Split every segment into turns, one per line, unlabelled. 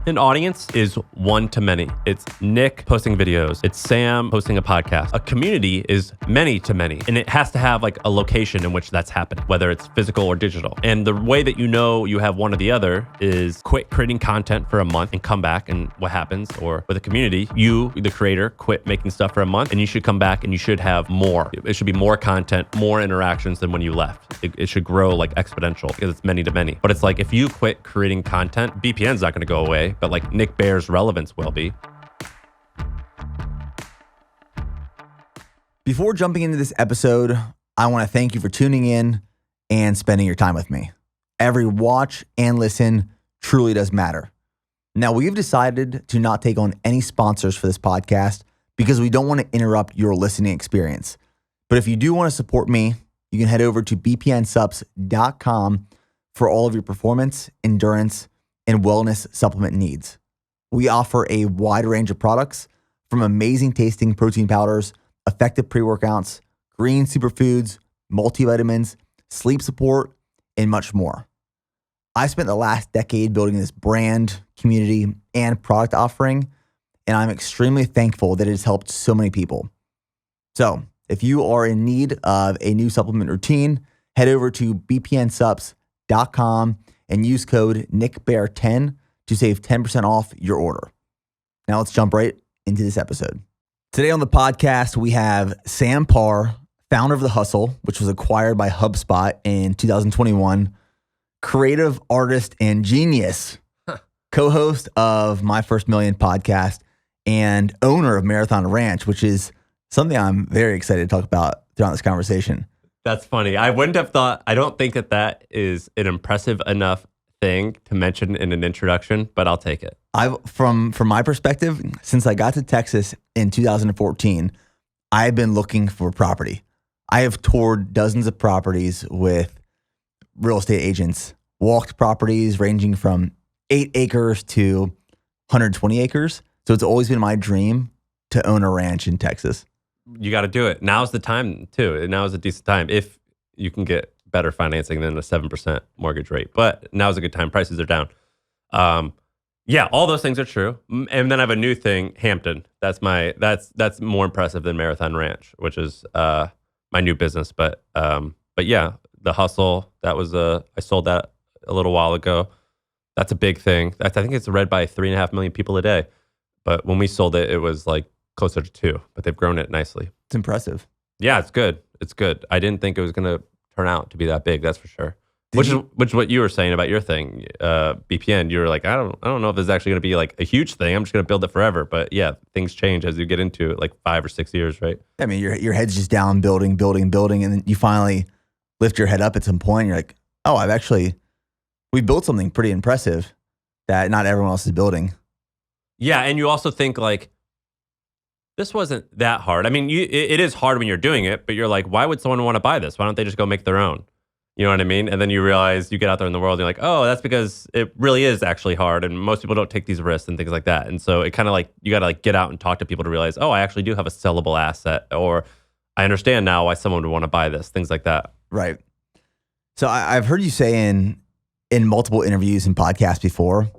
An audience is one to many. It's Nick posting videos. It's Sam hosting a podcast. A community is many to many. And it has to have like a location in which that's happening, whether it's physical or digital. And the way that you know you have one or the other is quit creating content for a month and come back, and what happens? Or with a community, you, the creator, quit making stuff for a month and you should come back and you should have more. It should be more content, more interactions than when you left. It should grow like exponential because it's many to many. But it's like if you quit creating content, BPN's not going to go away, but like Nick Bear's relevance will be.
Before jumping into this episode, I want to thank you for tuning in and spending your time with me. Every watch and listen truly does matter. Now, we've decided to not take on any sponsors for this podcast because we don't want to interrupt your listening experience. But if you do want to support me, you can head over to bpnsupps.com for all of your performance, endurance, and wellness supplement needs. We offer a wide range of products from amazing tasting protein powders, effective pre-workouts, green superfoods, multivitamins, sleep support, and much more. I spent the last decade building this brand, community, and product offering, and I'm extremely thankful that it has helped so many people. So if you are in need of a new supplement routine, head over to bpnsupps.com and use code NickBear10 to save 10% off your order. Now let's jump right into this episode. Today on the podcast, we have Sam Parr, founder of The Hustle, which was acquired by Hubspot in 2021, creative artist and genius, co-host of My First Million podcast, and owner of Marathon Ranch, which is something I'm very excited to talk about throughout this conversation.
That's funny. I wouldn't have thought, I don't think that is an impressive enough thing to mention in an introduction, but I'll take it.
From my perspective, since I got to Texas in 2014, I've been looking for property. I have toured dozens of properties with real estate agents, walked properties ranging from 8 acres to 120 acres. So it's always been my dream to own a ranch in Texas.
You got to do it. Now's the time too. Now is a decent time if you can get better financing than a 7% mortgage rate. But now's a good time. Prices are down. Yeah, all those things are true. And then I have a new thing, Hampton. That's more impressive than Marathon Ranch, which is my new business. But yeah, The Hustle, I sold that a little while ago. That's a big thing. I think it's read by 3.5 million people a day. But when we sold it, it was like closer to 2, but they've grown it nicely.
It's impressive.
Yeah, it's good. It's good. I didn't think it was going to turn out to be that big. That's for sure. Which is what you were saying about your thing, BPN. You were like, I don't know if this is actually going to be like a huge thing. I'm just going to build it forever. But yeah, things change as you get into it, like 5 or 6 years, right?
I mean, your head's just down, building, and then you finally lift your head up at some point. And you're like, oh, we built something pretty impressive that not everyone else is building.
Yeah, and you also think like, this wasn't that hard. I mean, it is hard when you're doing it, but you're like, why would someone want to buy this? Why don't they just go make their own? You know what I mean? And then you realize you get out there in the world and you're like, oh, that's because it really is actually hard. And most people don't take these risks and things like that. And so it kind of like, you got to like get out and talk to people to realize, oh, I actually do have a sellable asset, or I understand now why someone would want to buy this, things like that.
Right. So I've heard you say in multiple interviews and podcasts before,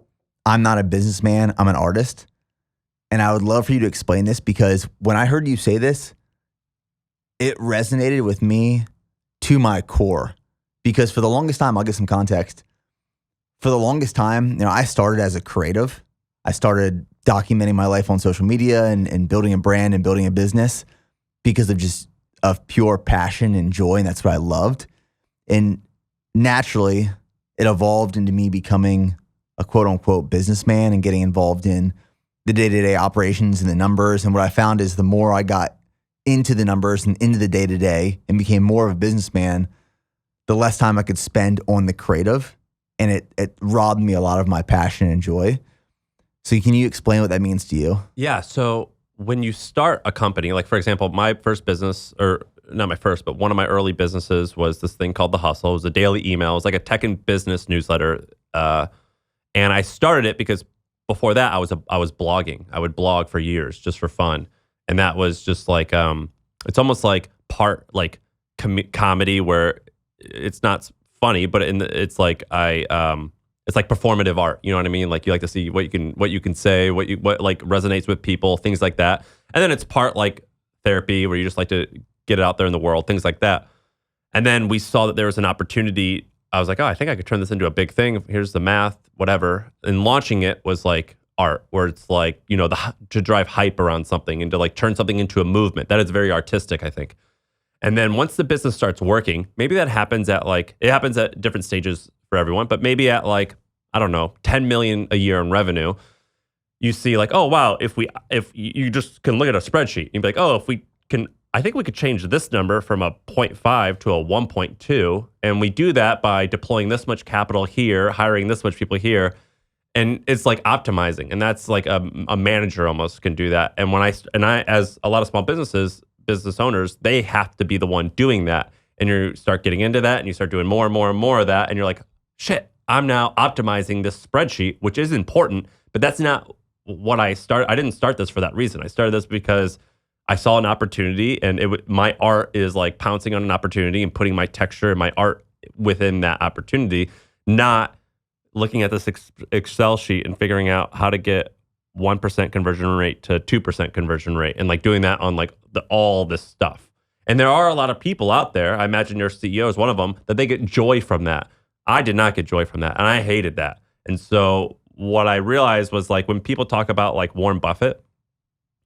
I'm not a businessman, I'm an artist. And I would love for you to explain this, because when I heard you say this, it resonated with me to my core. Because for the longest time, I'll give some context. For the longest time, I started as a creative. I started documenting my life on social media and building a brand and building a business because of pure passion and joy. And that's what I loved. And naturally, it evolved into me becoming a quote unquote businessman and getting involved in the day-to-day operations and the numbers. And what I found is the more I got into the numbers and into the day-to-day and became more of a businessman, the less time I could spend on the creative. And it robbed me a lot of my passion and joy. So can you explain what that means to you?
Yeah. So when you start a company, like for example, my first business, or not my first, but one of my early businesses was this thing called The Hustle. It was a daily email. It was like a tech and business newsletter. And I started it because before that, I was blogging. I would blog for years just for fun. And that was just like, it's almost like part like comedy where it's not funny, but it's like it's it's like performative art. You know what I mean? Like you like to see what you can say, what like resonates with people, things like that. And then it's part like therapy where you just like to get it out there in the world, things like that. And then we saw that there was an opportunity. I was like, oh, I think I could turn this into a big thing. Here's the math, whatever. And launching it was like art, where it's like, you know, to drive hype around something and to like turn something into a movement. That is very artistic, I think. And then once the business starts working, maybe that happens at like, it happens at different stages for everyone, but maybe at like, I don't know, 10 million a year in revenue, you see like, oh, wow, if you just can look at a spreadsheet, you'd be like, oh, if we can, I think we could change this number from a 0.5 to a 1.2. And we do that by deploying this much capital here, hiring this much people here. And it's like optimizing. And that's like a manager almost can do that. And I, as a lot of small business owners, they have to be the one doing that. And you start getting into that and you start doing more and more and more of that. And you're like, shit, I'm now optimizing this spreadsheet, which is important, but that's not what I started. I didn't start this for that reason. I started this because I saw an opportunity, and my art is like pouncing on an opportunity and putting my texture and my art within that opportunity, not looking at this Excel sheet and figuring out how to get 1% conversion rate to 2% conversion rate and like doing that on like all this stuff. And there are a lot of people out there, I imagine your CEO is one of them, that they get joy from that. I did not get joy from that, and I hated that. And so what I realized was like when people talk about like Warren Buffett,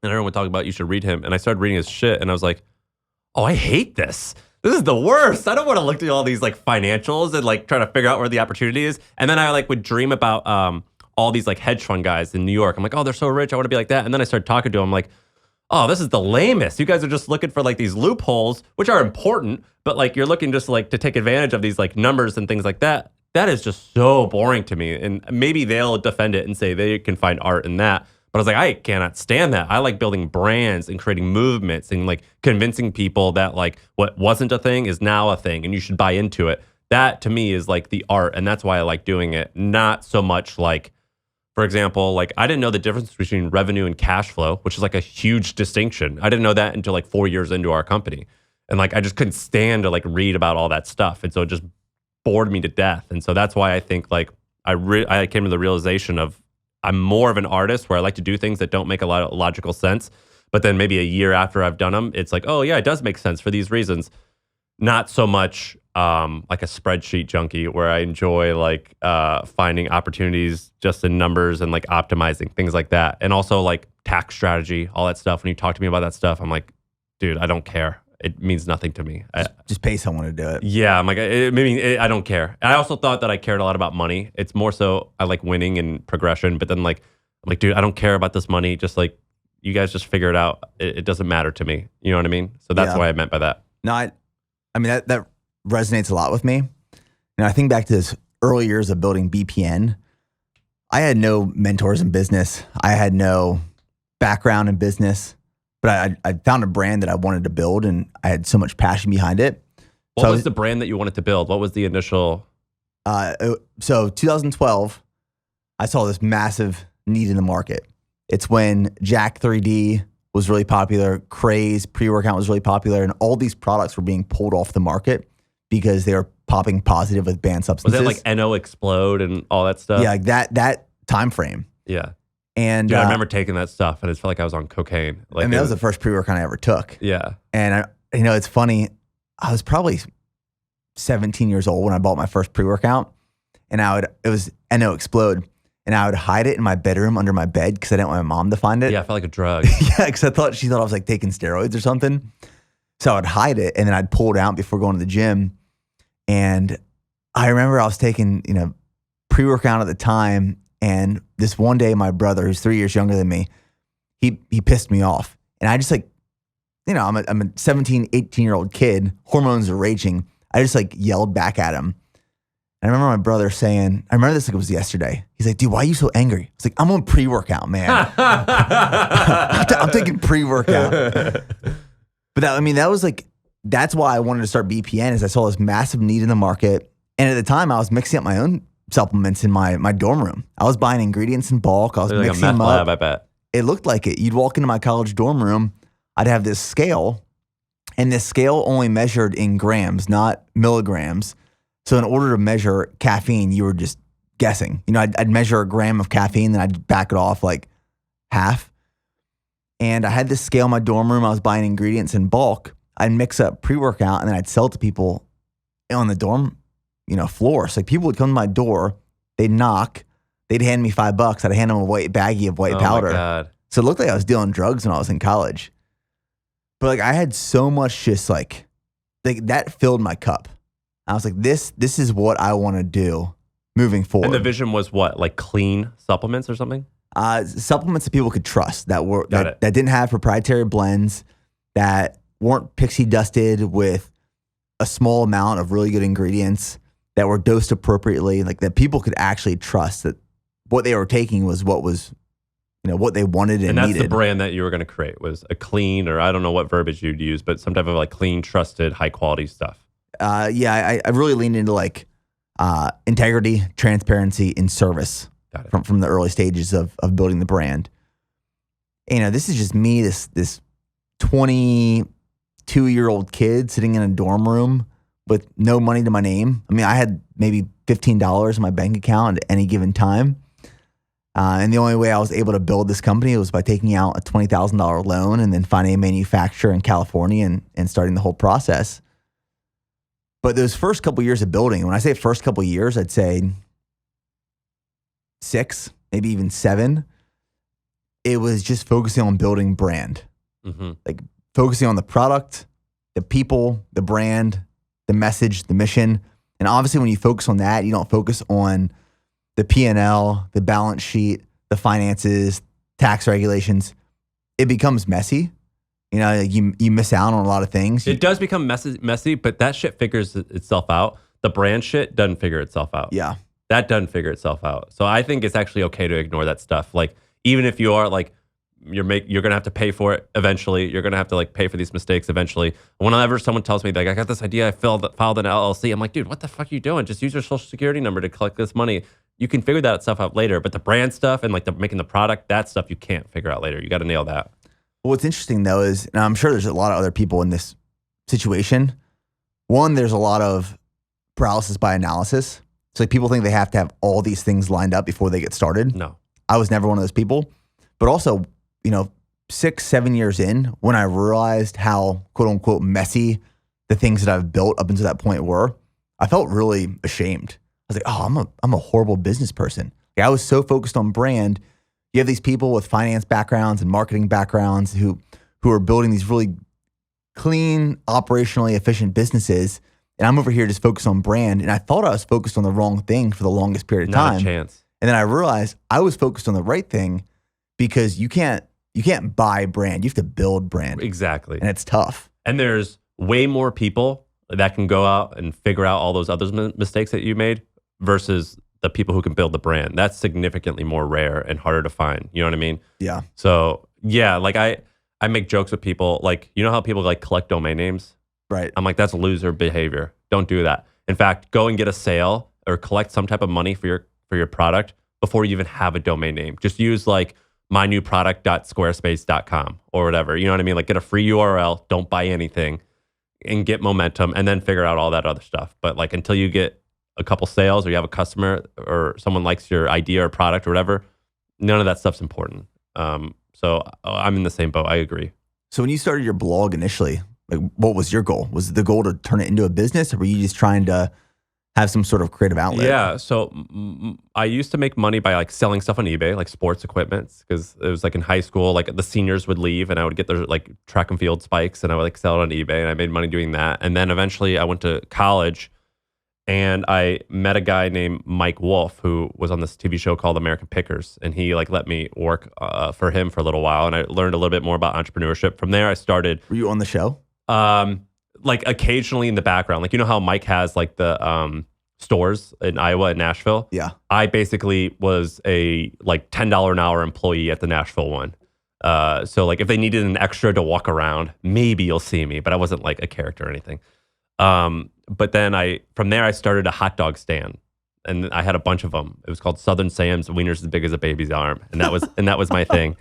and everyone would talk about you should read him, and I started reading his shit, and I was like, oh, I hate this. This is the worst. I don't want to look through all these like financials and like try to figure out where the opportunity is. And then I like would dream about all these like hedge fund guys in New York. I'm like, oh, they're so rich. I want to be like that. And then I started talking to them. I'm like, oh, this is the lamest. You guys are just looking for like these loopholes, which are important, but like you're looking just like to take advantage of these like numbers and things like that. That is just so boring to me. And maybe they'll defend it and say they can find art in that. But I was like, I cannot stand that. I like building brands and creating movements and like convincing people that like what wasn't a thing is now a thing and you should buy into it. That to me is like the art. And that's why I like doing it. Not so much like, for example, like I didn't know the difference between revenue and cash flow, which is like a huge distinction. I didn't know that until like 4 years into our company. And like I just couldn't stand to like read about all that stuff. And so it just bored me to death. And so that's why I think like I came to the realization of I'm more of an artist where I like to do things that don't make a lot of logical sense. But then maybe a year after I've done them, it's like, oh yeah, it does make sense for these reasons. Not so much like a spreadsheet junkie where I enjoy like finding opportunities just in numbers and like optimizing things like that. And also like tax strategy, all that stuff. When you talk to me about that stuff, I'm like, dude, I don't care. It means nothing to me.
Just pay someone to do it.
Yeah, I'm like, I don't care. I also thought that I cared a lot about money. It's more so I like winning and progression. But then like, I'm like, dude, I don't care about this money. Just like, you guys just figure it out. It doesn't matter to me. You know what I mean? So that's what I meant by that.
No, I mean, that resonates a lot with me. I think back to this early years of building BPN. I had no mentors in business. I had no background in business. But I found a brand that I wanted to build, and I had so much passion behind it.
What was the brand that you wanted to build? What was the initial?
So 2012, I saw this massive need in the market. It's when Jack 3D was really popular, Craze, pre-workout was really popular, and all these products were being pulled off the market because they were popping positive with banned substances.
Was that like NO Explode and all that stuff?
Yeah, like that time frame.
Yeah.
And
dude, I remember taking that stuff and it felt like I was on cocaine. Like,
I mean, that was the first pre-workout I ever took.
Yeah.
And it's funny. I was probably 17 years old when I bought my first pre-workout, and it was NO Explode, and I would hide it in my bedroom under my bed because I didn't want my mom to find it.
Yeah, I felt like a drug.
Yeah, because she thought I was like taking steroids or something. So I would hide it, and then I'd pull it out before going to the gym. And I remember I was taking pre-workout at the time. And this one day, my brother, who's 3 years younger than me, he pissed me off. And I just like, I'm a 17, 18-year-old kid. Hormones are raging. I just like yelled back at him. And I remember my brother saying, I remember this like it was yesterday. He's like, dude, why are you so angry? I was like, I'm on pre-workout, man. I'm taking pre-workout. But that was like, that's why I wanted to start BPN, is I saw this massive need in the market. And at the time, I was mixing up my own supplements in my dorm room. I was buying ingredients in bulk. I was mixing them up.
Lab, I bet.
It looked like it. You'd walk into my college dorm room. I'd have this scale, and this scale only measured in grams, not milligrams. So in order to measure caffeine, you were just guessing. I'd measure a gram of caffeine, then I'd back it off like half. And I had this scale in my dorm room. I was buying ingredients in bulk. I'd mix up pre-workout and then I'd sell it to people on the dorm, floor. So like people would come to my door, they'd knock, they'd hand me $5. I'd hand them a white baggie of white powder.
My God.
So it looked like I was dealing drugs when I was in college. But like I had so much just like that filled my cup. I was like, this is what I want to do moving forward.
And the vision was what? Like clean supplements or something?
Supplements that people could trust that didn't have proprietary blends, that weren't pixie dusted with a small amount of really good ingredients, that were dosed appropriately, like that people could actually trust that what they were taking was what was, what they wanted and
that's
needed.
The brand that you were going to create was a clean, or I don't know what verbiage you'd use, but some type of like clean, trusted, high quality stuff.
I really leaned into like integrity, transparency, and service from the early stages of building the brand. This is just me, this 22-year-old kid sitting in a dorm room with no money to my name. I mean, I had maybe $15 in my bank account at any given time. And the only way I was able to build this company was by taking out a $20,000 loan and then finding a manufacturer in California and starting the whole process. But those first couple of years of building, when I say first couple of years, I'd say 6, maybe even 7. It was just focusing on building brand, like focusing on the product, the people, the brand, the message, the mission. And obviously when you focus on that, you don't focus on the P&L, the balance sheet, the finances, tax regulations. It becomes messy. You miss out on a lot of things.
It does become messy, but that shit figures itself out. The brand shit doesn't figure itself out.
Yeah.
That doesn't figure itself out. So I think it's actually okay to ignore that stuff. Like, even if you are like, you're going to have to pay for it eventually. You're going to have to like pay for these mistakes eventually. Whenever someone tells me like, I got this idea, I filed an LLC. I'm like, dude, what the fuck are you doing? Just use your social security number to collect this money. You can figure that stuff out later. But the brand stuff and like making the product, that stuff you can't figure out later. You got to nail that.
Well, what's interesting though is, and I'm sure there's a lot of other people in this situation. One, there's a lot of paralysis by analysis. So like people think they have to have all these things lined up before they get started.
No.
I was never one of those people. But also, 6-7 years in, when I realized how quote unquote messy the things that I've built up until that point were, I felt really ashamed. I was like, oh, I'm a horrible business person. Like, I was so focused on brand. You have these people with finance backgrounds and marketing backgrounds who are building these really clean, operationally efficient businesses. And I'm over here just focused on brand. And I thought I was focused on the wrong thing for the longest period of time.
Not a chance.
And then I realized I was focused on the right thing, because you can't buy brand. You have to build brand.
Exactly.
And it's tough.
And there's way more people that can go out and figure out all those other mistakes that you made versus the people who can build the brand. That's significantly more rare and harder to find. You know what I mean?
Yeah.
So yeah, like I make jokes with people, like, how people like collect domain names?
Right.
I'm like, that's loser behavior. Don't do that. In fact, go and get a sale or collect some type of money for your product before you even have a domain name. Just use like mynewproduct.squarespace.com or whatever. You know what I mean? Like, get a free URL, don't buy anything, and get momentum, and then figure out all that other stuff. But like, until you get a couple sales or you have a customer or someone likes your idea or product or whatever, none of that stuff's important. So I'm in the same boat. I agree.
So when you started your blog initially, like, what was your goal? Was the goal to turn it into a business, or were you just trying to have some sort of creative outlet?
Yeah. So I used to make money by like selling stuff on eBay, like sports equipment, because it was like in high school, like the seniors would leave and I would get their like track and field spikes and I would like sell it on eBay, and I made money doing that. And then eventually I went to college and I met a guy named Mike Wolf who was on this TV show called American Pickers, and he like let me work for him for a little while, and I learned a little bit more about entrepreneurship. From there I started.
Were you on the show?
Like occasionally in the background, like, how Mike has like the stores in Iowa and Nashville.
Yeah.
I basically was a like $10 an hour employee at the Nashville one. So like if they needed an extra to walk around, maybe you'll see me, but I wasn't like a character or anything. But then from there I started a hot dog stand, and I had a bunch of them. It was called Southern Sam's, wieners as big as a baby's arm. And that was my thing.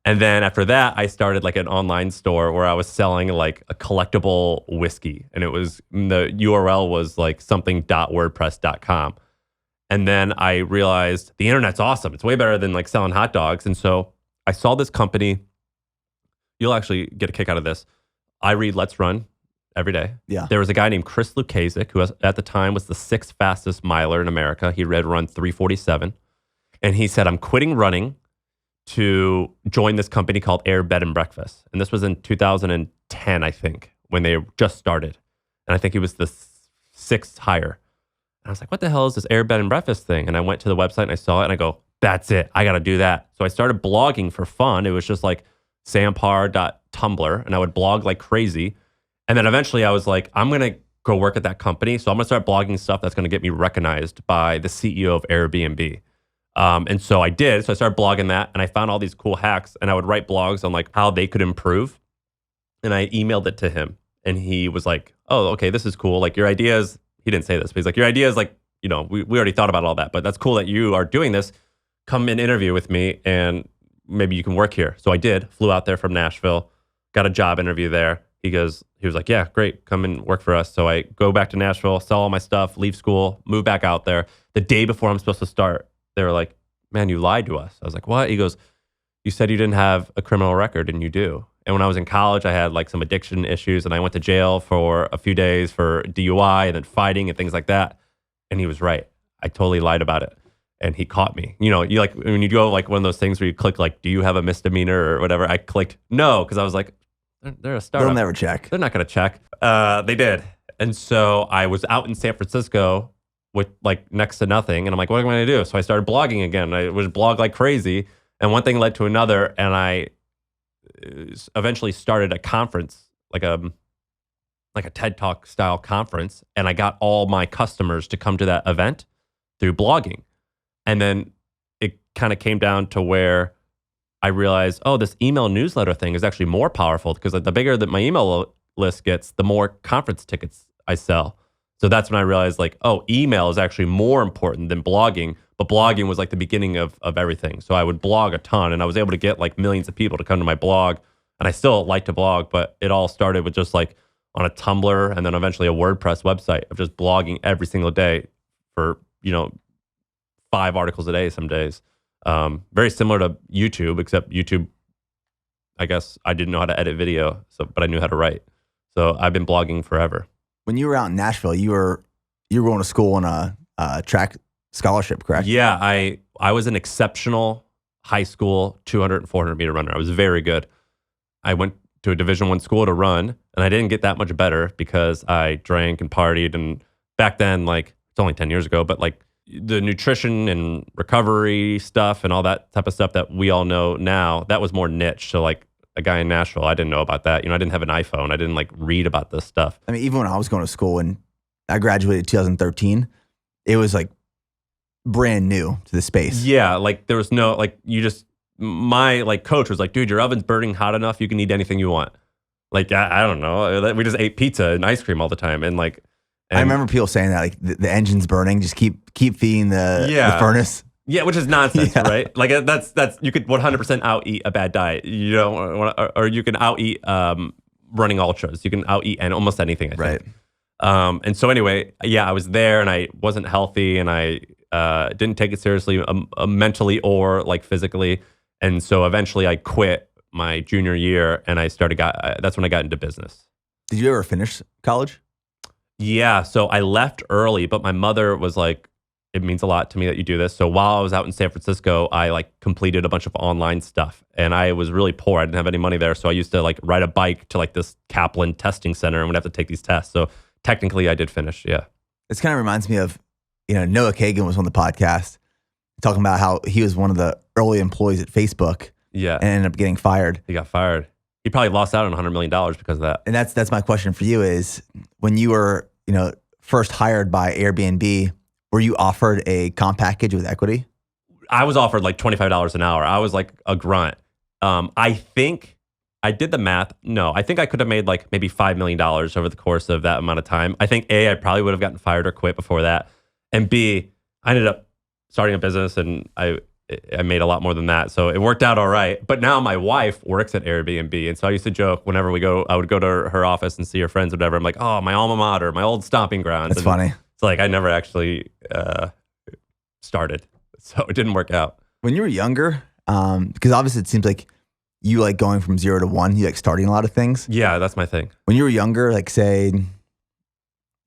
And then after that, I started like an online store where I was selling like a collectible whiskey. And the URL was like something.wordpress.com. And then I realized the internet's awesome. It's way better than like selling hot dogs. And so I saw this company. You'll actually get a kick out of this. I read Let's Run every day.
Yeah.
There was a guy named Chris Lukasik, who at the time was the 6th fastest miler in America. He read run 3:47. And he said, I'm quitting running to join this company called Air Bed and Breakfast. And this was in 2010, I think, when they just started. And I think he was the 6th hire. And I was like, what the hell is this Air Bed and Breakfast thing? And I went to the website and I saw it and I go, that's it. I got to do that. So I started blogging for fun. It was just like samparr.tumblr, and I would blog like crazy. And then eventually I was like, I'm going to go work at that company. So I'm going to start blogging stuff that's going to get me recognized by the CEO of Airbnb. And so I did. So I started blogging that, and I found all these cool hacks, and I would write blogs on like how they could improve. And I emailed it to him, and he was like, oh, okay, this is cool. Like your ideas, he didn't say this, but he's like, your ideas, like, you know, we already thought about all that, but that's cool that you are doing this. Come and interview with me, and maybe you can work here. So I did, flew out there from Nashville, got a job interview there. He was like, yeah, great, come and work for us. So I go back to Nashville, sell all my stuff, leave school, move back out there. The day before I'm supposed to start, they were like, man, you lied to us. I was like, what? He goes, you said you didn't have a criminal record, and you do. And when I was in college, I had like some addiction issues, and I went to jail for a few days for DUI and then fighting and things like that. And he was right. I totally lied about it. And he caught me. You know, you like when you go like one of those things where you click like, do you have a misdemeanor or whatever? I clicked no, because I was like, they're a startup.
They'll never check.
They're not going to check. They did. And so I was out in San Francisco with like next to nothing. And I'm like, what am I going to do? So I started blogging again. I would blog like crazy. And one thing led to another. And I eventually started a conference, like a TED Talk style conference. And I got all my customers to come to that event through blogging. And then it kind of came down to where I realized, oh, this email newsletter thing is actually more powerful, because the bigger that my email list gets, the more conference tickets I sell. So that's when I realized like, oh, email is actually more important than blogging, but blogging was like the beginning of everything. So I would blog a ton, and I was able to get like millions of people to come to my blog. And I still like to blog, but it all started with just like on a Tumblr and then eventually a WordPress website of just blogging every single day for, 5 articles a day some days. Very similar to YouTube, except YouTube, I guess I didn't know how to edit video, but I knew how to write. So I've been blogging forever.
When you were out in Nashville, you were going to school on a track scholarship, correct?
Yeah, I was an exceptional high school 200 and 400 meter runner. I was very good. I went to a Division I school to run, and I didn't get that much better because I drank and partied. And back then, like, it's only 10 years ago, but like the nutrition and recovery stuff and all that type of stuff that we all know now, that was more niche. So like a guy in Nashville, I didn't know about that. I didn't have an iPhone. I didn't like read about this stuff.
I mean, even when I was going to school and I graduated in 2013, it was like brand new to the space.
Yeah. Like there was no, like my like coach was like, dude, your oven's burning hot enough. You can eat anything you want. Like, I don't know. We just ate pizza and ice cream all the time. And like,
I remember people saying that, like the engine's burning, just keep feeding the furnace.
Yeah, which is nonsense, right? Like that's you could 100% out eat a bad diet. You don't, or you can out eat running ultras. You can out eat and almost anything. I think.
Right.
And so anyway, yeah, I was there and I wasn't healthy and I didn't take it seriously mentally or like physically. And so eventually I quit my junior year and that's when I got into business.
Did you ever finish college?
Yeah, so I left early, but my mother was like, it means a lot to me that you do this. So while I was out in San Francisco, I like completed a bunch of online stuff, and I was really poor. I didn't have any money there. So I used to like ride a bike to like this Kaplan testing center and would have to take these tests. So technically I did finish. Yeah.
This kind of reminds me of, Noah Kagan was on the podcast talking about how he was one of the early employees at Facebook.
Yeah.
And ended up getting fired.
He got fired. He probably lost out on $100 million because of that.
And that's my question for you is, when you were, first hired by Airbnb, were you offered a comp package with equity?
I was offered like $25 an hour. I was like a grunt. I think I did the math. No, I think I could have made like maybe $5 million over the course of that amount of time. I think A, I probably would have gotten fired or quit before that. And B, I ended up starting a business and I made a lot more than that. So it worked out all right. But now my wife works at Airbnb. And so I used to joke whenever I would go to her office and see her friends or whatever. I'm like, oh, my alma mater, my old stomping grounds.
That's funny.
It's like I never actually started. So it didn't work out.
When you were younger, because obviously it seems like you like going from 0 to 1, you like starting a lot of things.
Yeah, that's my thing.
When you were younger, like say,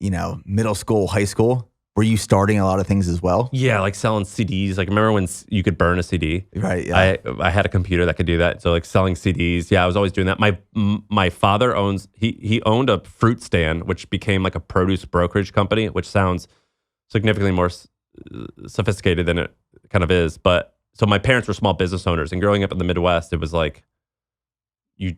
middle school, high school, were you starting a lot of things as well?
Yeah, like selling CDs. Like remember when you could burn a CD?
Right. Yeah.
I had a computer that could do that. So like selling CDs. Yeah, I was always doing that. My father he owned a fruit stand, which became like a produce brokerage company, which sounds significantly more sophisticated than it kind of is. But so my parents were small business owners, and growing up in the Midwest, it was like,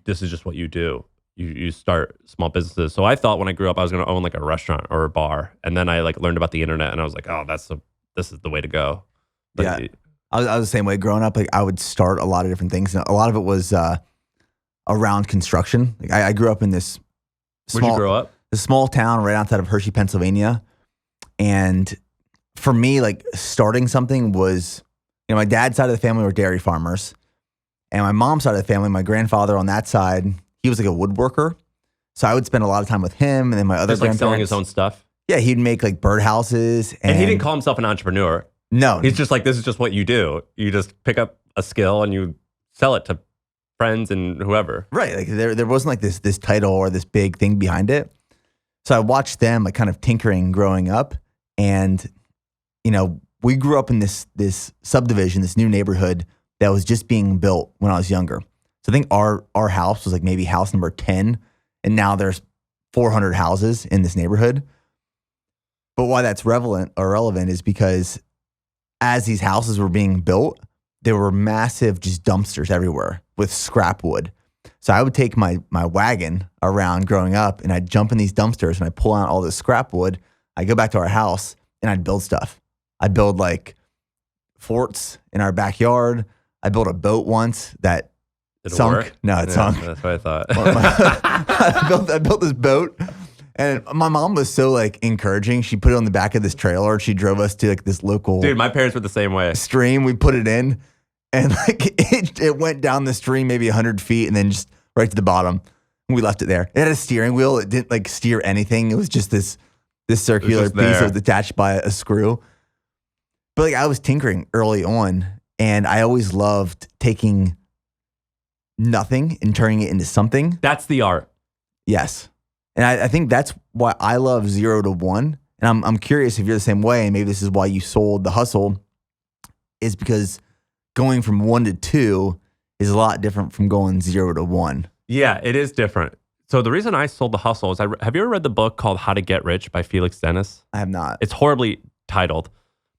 this is just what you do. You start small businesses. So I thought when I grew up, I was going to own like a restaurant or a bar. And then I like learned about the internet, and I was like, oh, this is the way to go. But
yeah. I was the same way growing up. Like I would start a lot of different things. And a lot of it was around construction. Like I grew up in this
Where'd you grow up?
This small town right outside of Hershey, Pennsylvania. And for me, like starting something was, my dad's side of the family were dairy farmers. And my mom's side of the family, my grandfather on that side, he was like a woodworker. So I would spend a lot of time with him, and then my other
just like selling his own stuff.
Yeah, he'd make like birdhouses.
And he didn't call himself an entrepreneur.
No.
He's just like, this is just what you do. You just pick up a skill and you sell it to friends and whoever.
Right. Like there wasn't like this title or this big thing behind it. So I watched them like kind of tinkering growing up. And, we grew up in this subdivision, this new neighborhood that was just being built when I was younger. So I think our house was like maybe house number 10, and now there's 400 houses in this neighborhood. But why that's relevant is because as these houses were being built, there were massive just dumpsters everywhere with scrap wood. So I would take my wagon around growing up, and I'd jump in these dumpsters and I'd pull out all this scrap wood. I'd go back to our house and I'd build stuff. I'd build like forts in our backyard. I built a boat once that sunk.
Work?
No, it sunk.
That's what I thought.
I built this boat, and my mom was so like encouraging. She put it on the back of this trailer. She drove us to like this local
my parents were the same way.
Stream. We put it in, and like it went down the stream maybe 100 feet, and then just right to the bottom. We left it there. It had a steering wheel. It didn't like steer anything. It was just this circular piece that was attached by a screw. But like I was tinkering early on, and I always loved taking nothing and turning it into something.
That's the art.
Yes. And I think that's why I love 0 to 1. And I'm curious if you're the same way, and maybe this is why you sold The Hustle, is because going from 1 to 2 is a lot different from going 0 to 1.
Yeah, it is different. So the reason I sold The Hustle is, have you ever read the book called How to Get Rich by Felix Dennis?
I have not.
It's horribly titled.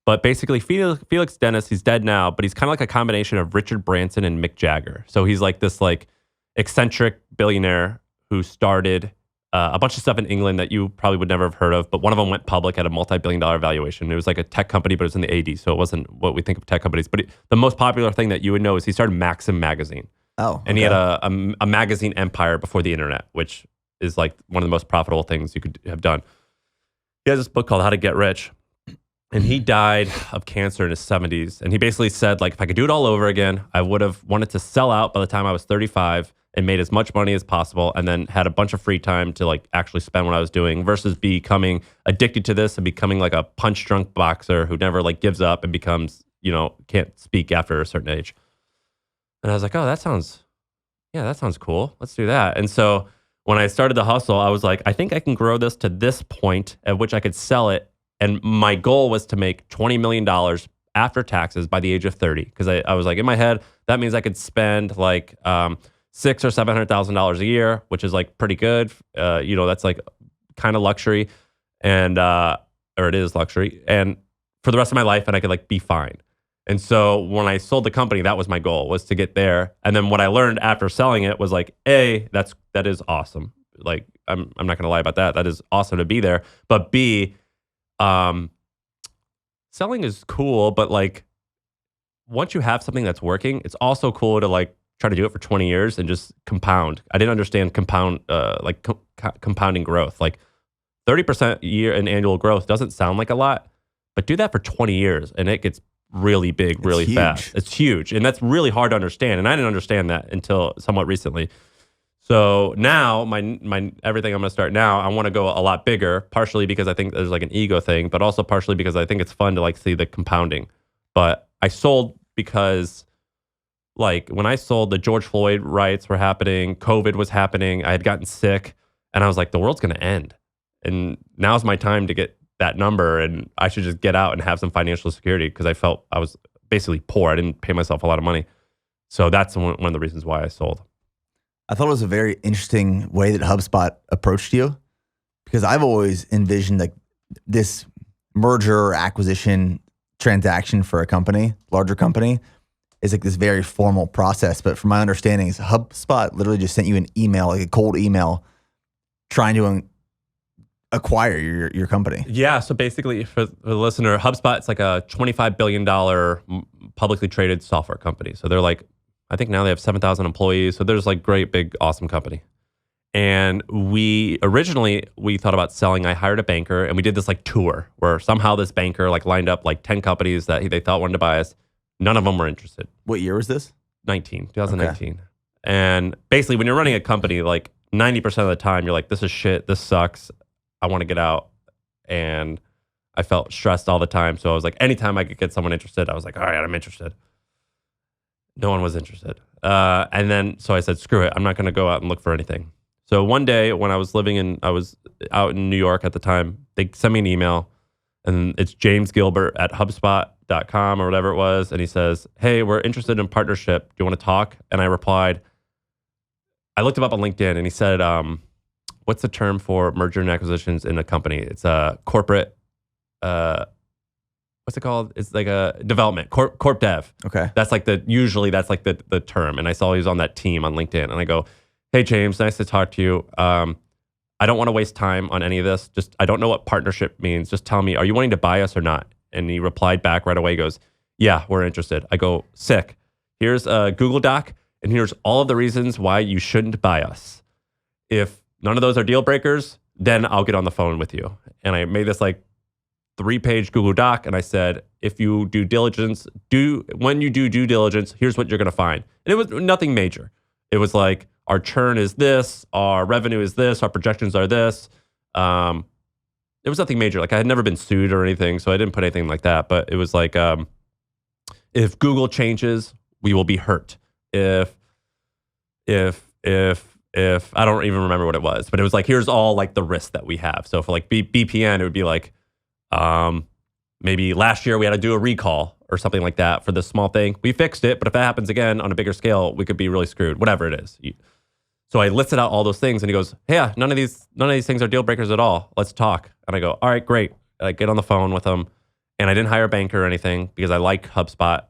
But basically, Felix Dennis, he's dead now, but he's kind of like a combination of Richard Branson and Mick Jagger. So he's like this like eccentric billionaire who started a bunch of stuff in England that you probably would never have heard of. But one of them went public at a multi-billion-dollar valuation. It was like a tech company, but it was in the 80s. So it wasn't what we think of tech companies. But the most popular thing that you would know is he started Maxim magazine.
Oh, okay.
And he had a magazine empire before the internet, which is like one of the most profitable things you could have done. He has this book called How to Get Rich. And he died of cancer in his 70s. And he basically said, like, if I could do it all over again, I would have wanted to sell out by the time I was 35 and made as much money as possible, and then had a bunch of free time to like actually spend what I was doing, versus becoming addicted to this and becoming like a punch drunk boxer who never like gives up and becomes, can't speak after a certain age. And I was like, oh, that sounds cool. Let's do that. And so when I started The Hustle, I was like, I think I can grow this to this point at which I could sell it. And my goal was to make $20 million after taxes by the age of 30. Because I was like, in my head, that means I could spend like $600,000 or $700,000 a year, which is like pretty good. That's like kind of luxury, or it is luxury. And for the rest of my life, and I could like be fine. And so when I sold the company, that was my goal, was to get there. And then what I learned after selling it was like, that is awesome. Like I'm not gonna lie about that. That is awesome to be there. But B, selling is cool, but like once you have something that's working, it's also cool to like try to do it for 20 years and just compound. I didn't understand compounding growth. Like 30% year in annual growth doesn't sound like a lot, but do that for 20 years and it gets really big, really fast. It's huge. And that's really hard to understand. And I didn't understand that until somewhat recently. So now my everything I'm going to start now, I want to go a lot bigger, partially because I think there's like an ego thing, but also partially because I think it's fun to like see the compounding. But I sold because like when I sold, the George Floyd riots were happening, COVID was happening, I had gotten sick, and I was like, the world's going to end. And now's my time to get that number, and I should just get out and have some financial security because I felt I was basically poor. I didn't pay myself a lot of money. So that's one of the reasons why I sold.
I thought it was a very interesting way that HubSpot approached you, because I've always envisioned like this merger or acquisition transaction for a company, larger company, is like this very formal process. But from my understanding, HubSpot literally just sent you an email, like a cold email, trying to acquire your company.
Yeah. So basically, for the listener, HubSpot, it's like a $25 billion publicly traded software company. So they're like, I think now they have 7,000 employees. So there's like great, big, awesome company. And we thought about selling. I hired a banker and we did this like tour where somehow this banker like lined up like 10 companies that they thought wanted to buy us. None of them were interested.
What year was this?
2019.
Okay.
And basically when you're running a company, like 90% of the time you're like, this is shit. This sucks. I want to get out. And I felt stressed all the time. So I was like, anytime I could get someone interested, I was like, all right, I'm interested. No one was interested. And then, so I said, screw it. I'm not going to go out and look for anything. So one day when I was out in New York at the time, they sent me an email and it's James Gilbert at hubspot.com or whatever it was. And he says, hey, we're interested in partnership. Do you want to talk? And I replied, I looked him up on LinkedIn and he said, what's the term for merger and acquisitions in a company? It's a corporate, what's it called? It's like a development, corp dev.
Okay.
That's like the term. And I saw he was on that team on LinkedIn. And I go, hey, James, nice to talk to you. I don't want to waste time on any of this. I don't know what partnership means. Just tell me, are you wanting to buy us or not? And he replied back right away. He goes, yeah, we're interested. I go, sick. Here's a Google Doc. And here's all of the reasons why you shouldn't buy us. If none of those are deal breakers, then I'll get on the phone with you. And I made this like 3-page Google Doc. And I said, if you do diligence, when you do due diligence, here's what you're going to find. And it was nothing major. It was like, our churn is this, our revenue is this, our projections are this. It was nothing major. Like I had never been sued or anything, so I didn't put anything like that. But it was like, if Google changes, we will be hurt. If I don't even remember what it was, but it was like, here's all like the risks that we have. So for like BPN, it would be like, maybe last year we had to do a recall or something like that for this small thing. We fixed it, but if that happens again on a bigger scale, we could be really screwed, whatever it is. So I listed out all those things and he goes, hey, yeah, none of these things are deal breakers at all. Let's talk. And I go, all right, great. I get on the phone with him and I didn't hire a banker or anything because I like HubSpot.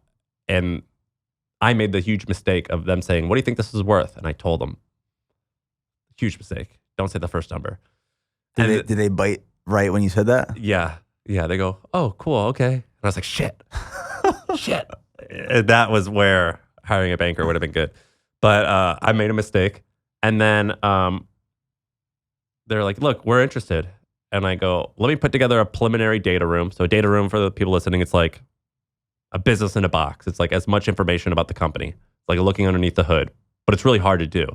And I made the huge mistake of them saying, what do you think this is worth? And I told them, huge mistake. Don't say the first number.
Did they bite right when you said that?
Yeah. Yeah. They go, oh, cool. Okay. And I was like, shit. Shit. And that was where hiring a banker would have been good. But I made a mistake. And then they're like, look, we're interested. And I go, let me put together a preliminary data room. So a data room, for the people listening, it's like a business in a box. It's like as much information about the company. It's like looking underneath the hood. But it's really hard to do.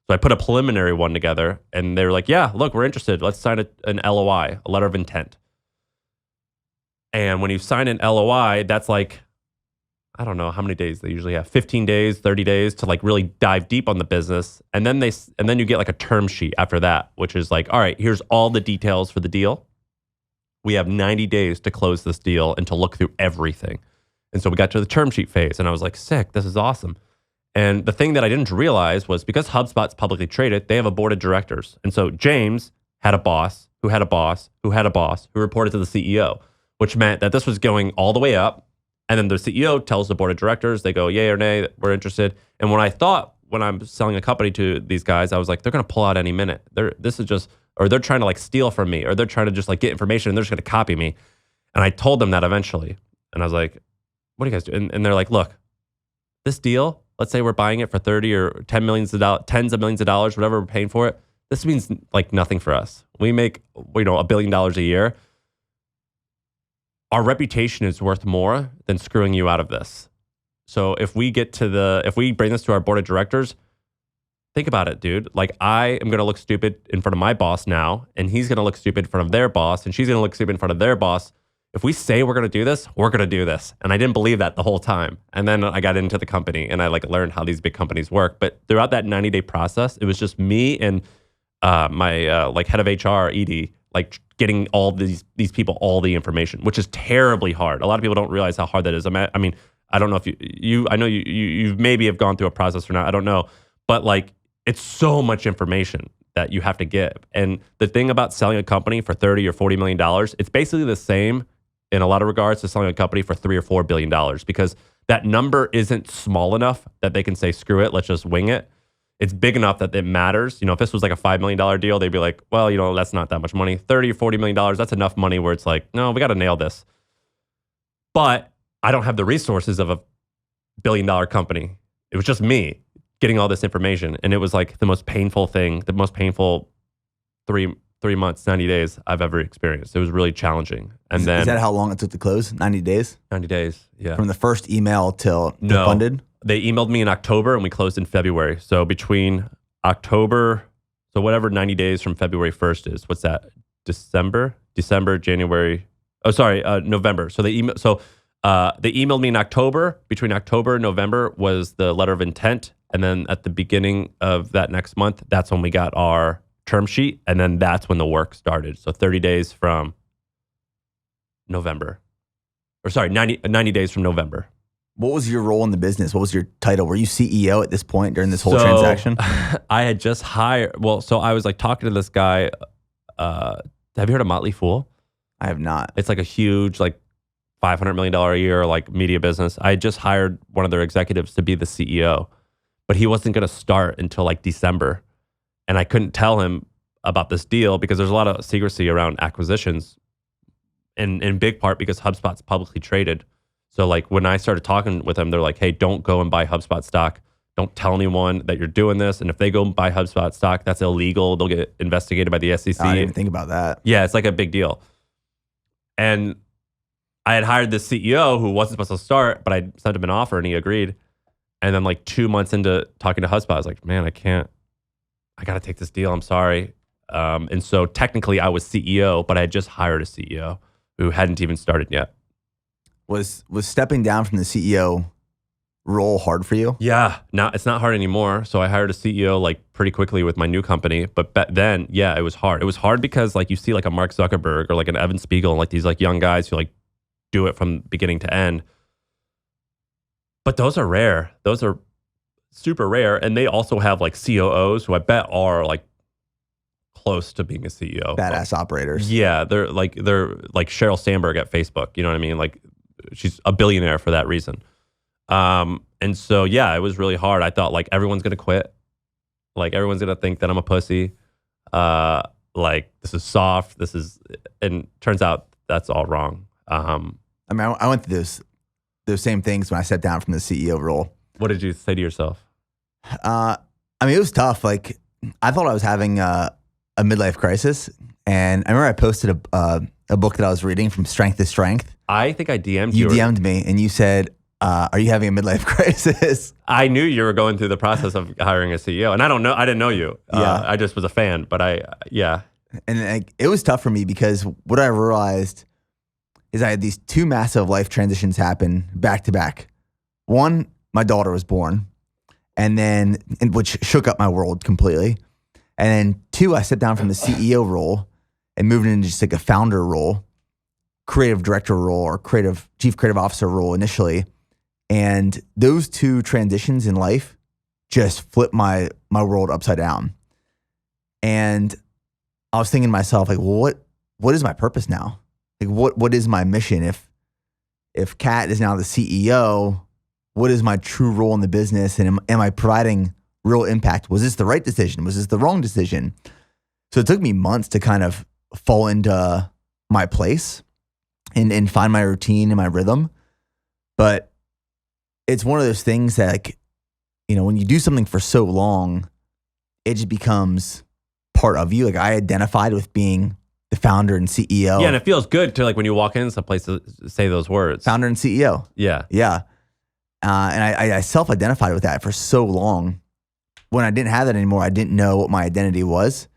So I put a preliminary one together. And they were like, yeah, look, we're interested. Let's sign an LOI, a letter of intent. And when you sign an LOI, that's like, I don't know how many days they usually have, 15 days, 30 days to like really dive deep on the business. And then you get like a term sheet after that, which is like, all right, here's all the details for the deal. We have 90 days to close this deal and to look through everything. And so we got to the term sheet phase and I was like, sick, this is awesome. And the thing that I didn't realize was because HubSpot's publicly traded, they have a board of directors. And so James had a boss who had a boss who had a boss who reported to the CEO, which meant that this was going all the way up. And then the CEO tells the board of directors, they go, yay or nay, we're interested. And when I'm selling a company to these guys, I was like, they're going to pull out any minute. They're trying to like steal from me, or they're trying to just like get information and they're just going to copy me. And I told them that eventually. And I was like, what do you guys do? And they're like, look, this deal, let's say we're buying it for 30 or 10 millions of dollars, tens of millions of dollars, whatever we're paying for it. This means like nothing for us. We make, $1 billion a year. Our reputation is worth more than screwing you out of this. So if we bring this to our board of directors, think about it, dude. Like, I am going to look stupid in front of my boss now, and he's going to look stupid in front of their boss, and she's going to look stupid in front of their boss. If we say we're going to do this, we're going to do this. And I didn't believe that the whole time. And then I got into the company and I like learned how these big companies work. But throughout that 90-day process, it was just me and my like head of HR, Edie, like getting all these people all the information, which is terribly hard. A lot of people don't realize how hard that is. I mean, I don't know if I know you maybe have gone through a process or not. I don't know. But like, it's so much information that you have to give. And the thing about selling a company for $30 or $40 million, it's basically the same in a lot of regards to selling a company for $3 or $4 billion, because that number isn't small enough that they can say, screw it, let's just wing it. It's big enough that it matters. You know, if this was like a $5 million deal, they'd be like, well, you know, that's not that much money. $30 or $40 million, that's enough money where it's like, no, we got to nail this. But I don't have the resources of a $1 billion company. It was just me getting all this information. And it was like the most painful thing, the most painful three months, 90 days I've ever experienced. It was really challenging. And then,
is that how long it took to close? 90 days?
90 days, yeah.
From the first email till funded?
They emailed me in October and we closed in February. So between October, so whatever 90 days from February 1st is, what's that? December, January. Oh, sorry, November. So they emailed me in October. Between October and November was the letter of intent. And then at the beginning of that next month, that's when we got our term sheet. And then that's when the work started. So 30 days from November. Or sorry, 90 days from November.
What was your role in the business? What was your title? Were you CEO at this point during this whole transaction?
I had just hired, so I was like talking to this guy. Have you heard of Motley Fool?
I have not.
It's like a huge, like $500 million a year, like media business. I had just hired one of their executives to be the CEO, but he wasn't going to start until like December. And I couldn't tell him about this deal because there's a lot of secrecy around acquisitions, in big part because HubSpot's publicly traded. So like when I started talking with them, they're like, hey, don't go and buy HubSpot stock. Don't tell anyone that you're doing this. And if they go and buy HubSpot stock, that's illegal. They'll get investigated by the SEC.
I didn't even think about that.
Yeah, it's like a big deal. And I had hired this CEO who wasn't supposed to start, but I sent him an offer and he agreed. And then like 2 months into talking to HubSpot, I was like, man, I got to take this deal. I'm sorry. And so technically I was CEO, but I had just hired a CEO who hadn't even started yet.
Was stepping down from the CEO role hard for you?
Yeah, it's not hard anymore. So I hired a CEO like pretty quickly with my new company. But then, yeah, it was hard. It was hard because like you see like a Mark Zuckerberg or like an Evan Spiegel and like these like young guys who like do it from beginning to end. But those are rare. Those are super rare. And they also have like COOs who I bet are like close to being a CEO.
Badass operators.
Yeah, they're like Sheryl Sandberg at Facebook. You know what I mean? Like she's a billionaire for that reason. And so, yeah, it was really hard. I thought like everyone's going to quit. Like everyone's going to think that I'm a pussy. Like this is soft. And turns out that's all wrong.
I mean, I went through those same things when I stepped down from the CEO role.
What did you say to yourself?
I mean, it was tough. Like I thought I was having a midlife crisis. And I remember I posted a book that I was reading, From Strength to Strength.
I think I DM'd you.
You DM'd me and you said, are you having a midlife crisis?
I knew you were going through the process of hiring a CEO. And I didn't know you.
Yeah.
I just was a fan, but yeah.
And it was tough for me because what I realized is I had these two massive life transitions happen back to back. One, my daughter was born, and then which shook up my world completely. And then two, I stepped down from the CEO role and moved into just like a founder role, creative director role, or chief creative officer role initially. And those two transitions in life just flipped my world upside down. And I was thinking to myself, like, well, what is my purpose now? Like, what is my mission? If Kat is now the CEO, what is my true role in the business? And am I providing real impact? Was this the right decision? Was this the wrong decision? So it took me months to kind of fall into my place and find my routine and my rhythm. But it's one of those things that, like, you know, when you do something for so long, it just becomes part of you. Like I identified with being the founder and CEO.
Yeah, and it feels good to like when you walk in someplace to say those words.
Founder and CEO.
Yeah.
Yeah. And I self-identified with that for so long, when I didn't have that anymore, I didn't know what my identity was.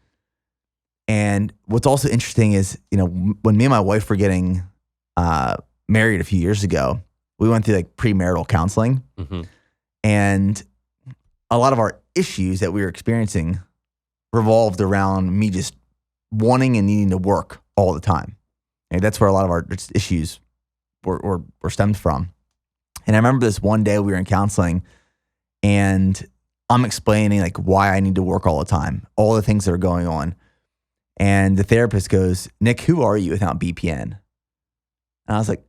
And what's also interesting is, when me and my wife were getting married a few years ago, we went through like premarital counseling.
Mm-hmm.
And a lot of our issues that we were experiencing revolved around me just wanting and needing to work all the time. And that's where a lot of our issues were stemmed from. And I remember this one day we were in counseling and I'm explaining like why I need to work all the time, all the things that are going on. And the therapist goes, Nick, who are you without BPN? And I was like,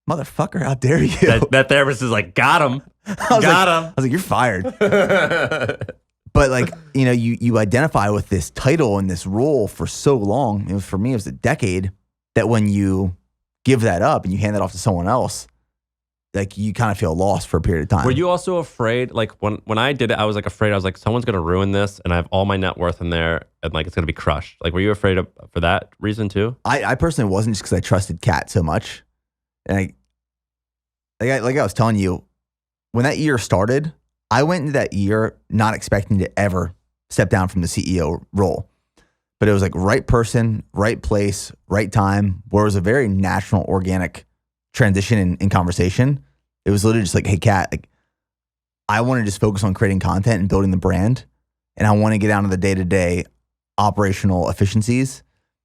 motherfucker, how dare you?
That therapist is like, got him.
I was like, you're fired. But like, you identify with this title and this role for so long. For me, it was a decade, that when you give that up and you hand that off to someone else, like you kind of feel lost for a period of time.
Were you also afraid, like when I did it, I was like afraid, I was like, someone's going to ruin this and I have all my net worth in there and like it's going to be crushed. Like, were you afraid for that reason too?
I personally wasn't, just because I trusted Kat so much. And like I was telling you, when that year started, I went into that year not expecting to ever step down from the CEO role. But it was like right person, right place, right time, where it was a very natural, organic transition in conversation. It was literally just like, hey, Kat, like, I want to just focus on creating content and building the brand. And I want to get down to the day-to-day operational efficiencies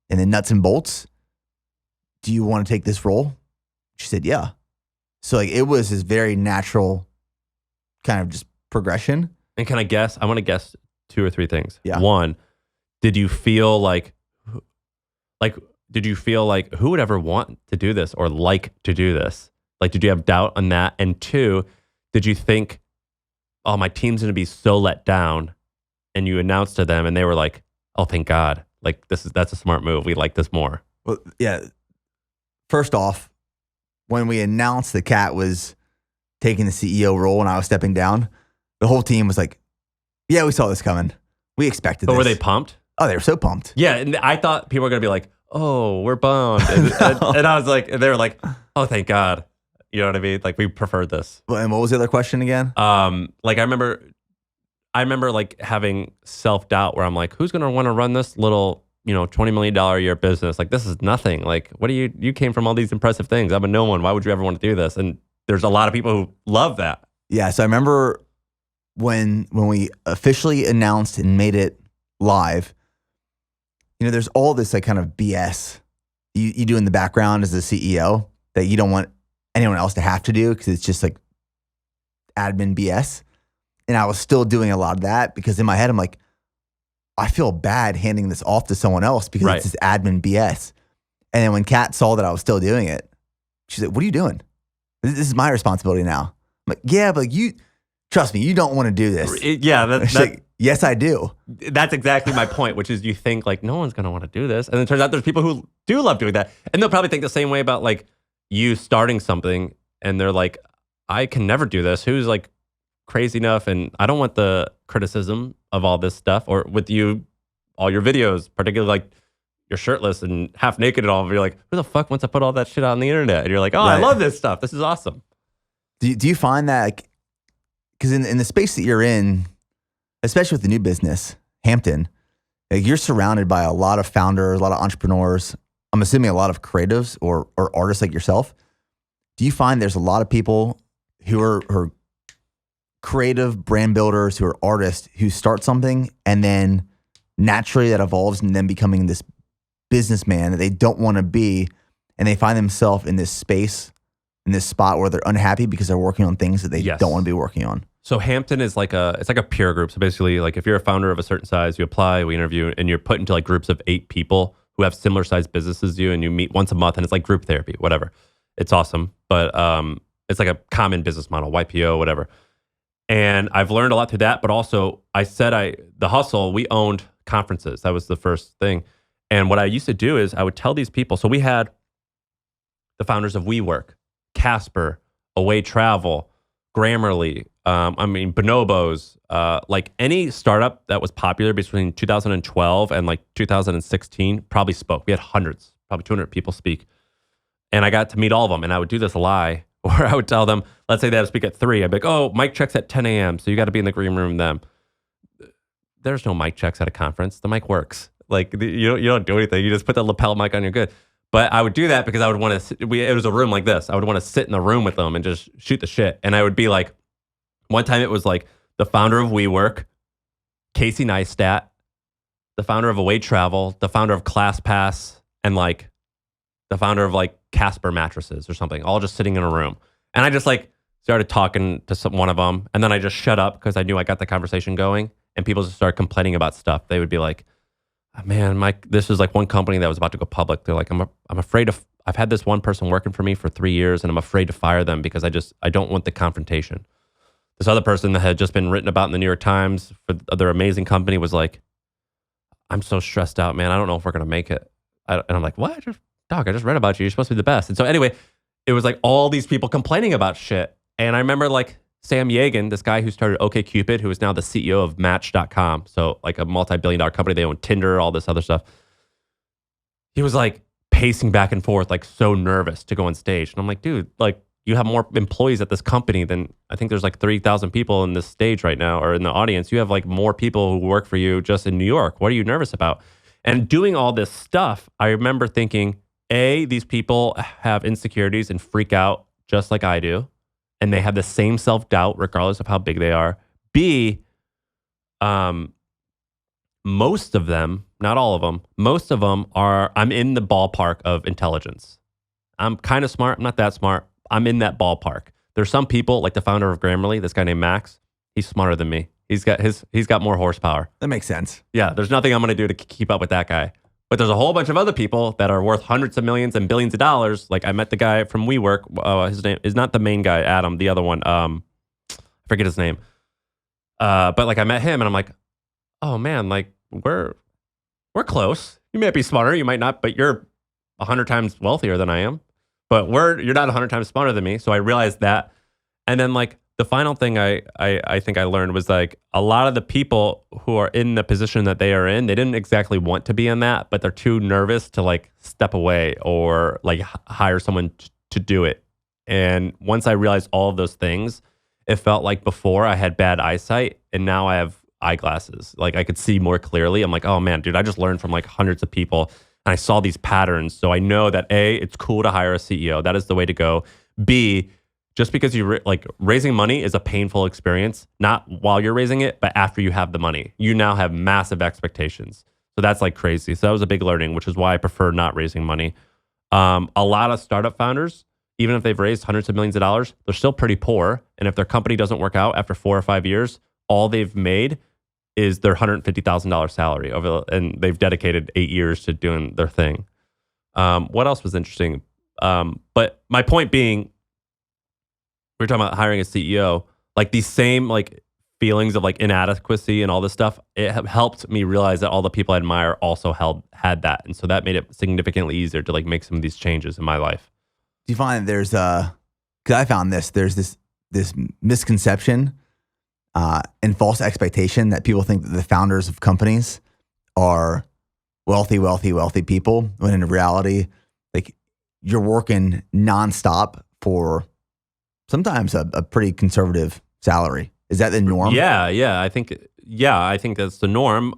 and the nuts and bolts. Do you want to take this role? She said, yeah. So like it was this very natural kind of just progression.
And can I guess? I want to guess 2 or 3 things.
Yeah.
One, did you feel like who would ever want to do this or like to do this? Like, did you have doubt on that? And 2, did you think, oh, my team's going to be so let down? And you announced to them and they were like, oh, thank God. Like, that's a smart move. We like this more.
Well, yeah. First off, when we announced that Kat was taking the CEO role and I was stepping down, the whole team was like, yeah, we saw this coming. We expected this.
But were they pumped?
Oh, they were so pumped.
Yeah, and I thought people were going to be like, oh, we're bummed. And I was like, they were like, oh, thank God. You know what I mean? Like, we preferred this.
Well, and what was the other question again?
Like, I remember like having self-doubt where I'm like, who's going to want to run this little, $20 million a year business? Like, this is nothing. Like, what do you came from all these impressive things. I'm a no one. Why would you ever want to do this? And there's a lot of people who love that.
Yeah. So I remember when we officially announced and made it live, there's all this like kind of BS you do in the background as a CEO that you don't want anyone else to have to do, because it's just like admin BS. And I was still doing a lot of that because in my head, I'm like, I feel bad handing this off to someone else because
Right.
it's this admin BS. And then when Kat saw that I was still doing it, she's like, what are you doing? This is my responsibility now. I'm like, yeah, but trust me, you don't want to do this.
Yeah,
She's like, yes, I do.
that's exactly my point, which is you think like no one's going to want to do this. And it turns out there's people who do love doing that. And they'll probably think the same way about like you starting something and they're like, I can never do this. Who's like crazy enough? And I don't want the criticism of all this stuff, or with you, all your videos, particularly like you're shirtless and half naked and all, you're like, who the fuck wants to put all that shit on the internet? And you're like, oh,
Right.
I love this stuff. This is awesome.
Do you find that, because in the space that you're in, especially with the new business, Hampton, like you're surrounded by a lot of founders, a lot of entrepreneurs, I'm assuming a lot of creatives or artists like yourself. Do you find there's a lot of people who are creative brand builders, who are artists, who start something and then naturally that evolves and then becoming this businessman that they don't want to be, and they find themselves in this space, in this spot where they're unhappy because they're working on things that they
Yes.
don't want to be working on?
So Hampton is like it's like a peer group. So basically, like if you're a founder of a certain size, you apply, we interview, and you're put into like groups of 8 people who have similar sized businesses as you, and you meet once a month, and it's like group therapy, whatever. It's awesome, but it's like a common business model, YPO, whatever. And I've learned a lot through that, but also the hustle, we owned conferences. That was the first thing. And what I used to do is I would tell these people, so we had the founders of WeWork, Casper, Away Travel, Grammarly, Bonobos, like any startup that was popular between 2012 and like 2016 probably spoke. We had hundreds, probably 200 people speak. And I got to meet all of them. And I would do this lie where I would tell them, let's say they had to speak at 3. I'd be like, oh, mic check's at 10 a.m. So you got to be in the green room then. there's no mic checks at a conference. The mic works. Like you don't do anything. You just put the lapel mic on, you're good. But I would do that because I would want to, it was a room like this. I would want to sit in the room with them and just shoot the shit. And I would be like, one time it was like the founder of WeWork, Casey Neistat, the founder of Away Travel, the founder of ClassPass, and like the founder of like Casper mattresses or something, all just sitting in a room. And I just like started talking to one of them. And then I just shut up because I knew I got the conversation going. And people just started complaining about stuff. They would be like, oh, man, Mike, this is like one company that was about to go public. They're like, I'm afraid of, I've had this one person working for me for 3 years and I'm afraid to fire them because I don't want the confrontation. This other person that had just been written about in the New York Times for their amazing company was like, I'm so stressed out, man. I don't know if we're going to make it. And I'm like, what? Dog, I just read about you. You're supposed to be the best. And so anyway, it was like all these people complaining about shit. And I remember like Sam Yagan, this guy who started OkCupid, who is now the CEO of Match.com. So like a multi-billion-dollar company. They own Tinder, all this other stuff. He was like pacing back and forth, like so nervous to go on stage. And I'm like, dude, like you have more employees at this company than, I think there's like 30,000 people in this stage right now or in the audience. You have like more people who work for you just in New York. What are you nervous about? And doing all this stuff, I remember thinking, A, these people have insecurities and freak out just like I do. And they have the same self-doubt regardless of how big they are. B, most of them, not all of them, most of them are, I'm in the ballpark of intelligence. I'm kind of smart. I'm not that smart. I'm in that ballpark. There's some people, like the founder of Grammarly, this guy named Max, he's smarter than me. He's got more horsepower.
That makes sense.
Yeah, there's nothing I'm going to do to keep up with that guy. But there's a whole bunch of other people that are worth hundreds of millions and billions of dollars. Like I met the guy from WeWork. His name is not the main guy, Adam, the other one. I forget his name. But like I met him and I'm like, oh man, like we're close. You might be smarter, you might not, but you're 100 times wealthier than I am. But you're not 100 times smarter than me. So I realized that. And then like the final thing I think I learned was like a lot of the people who are in the position that they are in, they didn't exactly want to be in that, but they're too nervous to like step away or like hire someone to do it. And once I realized all of those things, it felt like before I had bad eyesight and now I have eyeglasses. Like I could see more clearly. I'm like, oh man, dude, I just learned from like hundreds of people and I saw these patterns. So I know that A, it's cool to hire a CEO. That is the way to go. B, just because you like raising money is a painful experience, not while you're raising it, but after you have the money. You now have massive expectations. So that's like crazy. So that was a big learning, which is why I prefer not raising money. A lot of startup founders, even if they've raised hundreds of millions of dollars, they're still pretty poor. And if their company doesn't work out after 4 or 5 years, all they've made is their $150,000 salary and they've dedicated 8 years to doing their thing. What else was interesting? But my point being, we were talking about hiring a CEO, like these same like feelings of like inadequacy and all this stuff, it helped me realize that all the people I admire also had that. And so that made it significantly easier to like make some of these changes in my life.
Do you find there's because I found there's this misconception and false expectation that people think that the founders of companies are wealthy people, when in reality, like you're working nonstop for sometimes a pretty conservative salary. Is that the norm?
Yeah. I think that's the norm.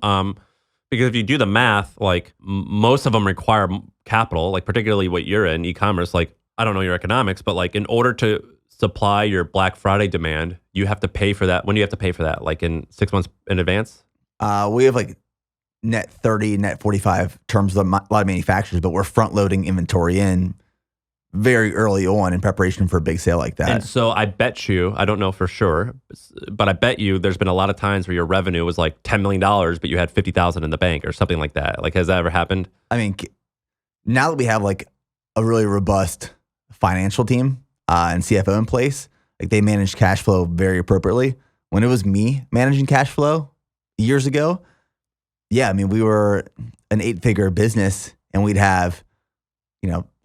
Because if you do the math, like most of them require capital, like particularly what you're in, e-commerce. Like I don't know your economics, but like in order to supply your Black Friday demand, you have to pay for that. When do you have to pay for that? Like in 6 months in advance?
We have like net 30, net 45 terms of a lot of manufacturers, but we're front loading inventory in very early on in preparation for a big sale like that.
And so I bet you, I don't know for sure, but I bet you there's been a lot of times where your revenue was like $10 million, but you had 50,000 in the bank or something like that. Like, has that ever happened?
I mean, now that we have like a really robust financial team and CFO in place, like they manage cash flow very appropriately. When it was me managing cash flow years ago, yeah, I mean, we were an 8-figure business and we'd have,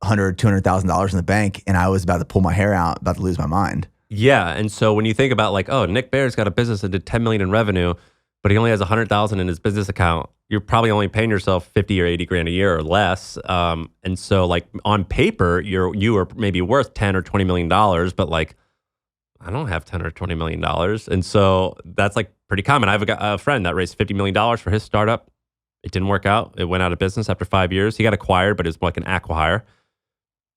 $100,000, $200,000 in the bank, and I was about to pull my hair out, about to lose my mind.
Yeah, and so when you think about like, oh, Nick Baer's got a business that did $10 million in revenue, but he only has $100,000 in his business account, you're probably only paying yourself 50 or 80 grand a year or less. And so like on paper, you are maybe worth 10 or $20 million, but like I don't have 10 or $20 million. And so that's like pretty common. I have a friend that raised $50 million for his startup. It didn't work out. It went out of business after 5 years. He got acquired, but it's like an acqui-hire.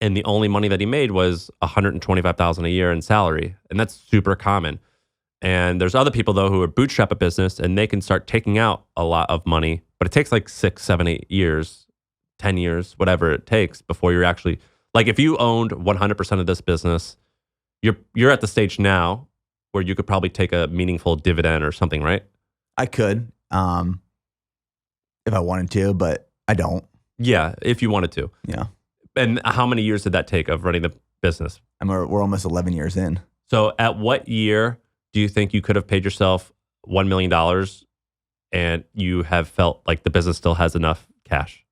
And the only money that he made was $125,000 a year in salary. And that's super common. And there's other people though who are bootstrap a business and they can start taking out a lot of money, but it takes like 6, 7, 8 years, 10 years, whatever it takes before you're actually, like if you owned 100% of this business, you're at the stage now where you could probably take a meaningful dividend or something, right?
I could, if I wanted to, but I don't.
Yeah, if you wanted to.
Yeah.
And how many years did that take of running the business?
We're almost 11 years in.
So at what year do you think you could have paid yourself $1 million and you have felt like the business still has enough cash?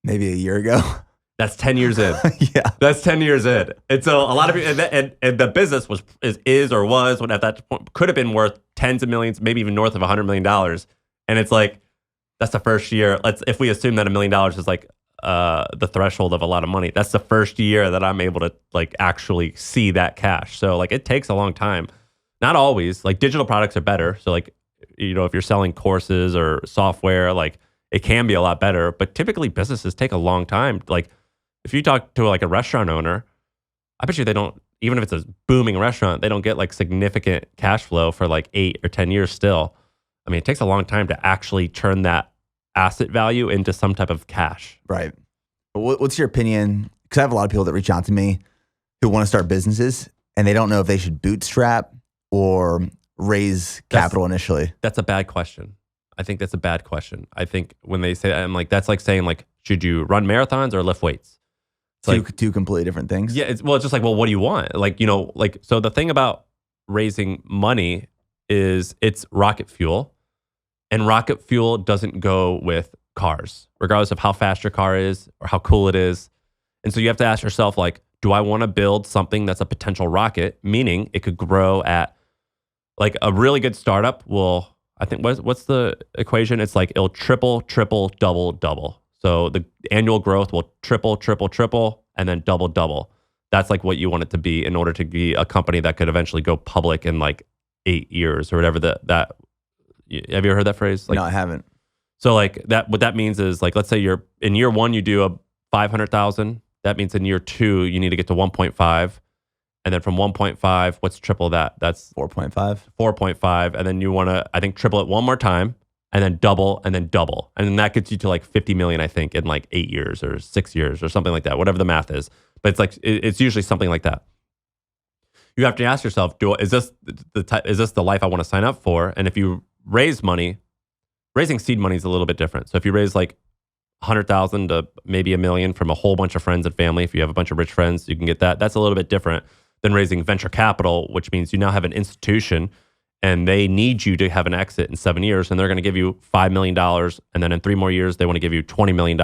Maybe a year ago.
That's 10 years in.
Yeah.
That's 10 years in. And so a lot of people, and the business is or was, when at that point, could have been worth tens of millions, maybe even north of $100 million. And it's like, that's the first year. If we assume that $1 million is like the threshold of a lot of money, that's the first year that I'm able to like actually see that cash. So like it takes a long time. Not always. Like digital products are better. So like, you know, if you're selling courses or software, like it can be a lot better. But typically businesses take a long time. Like if you talk to like a restaurant owner, I bet you they don't, even if it's a booming restaurant, they don't get like significant cash flow for like 8 or 10 years still. I mean, it takes a long time to actually turn that asset value into some type of cash.
Right. What's your opinion? Because I have a lot of people that reach out to me who want to start businesses and they don't know if they should bootstrap or raise capital initially. That's
a bad question. I think that's a bad question. I think when they say, I'm like, that's like saying like, should you run marathons or lift weights?
It's two completely different things.
Yeah. It's just like, well, what do you want? Like, you know, like, so the thing about raising money is it's rocket fuel, and rocket fuel doesn't go with cars, regardless of how fast your car is or how cool it is. And so you have to ask yourself, like, do I want to build something that's a potential rocket, meaning it could grow at like a really good startup will, I think, what's the equation? It's like it'll triple, double. So the annual growth will triple, and then double. That's like what you want it to be in order to be a company that could eventually go public in like 8 years or whatever that. Have you ever heard that phrase? Like,
no, I haven't.
So like that, what that means is like, let's say you're in year 1, you do a 500,000. That means in year 2, you need to get to 1.5. And then from 1.5, what's triple that? That's
4.5.
4.5. And then you want to, I think, triple it one more time and then double. And then that gets you to like 50 million, I think, in like 8 years or 6 years or something like that, whatever the math is. But it's like, it's usually something like that. You have to ask yourself, is this the life I want to sign up for? And if you raise money, raising seed money is a little bit different. So if you raise like 100,000 to maybe $1 million from a whole bunch of friends and family, if you have a bunch of rich friends, you can get that. That's a little bit different than raising venture capital, which means you now have an institution and they need you to have an exit in 7 years, and they're going to give you $5 million. And then in 3 more years, they want to give you $20 million.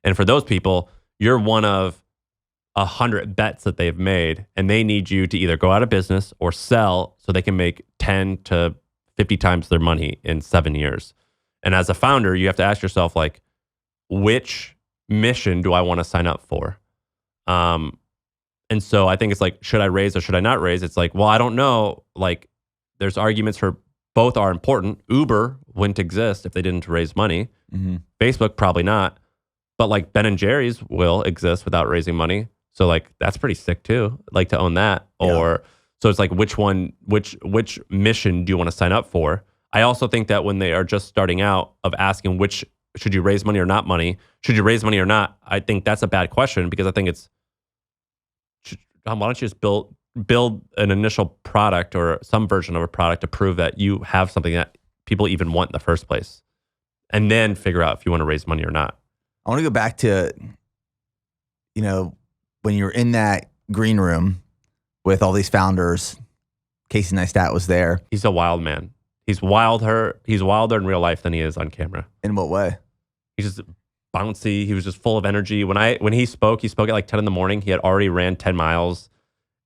And for those people, you're one of 100 bets that they've made, and they need you to either go out of business or sell so they can make 10 to 50 times their money in 7 years. And as a founder, you have to ask yourself, like, which mission do I want to sign up for? And so I think it's like, should I raise or should I not raise? It's like, well, I don't know. Like, there's arguments for both are important. Uber wouldn't exist if they didn't raise money. Mm-hmm. Facebook, probably not. But like Ben and Jerry's will exist without raising money. So like, that's pretty sick too. Like to own that. Yeah. Or so it's like, which mission do you want to sign up for? I also think that when they are just starting out, of asking should you raise money or not money? Should you raise money or not? I think that's a bad question, because I think it's, why don't you just build an initial product or some version of a product to prove that you have something that people even want in the first place, and then figure out if you want to raise money or not.
I want to go back to, you know, when you were in that green room with all these founders. Casey Neistat was there.
He's a wild man. He's wilder in real life than he is on camera.
In what way?
He's just bouncy. He was just full of energy. When he spoke at like 10 in the morning. He had already ran 10 miles,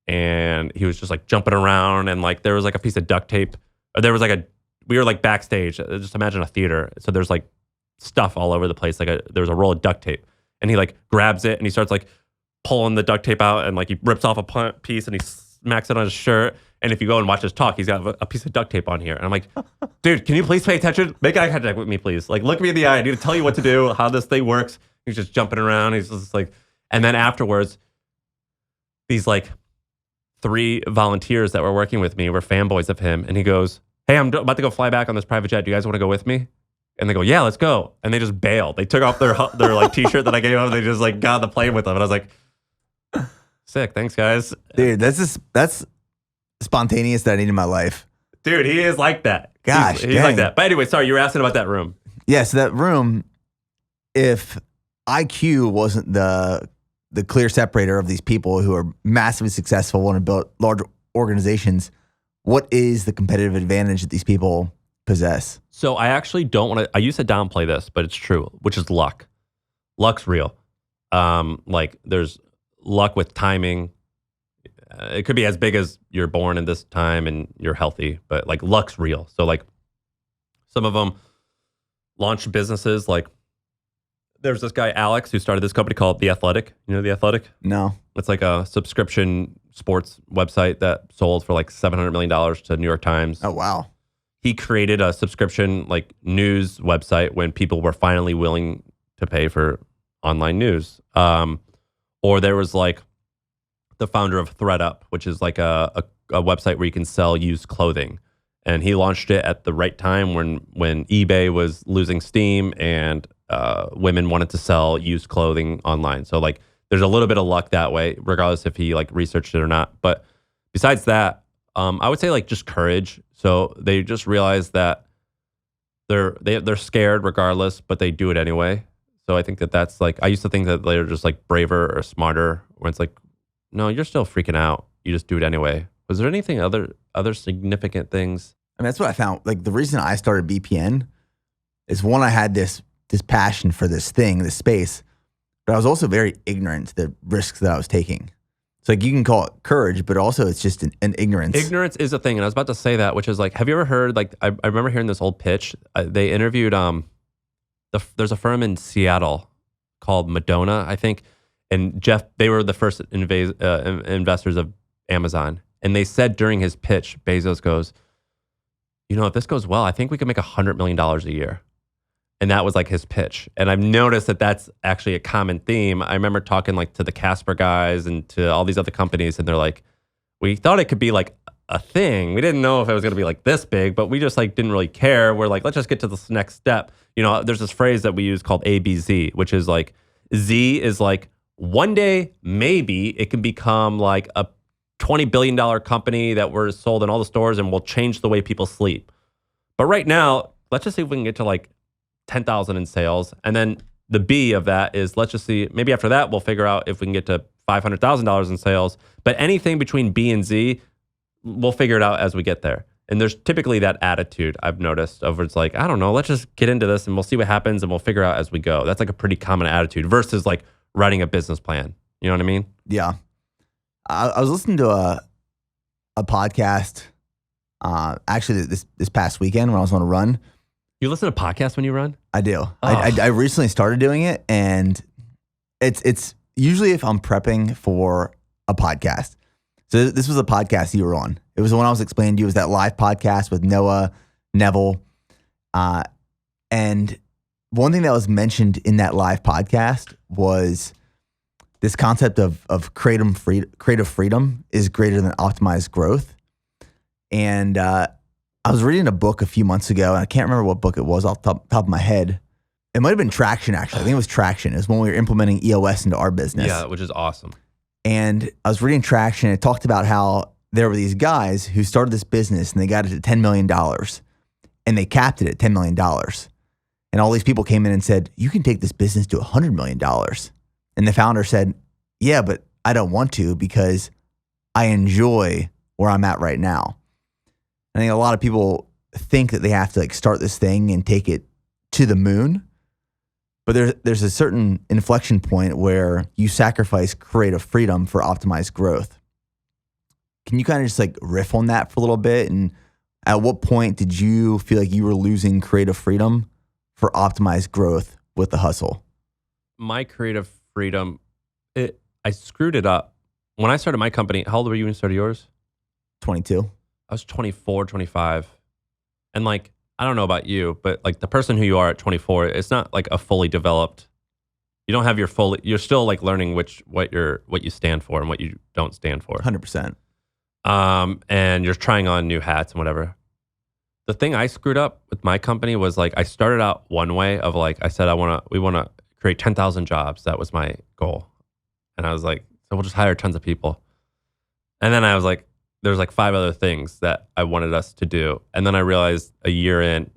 and he was just like jumping around, and like there was like a piece of duct tape. There was like we were like backstage. Just imagine a theater. So there's like stuff all over the place. Like there's a roll of duct tape, and he like grabs it and he starts like pulling the duct tape out and like he rips off a piece and he smacks it on his shirt. And if you go and watch his talk, he's got a piece of duct tape on here. And I'm like, dude, can you please pay attention? Make eye contact with me, please. Like, look me in the eye. I need to tell you what to do, how this thing works. He's just jumping around. He's just like, and then afterwards, these like 3 volunteers that were working with me were fanboys of him. And he goes, hey, I'm about to go fly back on this private jet. Do you guys want to go with me? And they go, yeah, let's go. And they just bailed. They took off their like t-shirt that I gave them. They just like got on the plane with them. And I was like, sick. Thanks, guys.
Dude, that's spontaneous that I need in my life.
Dude, he is like that.
Gosh,
he's like that. But anyway, sorry, you were asking about that room.
Yeah, so that room, if IQ wasn't the clear separator of these people who are massively successful, want to build large organizations, what is the competitive advantage that these people possess?
So I actually don't want to, I used to downplay this, but it's true, which is luck. Luck's real. Like there's luck with timing. It could be as big as you're born in this time and you're healthy, but like luck's real. So like some of them launched businesses. Like there's this guy, Alex, who started this company called The Athletic. You know The Athletic?
No.
It's like a subscription sports website that sold for like $700 million to New York Times.
Oh, wow.
He created a subscription like news website when people were finally willing to pay for online news. Or there was like the founder of ThreadUp, which is like a website where you can sell used clothing. And he launched it at the right time when eBay was losing steam and women wanted to sell used clothing online. So like there's a little bit of luck that way, regardless if he like researched it or not. But besides that, I would say like just courage. So they just realize that they're scared regardless, but they do it anyway. So I think that's like, I used to think that they're just like braver or smarter, when it's like, no, you're still freaking out. You just do it anyway. Was there anything other significant things?
I mean, that's what I found. Like the reason I started BPN is one, I had this passion for this thing, this space, but I was also very ignorant to the risks that I was taking. So like you can call it courage, but also it's just an ignorance.
Ignorance is a thing. And I was about to say that, which is like, have you ever heard, like, I remember hearing this old pitch. They interviewed, there's a firm in Seattle called Madonna, I think. And Jeff, they were the first investors of Amazon. And they said during his pitch, Bezos goes, you know, if this goes well, I think we could make $100 million a year. And that was like his pitch. And I've noticed that that's actually a common theme. I remember talking like to the Casper guys and to all these other companies, and they're like, we thought it could be like a thing. We didn't know if it was going to be like this big, but we just like didn't really care. We're like, let's just get to this next step. You know, there's this phrase that we use called ABZ, which is like, Z is like, one day, maybe it can become like a $20 billion company that we're sold in all the stores and will change the way people sleep. But right now, let's just see if we can get to like 10,000 in sales. And then the B of that is, let's just see, maybe after that, we'll figure out if we can get to $500,000 in sales. But anything between B and Z, we'll figure it out as we get there. And there's typically that attitude I've noticed of it's like, I don't know, let's just get into this and we'll see what happens and we'll figure out as we go. That's like a pretty common attitude versus like writing a business plan. You know what I mean?
Yeah. I was listening to a podcast actually this past weekend when I was on a run.
You listen to podcasts when you run?
I do. Oh. I recently started doing it, and it's usually if I'm prepping for a podcast. So this was a podcast you were on. It was the one I was explaining to you. It was that live podcast with Noah, Neville. And one thing that was mentioned in that live podcast was this concept of creative freedom is greater than optimized growth. And I was reading a book a few months ago, and I can't remember what book it was off the top of my head. It might have been Traction, actually. I think it was Traction. It was when we were implementing EOS into our business.
Yeah, which is awesome. And
I was reading Traction, and it talked about how there were these guys who started this business, and they got it to $10 million, and they capped it at $10 million. And all these people came in and said, you can take this business to $100 million. And the founder said, yeah, but I don't want to because I enjoy where I'm at right now. I think a lot of people think that they have to like start this thing and take it to the moon. But there's a certain inflection point where you sacrifice creative freedom for optimized growth. Can you kind of just like riff on that for a little bit? And at what point did you feel like you were losing creative freedom for optimized growth with the hustle?
My creative freedom, I I screwed it up. When I started my company, how old were you when you started yours?
22.
I was 24, 25. And like, I don't know about you, but like the person who you are at 24, it's not like a fully developed, you don't have you're still like learning what you stand for and what you don't stand for.
100%.
And you're trying on new hats and whatever. The thing I screwed up with my company was like, I started out one way of like, I said, we want to create 10,000 jobs. That was my goal. And I was like, so we'll just hire tons of people. And then I was like, there's like 5 other things that I wanted us to do. And then I realized a year in,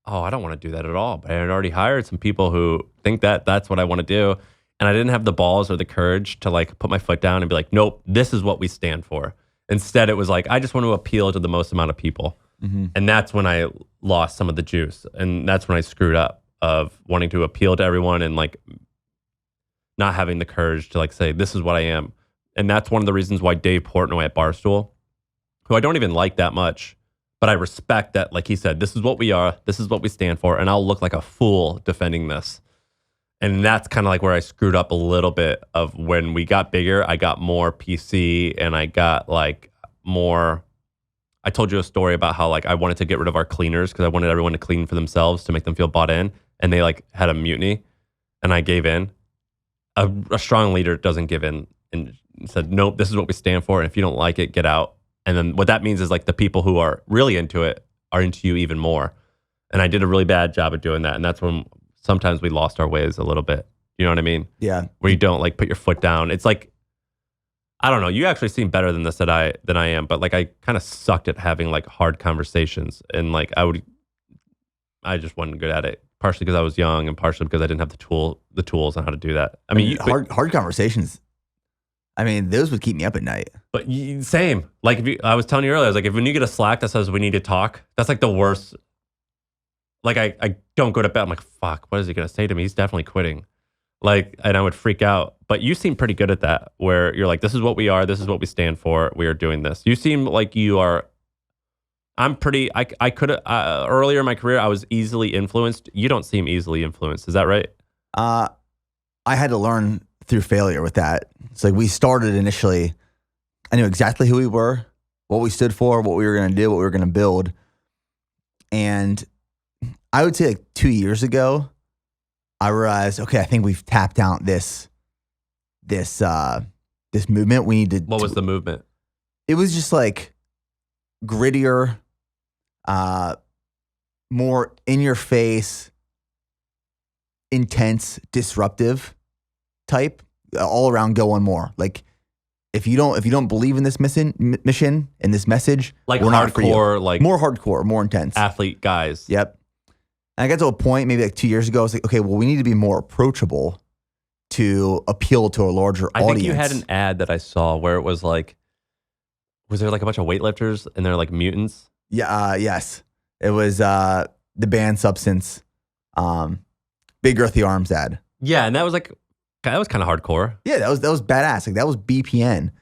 oh, I don't want to do that at all. But I had already hired some people who think that that's what I want to do. And I didn't have the balls or the courage to like put my foot down and be like, nope, this is what we stand for. Instead, it was like, I just want to appeal to the most amount of people. Mm-hmm. And that's when I lost some of the juice. And that's when I screwed up of wanting to appeal to everyone and like not having the courage to like say, this is what I am. And that's one of the reasons why Dave Portnoy at Barstool, who I don't even like that much, but I respect that, like he said, this is what we are, this is what we stand for, and I'll look like a fool defending this. And that's kind of like where I screwed up a little bit of when we got bigger, I got more PC and I got like more, I told you a story about how like I wanted to get rid of our cleaners because I wanted everyone to clean for themselves to make them feel bought in. And they like had a mutiny and I gave in. A strong leader doesn't give in and said, nope, this is what we stand for. And if you don't like it, get out. And then what that means is like the people who are really into it are into you even more. And I did a really bad job of doing that. And that's when sometimes we lost our ways a little bit. You know what I mean?
Yeah.
Where you don't like put your foot down. It's like, I don't know. You actually seem better than this than I am. But like I kind of sucked at having like hard conversations. And like I just wasn't good at it. Partially because I was young and partially because I didn't have the tools on how to do that. I mean,
hard conversations. I mean, those would keep me up at night.
But same. Like I was telling you earlier, I was like, when you get a Slack that says we need to talk, that's like the worst. Like I don't go to bed. I'm like, fuck, what is he going to say to me? He's definitely quitting. Like, and I would freak out. But you seem pretty good at that, where you're like, this is what we are. This is what we stand for. We are doing this. You seem like you are. I could earlier in my career, I was easily influenced. You don't seem easily influenced. Is that right?
I had to learn through failure with that. It's like we started initially, I knew exactly who we were, what we stood for, what we were going to do, what we were going to build. And I would say like 2 years ago, I realized, okay, I think we've tapped out this movement. We need to.
What was the movement?
It was just like grittier, more in your face, intense, disruptive type, all around go on more. Like if you don't believe in this mission and this message,
like
we're not for you.
like
more hardcore, more intense
athlete guys.
Yep. And I got to a point maybe like 2 years ago. I was like, okay, well, we need to be more approachable to appeal to a larger audience.
I think you had an ad that I saw where it was like, was there like a bunch of weightlifters and they're like mutants?
Yeah. Yes. It was the banned substance, big earthy arms ad.
Yeah, and that was kind of hardcore.
Yeah, that was badass. Like that was BPN,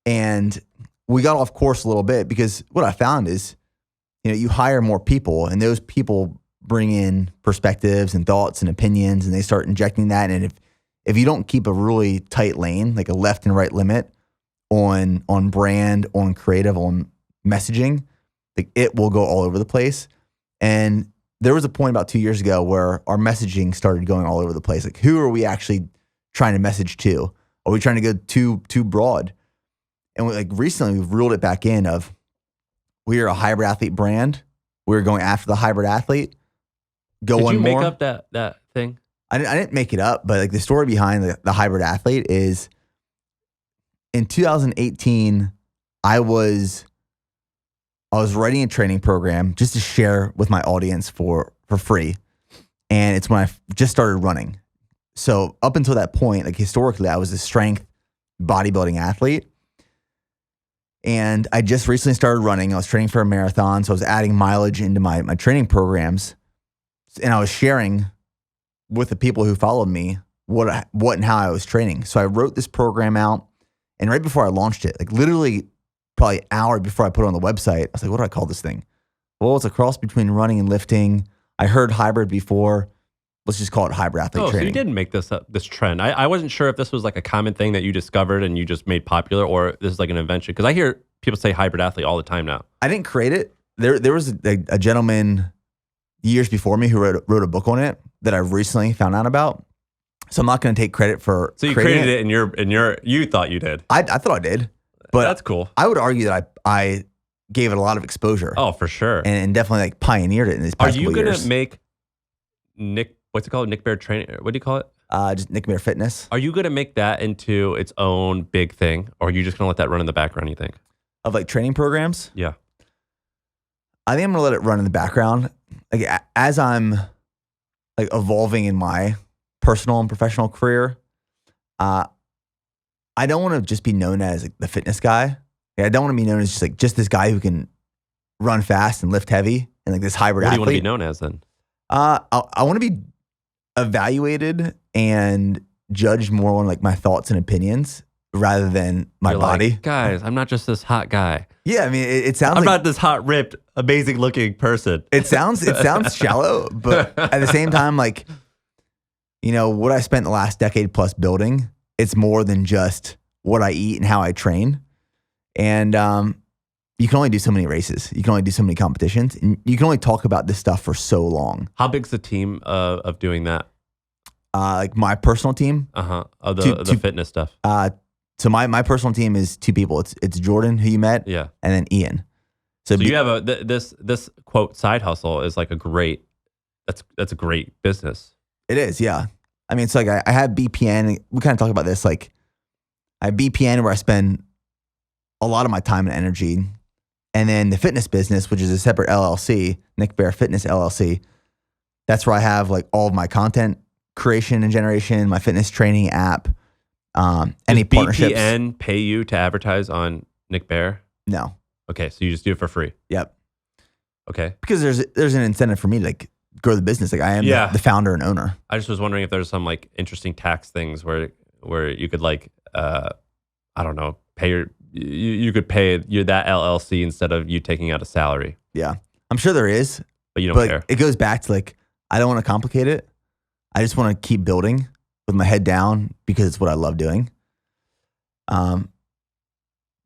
and we got off course a little bit because what I found is, you hire more people, and those people bring in perspectives and thoughts and opinions, and they start injecting that. And if you don't keep a really tight lane, like a left and right limit on brand, on creative, on messaging, like it will go all over the place. And there was a point about 2 years ago where our messaging started going all over the place. Like, who are we actually trying to message to? Are we trying to go too broad? And recently we've reeled it back in of, we are a hybrid athlete brand. We're going after the hybrid athlete. Did you
make up that thing?
I didn't make it up, but like the story behind the hybrid athlete is in 2018, I was writing a training program just to share with my audience for free. And it's when I just started running. So up until that point, like historically, I was a strength bodybuilding athlete. And I just recently started running. I was training for a marathon. So I was adding mileage into my training programs. And I was sharing with the people who followed me what and how I was training. So I wrote this program out. And right before I launched it, like literally probably an hour before I put it on the website, I was like, what do I call this thing? Well, it's a cross between running and lifting. I heard hybrid before. let's just call it hybrid athlete
So
training.
you didn't make this trend. I wasn't sure if this was like a common thing that you discovered and you just made popular, or this is like an invention. Because I hear people say hybrid athlete all the time now.
I didn't create it. There was a gentleman years before me who wrote a book on it that I recently found out about. So I'm not going to take credit for.
So you created it you thought you did.
I thought I did, but
that's cool.
I would argue that I gave it a lot of exposure.
Oh, for sure.
And definitely like pioneered it in these past couple years.
Are you going to make what's it called? Nick Bear Training? What do you call it?
Just Nick Bear Fitness.
Are you going to make that into its own big thing, or are you just going to let that run in the background, you think?
Of like training programs?
Yeah.
I think I'm going to let it run in the background. Like as I'm like evolving in my personal and professional career, I don't want to just be known as like the fitness guy. I don't want to be known as just this guy who can run fast and lift heavy and like this hybrid athlete.
What do you want to be known as then?
I want to be evaluated and judged more on like my thoughts and opinions rather than my body.
Like, guys, I'm not just this hot guy.
Yeah, I mean, it sounds.
I'm
like,
not this hot, ripped, amazing looking person.
It sounds shallow, but at the same time, like, you know, what I spent the last decade plus building, it's more than just what I eat and how I train. And you can only do so many races. You can only do so many competitions. And you can only talk about this stuff for so long.
How big's the team of doing that?
Like my personal team.
Of the fitness stuff.
So my personal team is 2 people. It's Jordan, who you met,
yeah,
and then Ian.
So you have this quote side hustle is like that's a great business.
It is, yeah. I mean, it's like I have BPN. We kind of talk about this. Like I have BPN where I spend a lot of my time and energy, and then the fitness business, which is a separate LLC, Nick Bear Fitness LLC. That's where I have like all of my content creation and generation, my fitness training app. Any partnerships.
BPN pay you to advertise on Nick Bear?
No.
Okay, so you just do it for free.
Yep.
Okay.
Because there's an incentive for me to like grow the business. Like I am the founder and owner.
I just was wondering if there's some like interesting tax things where you could like I don't know, pay you could pay that LLC instead of you taking out a salary.
Yeah. I'm sure there is.
But you don't care.
It goes back to like I don't want to complicate it. I just want to keep building with my head down because it's what I love doing. But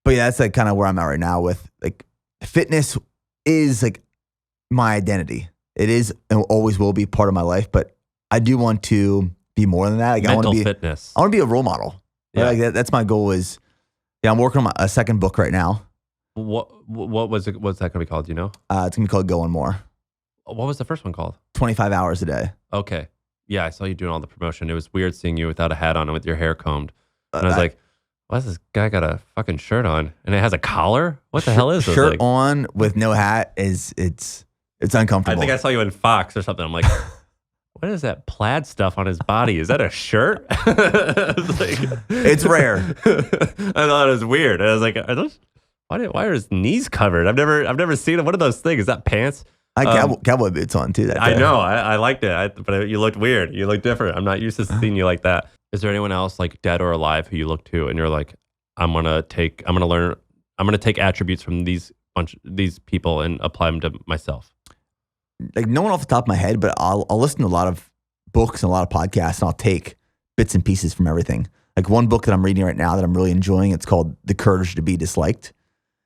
yeah, that's like kind of where I'm at right now with like fitness is like my identity. It is and always will be part of my life, but I do want to be more than that. Like
Mental
I want to be
fitness.
I want to be a role model.
Yeah.
Like that's my goal is I'm working on a second book right now.
What's that going to be called? Do you know?
It's going to be called Going More.
What was the first one called?
25 hours a day.
Okay. Yeah, I saw you doing all the promotion. It was weird seeing you without a hat on and with your hair combed. And I was like, why does this guy got a fucking shirt on? And it has a collar? What the hell is this?
Shirt
like,
on with no hat it's uncomfortable.
I think I saw you in Fox or something. I'm like, what is that plaid stuff on his body? Is that a shirt?
It's rare.
I thought it was weird. And I was like, why are his knees covered? I've never seen it. What are those things? Is that pants?
I had cowboy boots on too. That day.
I know. I liked it. But you looked weird. You looked different. I'm not used to seeing you like that. Is there anyone else like dead or alive who you look to and you're like, I'm gonna take attributes from these people and apply them to myself?
Like no one off the top of my head, but I'll listen to a lot of books and a lot of podcasts, and I'll take bits and pieces from everything. Like one book that I'm reading right now that I'm really enjoying. It's called The Courage to Be Disliked.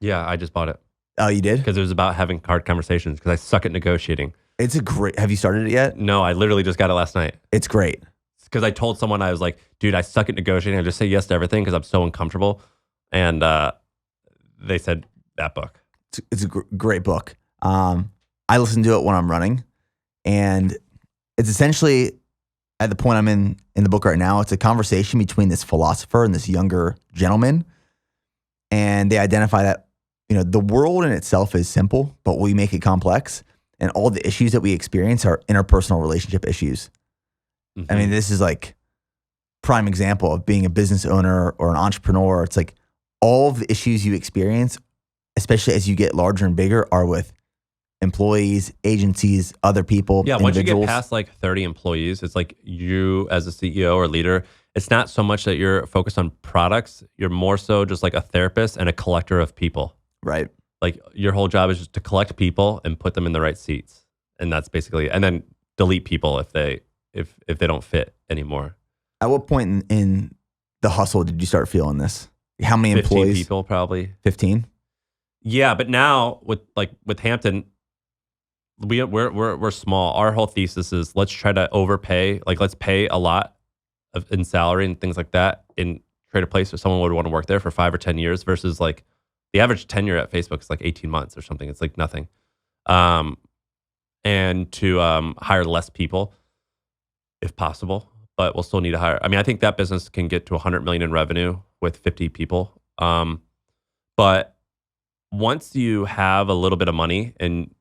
Yeah, I just bought it.
Oh, you did?
Because it was about having hard conversations. Because I suck at negotiating.
It's a great. Have you started it yet?
No, I literally just got it last night.
It's great.
Because I told someone, I was like, dude, I suck at negotiating. I just say yes to everything because I'm so uncomfortable. And they said that book.
It's a great book. I listen to it when I'm running, and it's essentially at the point I'm in the book right now. It's a conversation between this philosopher and this younger gentleman, and they identify that the world in itself is simple, but we make it complex, and all the issues that we experience are interpersonal relationship issues. Mm-hmm. I mean, this is like prime example of being a business owner or an entrepreneur. It's like all of the issues you experience, especially as you get larger and bigger, are with employees, agencies, other people.
Yeah, once you get past like 30 employees, it's like you as a CEO or leader, it's not so much that you're focused on products. You're more so just like a therapist and a collector of people.
Right.
Like your whole job is just to collect people and put them in the right seats. And that's basically, and then delete people if they if they don't fit anymore.
At what point in the hustle did you start feeling this? How many
15
employees?
people probably.
15?
Yeah, but now with Hampton, we're small. Our whole thesis is let's try to overpay. Like let's pay a lot in salary and things like that, and trade a place where someone would want to work there for 5 or 10 years versus like the average tenure at Facebook is like 18 months or something. It's like nothing. And to hire less people if possible, but we'll still need to hire. I mean, I think that business can get to 100 million in revenue with 50 people. But once you have a little bit of money, and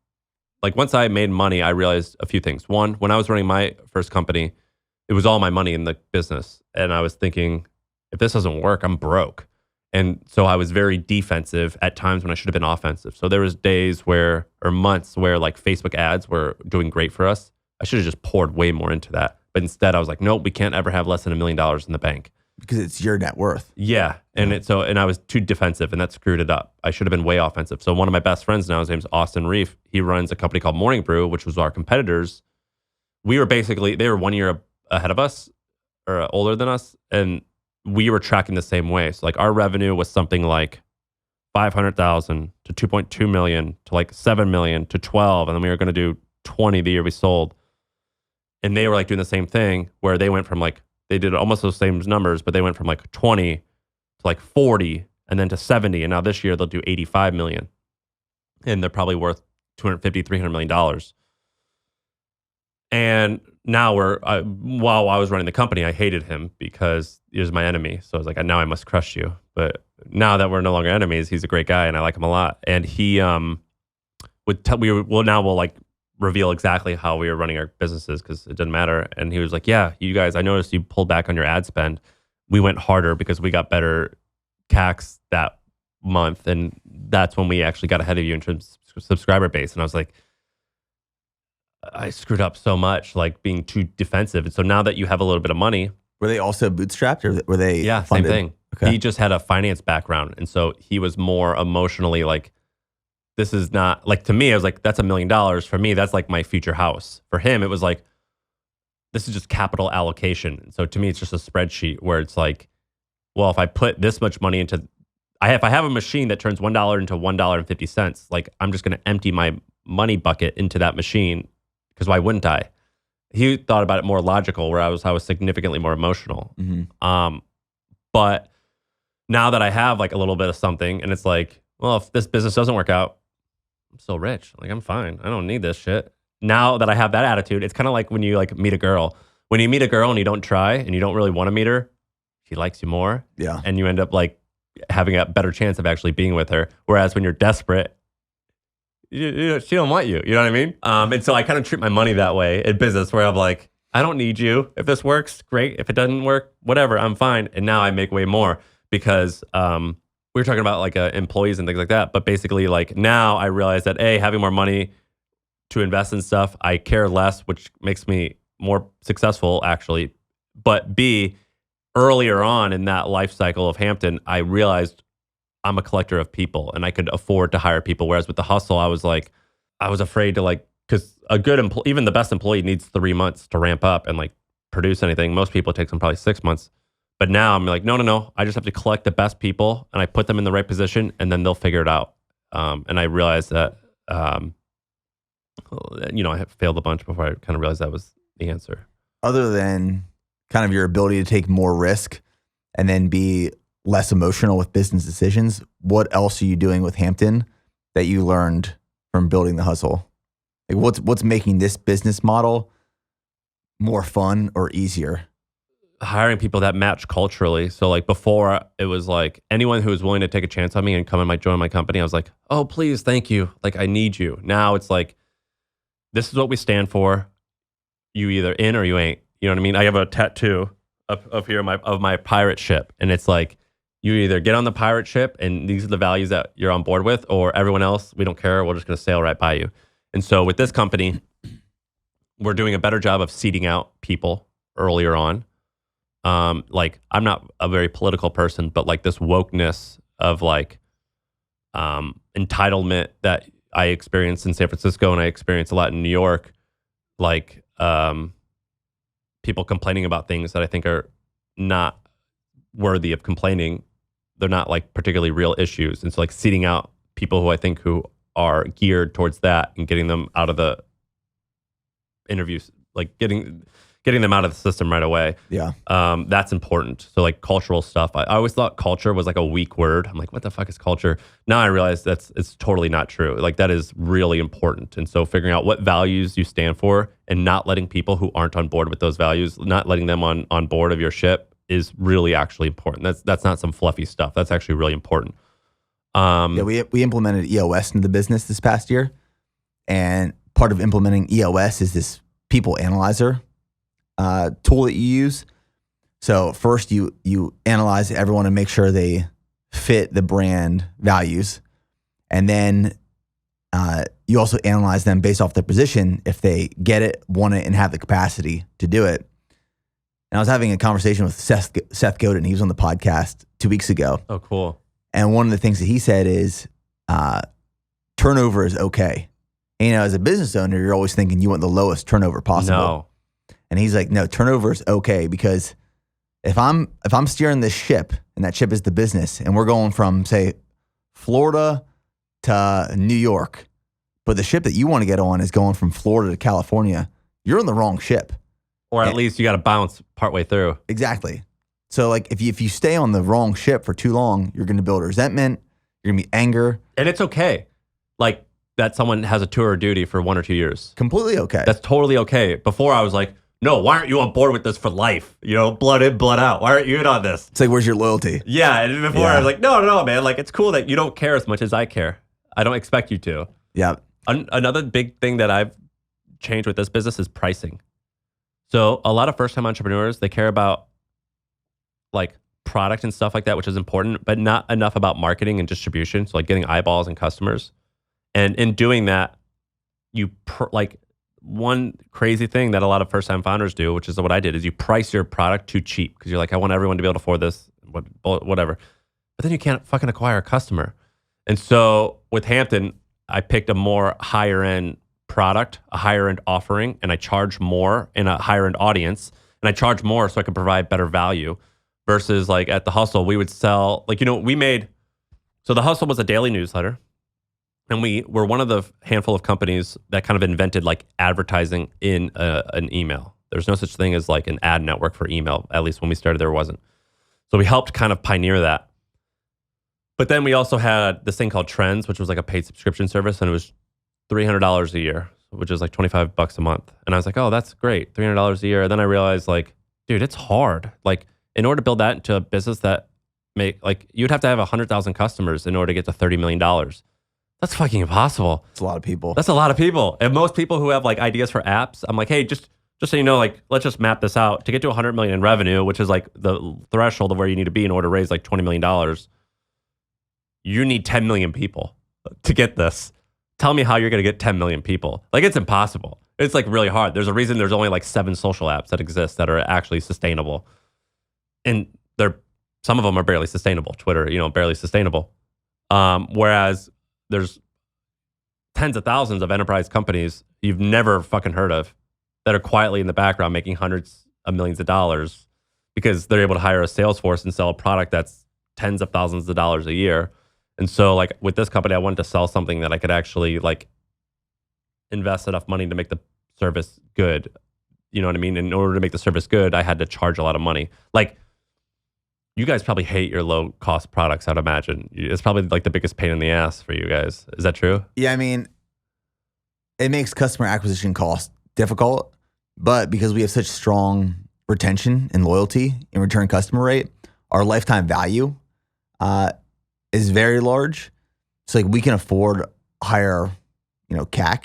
like once I made money, I realized a few things. One, when I was running my first company, it was all my money in the business. And I was thinking, if this doesn't work, I'm broke. And so I was very defensive at times when I should have been offensive. So there was days or months where like Facebook ads were doing great for us. I should have just poured way more into that. But instead I was like, nope, we can't ever have less than $1 million in the bank.
Because it's your net worth.
Yeah. And I was too defensive, and that screwed it up. I should have been way offensive. So one of my best friends now, his name's Austin Reef. He runs a company called Morning Brew, which was our competitors. They were 1 year ahead of us or older than us. And we were tracking the same way. So like our revenue was something like 500,000 to 2.2 million to like 7 million to 12. And then we were going to do 20 the year we sold. And they were like doing the same thing where they went from like, they did almost those same numbers, but they went from like 20 to like 40 and then to 70. And now this year they'll do 85 million. And they're probably worth $250, $300 million. And now while I was running the company, I hated him because he was my enemy. So I was like, now I must crush you. But now that we're no longer enemies, he's a great guy and I like him a lot. And he we'll like reveal exactly how we were running our businesses because it didn't matter. And he was like, yeah, you guys, I noticed you pulled back on your ad spend. We went harder because we got better CACs that month. And that's when we actually got ahead of you in terms of subscriber base. And I was like, I screwed up so much, like being too defensive. And so now that you have a little bit of money.
Were they also bootstrapped or were they
Yeah,
funded?
same thing.
Okay.
He just had a finance background. And so he was more emotionally like, this is not, like to me, I was like, that's $1 million. For me, that's like my future house. For him, it was like, this is just capital allocation. And so to me, it's just a spreadsheet where it's like, well, if I put this much money into, if I have a machine that turns $1 into $1.50, like I'm just going to empty my money bucket into that machine. Because why wouldn't I? He thought about it more logical, where I was significantly more emotional.
Mm-hmm.
But now that I have like a little bit of something, and it's like, well, if this business doesn't work out, I'm still rich. Like I'm fine. I don't need this shit. Now that I have that attitude, it's kind of like when you like meet a girl. When you meet a girl and you don't try and you don't really want to meet her, she likes you more.
Yeah.
And you end up like having a better chance of actually being with her. Whereas when you're desperate, she don't want you. You know what I mean? And so I kind of treat my money that way in business, where I'm like, I don't need you. If this works, great. If it doesn't work, whatever, I'm fine. And now I make way more because we were talking about like employees and things like that. But basically, like now I realize that A, having more money to invest in stuff, I care less, which makes me more successful actually. But B, earlier on in that life cycle of Hampton, I realized I'm a collector of people and I could afford to hire people. Whereas with the hustle, I was afraid to like, because a good even the best employee needs 3 months to ramp up and like produce anything. Most people, it takes them probably 6 months. But now I'm like, no. I just have to collect the best people and I put them in the right position and then they'll figure it out. And I realized that, I had failed a bunch before I kind of realized that was the answer.
Other than kind of your ability to take more risk and then be less emotional with business decisions, what else are you doing with Hampton that you learned from building the hustle? Like what's making this business model more fun or easier?
Hiring people that match culturally. So like before, it was like anyone who was willing to take a chance on me and come and join my company, I was like, oh, please, thank you. Like I need you. Now it's like, this is what we stand for. You either in or you ain't. You know what I mean? I have a tattoo of here of my pirate ship. And it's like, you either get on the pirate ship and these are the values that you're on board with, or everyone else, we don't care. We're just going to sail right by you. And so with this company, we're doing a better job of seeding out people earlier on. Like I'm not a very political person, but like this wokeness of like entitlement that I experienced in San Francisco and I experienced a lot in New York, like people complaining about things that I think are not worthy of complaining. They're not like particularly real issues. And so like seeding out people who I think who are geared towards that and getting them out of the interviews, like getting them out of the system right away.
Yeah.
That's important. So like cultural stuff. I always thought culture was like a weak word. I'm like, what the fuck is culture? Now I realize it's totally not true. Like that is really important. And so figuring out what values you stand for and not letting people who aren't on board with those values, not letting them on board of your ship is really actually important. That's not some fluffy stuff. That's actually really important.
Yeah, we implemented EOS into the business this past year. And part of implementing EOS is this people analyzer tool that you use. So first you analyze everyone and make sure they fit the brand values. And then you also analyze them based off their position, if they get it, want it, and have the capacity to do it. And I was having a conversation with Seth Godin. He was on the podcast 2 weeks ago.
Oh, cool.
And one of the things that he said is turnover is okay. And, as a business owner, you're always thinking you want the lowest turnover possible.
No.
And he's like, no, turnover is okay, because if I'm steering this ship and that ship is the business and we're going from, say, Florida to New York, but the ship that you want to get on is going from Florida to California, you're on the wrong ship.
Or at least you got to bounce partway through.
Exactly. So like if you stay on the wrong ship for too long, you're going to build resentment, you're going to be anger.
And it's okay. Like that someone has a tour of duty for 1 or 2 years.
Completely okay.
That's totally okay. Before I was like, no, why aren't you on board with this for life? Blood in, blood out. Why aren't you in on this?
It's like, where's your loyalty?
Yeah. And before I was like, no, man. Like it's cool that you don't care as much as I care. I don't expect you to.
Yeah.
Another big thing that I've changed with this business is pricing. So a lot of first-time entrepreneurs, they care about like product and stuff like that, which is important, but not enough about marketing and distribution. So like getting eyeballs and customers. And in doing that, like one crazy thing that a lot of first-time founders do, which is what I did, is you price your product too cheap because you're like, I want everyone to be able to afford this, whatever. But then you can't fucking acquire a customer. And so with Hampton, I picked a more higher-end product, a higher end offering, and I charge more in a higher end audience, and I charge more so I can provide better value versus like at the Hustle, we would sell so the Hustle was a daily newsletter, and we were one of the handful of companies that kind of invented like advertising in an email. There's no such thing as like an ad network for email. At least when we started, there wasn't. So we helped kind of pioneer that. But then we also had this thing called Trends, which was like a paid subscription service, and it was $300 a year, which is like $25 a month. And I was like, oh, that's great. $300 a year. And then I realized like, dude, it's hard. Like in order to build that into a business that you'd have to have 100,000 customers in order to get to $30 million. That's fucking impossible.
It's a lot of people.
That's a lot of people. And most people who have like ideas for apps, I'm like, hey, just so you know, like, let's just map this out. To get to 100 million in revenue, which is like the threshold of where you need to be in order to raise like $20 million, you need 10 million people to get this. Tell me how you're going to get 10 million people. Like, it's impossible. It's like really hard. There's a reason there's only like 7 social apps that exist that are actually sustainable. And some of them are barely sustainable. Twitter, barely sustainable. Whereas there's tens of thousands of enterprise companies you've never fucking heard of that are quietly in the background making hundreds of millions of dollars because they're able to hire a sales force and sell a product that's tens of thousands of dollars a year. And so like with this company, I wanted to sell something that I could actually like invest enough money to make the service good. You know what I mean? In order to make the service good, I had to charge a lot of money. Like you guys probably hate your low cost products, I'd imagine. It's probably like the biggest pain in the ass for you guys. Is that true?
Yeah, I mean, it makes customer acquisition cost difficult, but because we have such strong retention and loyalty and return customer rate, our lifetime value is very large. So like we can afford higher, CAC,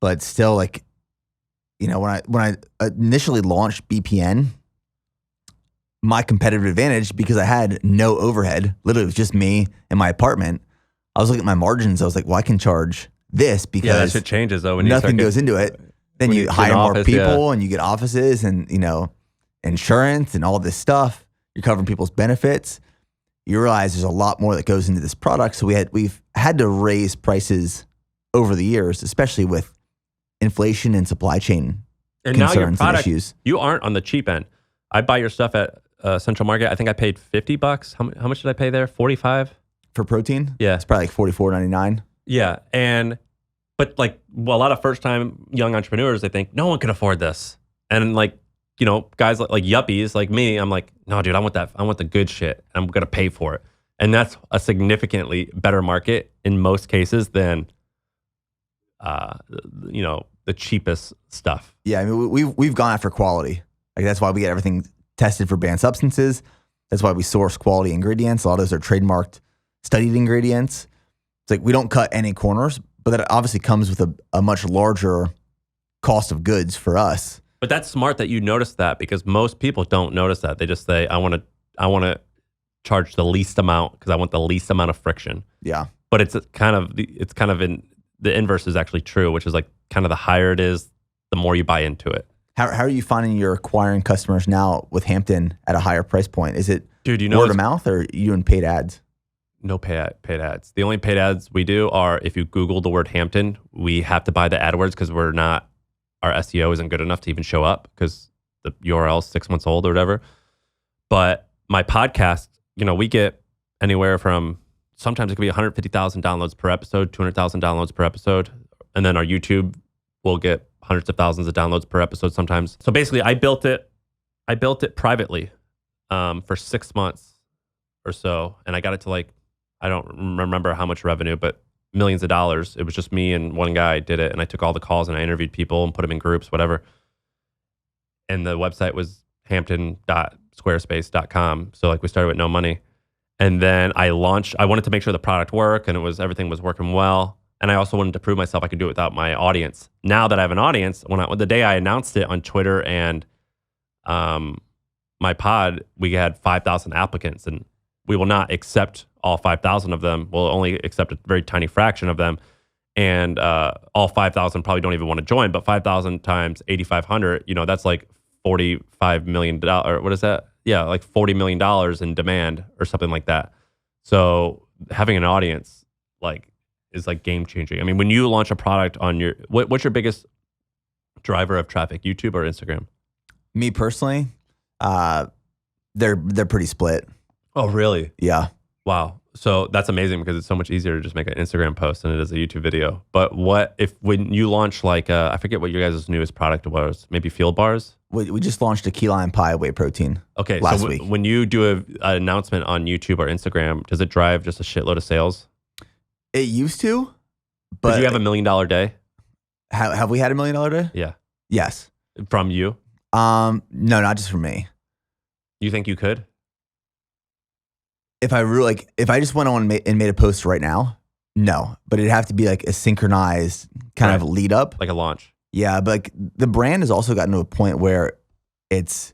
but still like, when I initially launched BPN, my competitive advantage, because I had no overhead, literally it was just me and my apartment. I was looking at my margins. I was like, well, I can charge this because
that shit changes though. When
nothing goes into it. Then you hire more people and you get offices and, insurance and all this stuff. You're covering people's benefits. You realize there's a lot more that goes into this product. So we've had to raise prices over the years, especially with inflation and supply chain
And now your
concerns and
product,
issues.
you aren't on the cheap end. I buy your stuff at Central Market. I think I paid $50. How much did I pay there? 45
For protein?
Yeah.
It's probably like $44.99.
Yeah. But like, well, a lot of first time young entrepreneurs, they think no one can afford this. And like, you know, guys like yuppies like me, I'm like, no, dude, I want that. I want the good shit. I'm going to pay for it. And that's a significantly better market in most cases than, you know, the cheapest stuff.
Yeah, I mean, we've gone after quality. Like that's why we get everything tested for banned substances. That's why we source quality ingredients. A lot of those are trademarked, studied ingredients. It's like we don't cut any corners, but that obviously comes with a much larger cost of goods for us.
But that's smart that you notice that, because most people don't notice that. They just say, I want to charge the least amount because I want the least amount of friction.
Yeah.
But it's kind of in the inverse is actually true, which is like kind of the higher it is, the more you buy into it.
How are you finding you're acquiring customers now with Hampton at a higher price point? Is it
Dude, you know,
word of mouth or you in paid ads?
No paid ads. The only paid ads we do are if you Google the word Hampton, we have to buy the AdWords because our SEO isn't good enough to even show up because the URL is 6 months old or whatever. But my podcast, you know, we get anywhere from, sometimes it could be 150,000 downloads per episode, 200,000 downloads per episode. And then our YouTube will get hundreds of thousands of downloads per episode sometimes. So basically I built it privately for 6 months or so. And I got it to like, I don't remember how much revenue, but millions of dollars. It was just me and one guy did it. And I took all the calls and I interviewed people and put them in groups, whatever. And the website was hampton.squarespace.com. So like we started with no money. And then I wanted to make sure the product worked and everything was working well. And I also wanted to prove myself I could do it without my audience. Now that I have an audience, the day I announced it on Twitter and my pod, we had 5,000 applicants, and we will not accept all 5,000 of them. We'll only accept a very tiny fraction of them. And all 5,000 probably don't even want to join, but 5,000 times 8,500, you know, that's like $45 million. What is that? Yeah, like $40 million in demand or something like that. So having an audience is like game changing. I mean, when you launch a product on what's your biggest driver of traffic, YouTube or Instagram?
Me personally, they're pretty split.
Oh, really?
Yeah.
Wow. So that's amazing because it's so much easier to just make an Instagram post than it is a YouTube video. But when you launch I forget what your guys' newest product was, maybe Field Bars?
We just launched a key lime pie whey protein.
Okay.
last week.
When you do an announcement on YouTube or Instagram, does it drive just a shitload of sales?
It used to, but
Did you have $1 million day?
Have we had $1 million day?
Yeah.
Yes.
From you?
No, not just for me.
You think you could?
If I just went on and made a post right now, no. But it'd have to be like a synchronized kind of lead up.
Like a launch.
Yeah, but like the brand has also gotten to a point where it's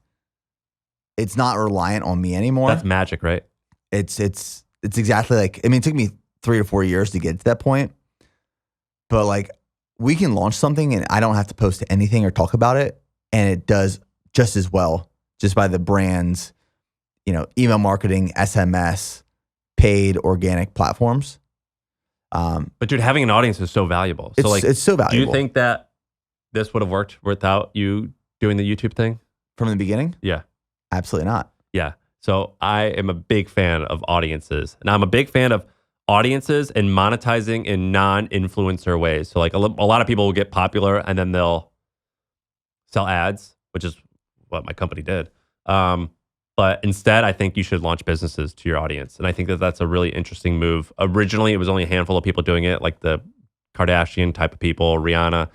not reliant on me anymore.
That's magic, right?
It's exactly like, I mean, it took me 3 or 4 years to get to that point. But like we can launch something and I don't have to post anything or talk about it. And it does just as well just by the brand's, you know, email marketing, SMS, paid organic platforms.
But dude, having an audience is so valuable.
It's so valuable.
Do you think that this would have worked without you doing the YouTube thing?
From the beginning?
Yeah.
Absolutely not.
Yeah. So I am a big fan of audiences. And I'm a big fan of audiences and monetizing in non-influencer ways. So like a lot of people will get popular and then they'll sell ads, which is what my company did. But instead, I think you should launch businesses to your audience. And I think that that's a really interesting move. Originally, it was only a handful of people doing it, like the Kardashian type of people, Rihanna.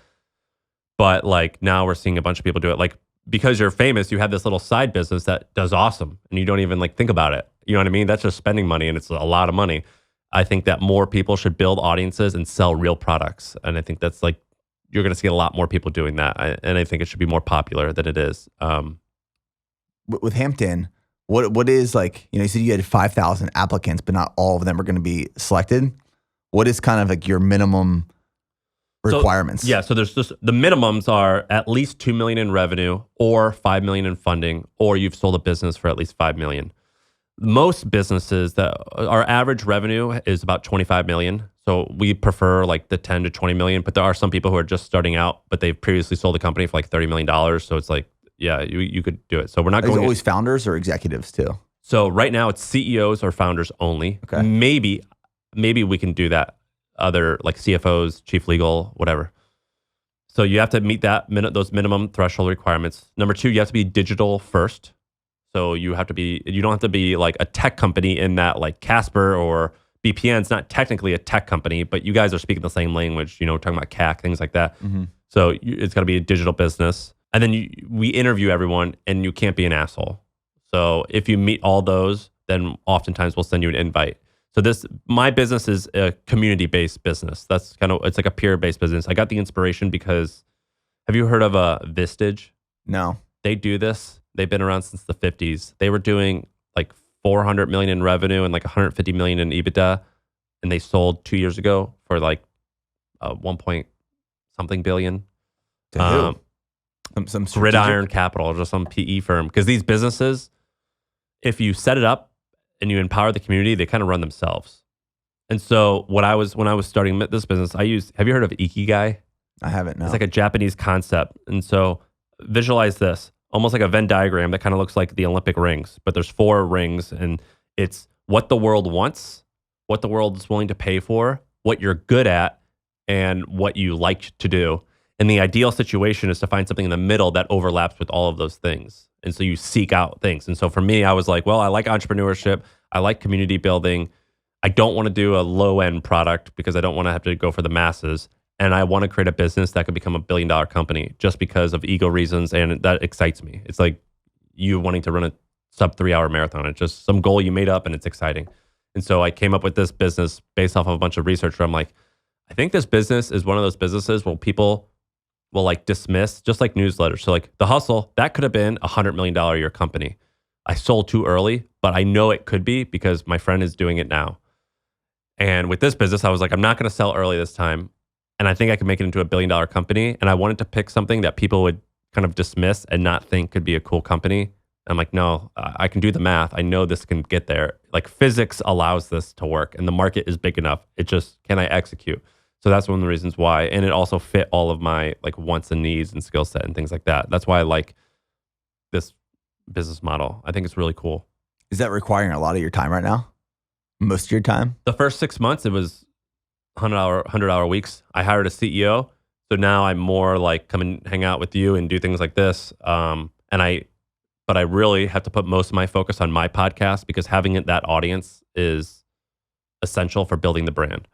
But like now we're seeing a bunch of people do it. Like because you're famous, you have this little side business that does awesome. And you don't even like think about it. You know what I mean? That's just spending money and it's a lot of money. I think that more people should build audiences and sell real products. And I think that's like, you're going to see a lot more people doing that. And I think it should be more popular than it is.
With Hampton, what is like, you know, you said you had 5,000 applicants, but not all of them are going to be selected. What is kind of like your minimum requirements?
So there's just the minimums are at least 2 million in revenue or 5 million in funding, or you've sold a business for at least 5 million. most businesses that our average revenue is about 25 million. So we prefer like the 10 to 20 million, but there are some people who are just starting out, but they've previously sold a company for like $30 million. So it's like, yeah, you could do it. So we're not
Is it
going
always founders or executives too?
So right now it's CEOs or founders only.
Okay.
Maybe we can do that. Other like CFOs, chief legal, whatever. So you have to meet those minimum threshold requirements. Number 2, you have to be digital first. So you don't have to be like a tech company in that like Casper or BPN's not technically a tech company, but you guys are speaking the same language, talking about CAC, things like that.
Mm-hmm.
So it's got to be a digital business. And then we interview everyone and you can't be an asshole. So if you meet all those, then oftentimes we'll send you an invite. So my business is a community-based business. It's like a peer-based business. I got the inspiration because, have you heard of Vistage?
No.
They do this. They've been around since the 50s. They were doing like 400 million in revenue and like 150 million in EBITDA. And they sold 2 years ago for like 1 point something billion.
To who? Some
Gridiron Capital or just some PE firm. Because these businesses, if you set it up and you empower the community, they kind of run themselves. And so when I was starting this business, have you heard of Ikigai?
I haven't, no.
It's like a Japanese concept. And so visualize this, almost like a Venn diagram that kind of looks like the Olympic rings, but there's 4 rings and it's what the world wants, what the world is willing to pay for, what you're good at, and what you like to do. And the ideal situation is to find something in the middle that overlaps with all of those things. And so you seek out things. And so for me, I was like, well, I like entrepreneurship. I like community building. I don't want to do a low-end product because I don't want to have to go for the masses. And I want to create a business that could become a $1 billion company just because of ego reasons. And that excites me. It's like you wanting to run a sub 3-hour marathon. It's just some goal you made up and it's exciting. And so I came up with this business based off of a bunch of research where I'm like, I think this business is one of those businesses where people will like dismiss, just like newsletters. So like The Hustle, that could have been a $100 million a year company. I sold too early, but I know it could be because my friend is doing it now. And with this business, I was like, I'm not going to sell early this time. And I think I could make it into a $1 billion company. And I wanted to pick something that people would kind of dismiss and not think could be a cool company. I'm like, no, I can do the math. I know this can get there. Like physics allows this to work and the market is big enough. It just, can I execute? So that's one of the reasons why. And it also fit all of my like wants and needs and skill set and things like that. That's why I like this business model. I think it's really cool.
Is that requiring a lot of your time right now? Most of your time?
The first 6 months, it was 100-hour weeks. I hired a CEO. So now I'm more like come and hang out with you and do things like this. But I really have to put most of my focus on my podcast because having that audience is essential for building the brand.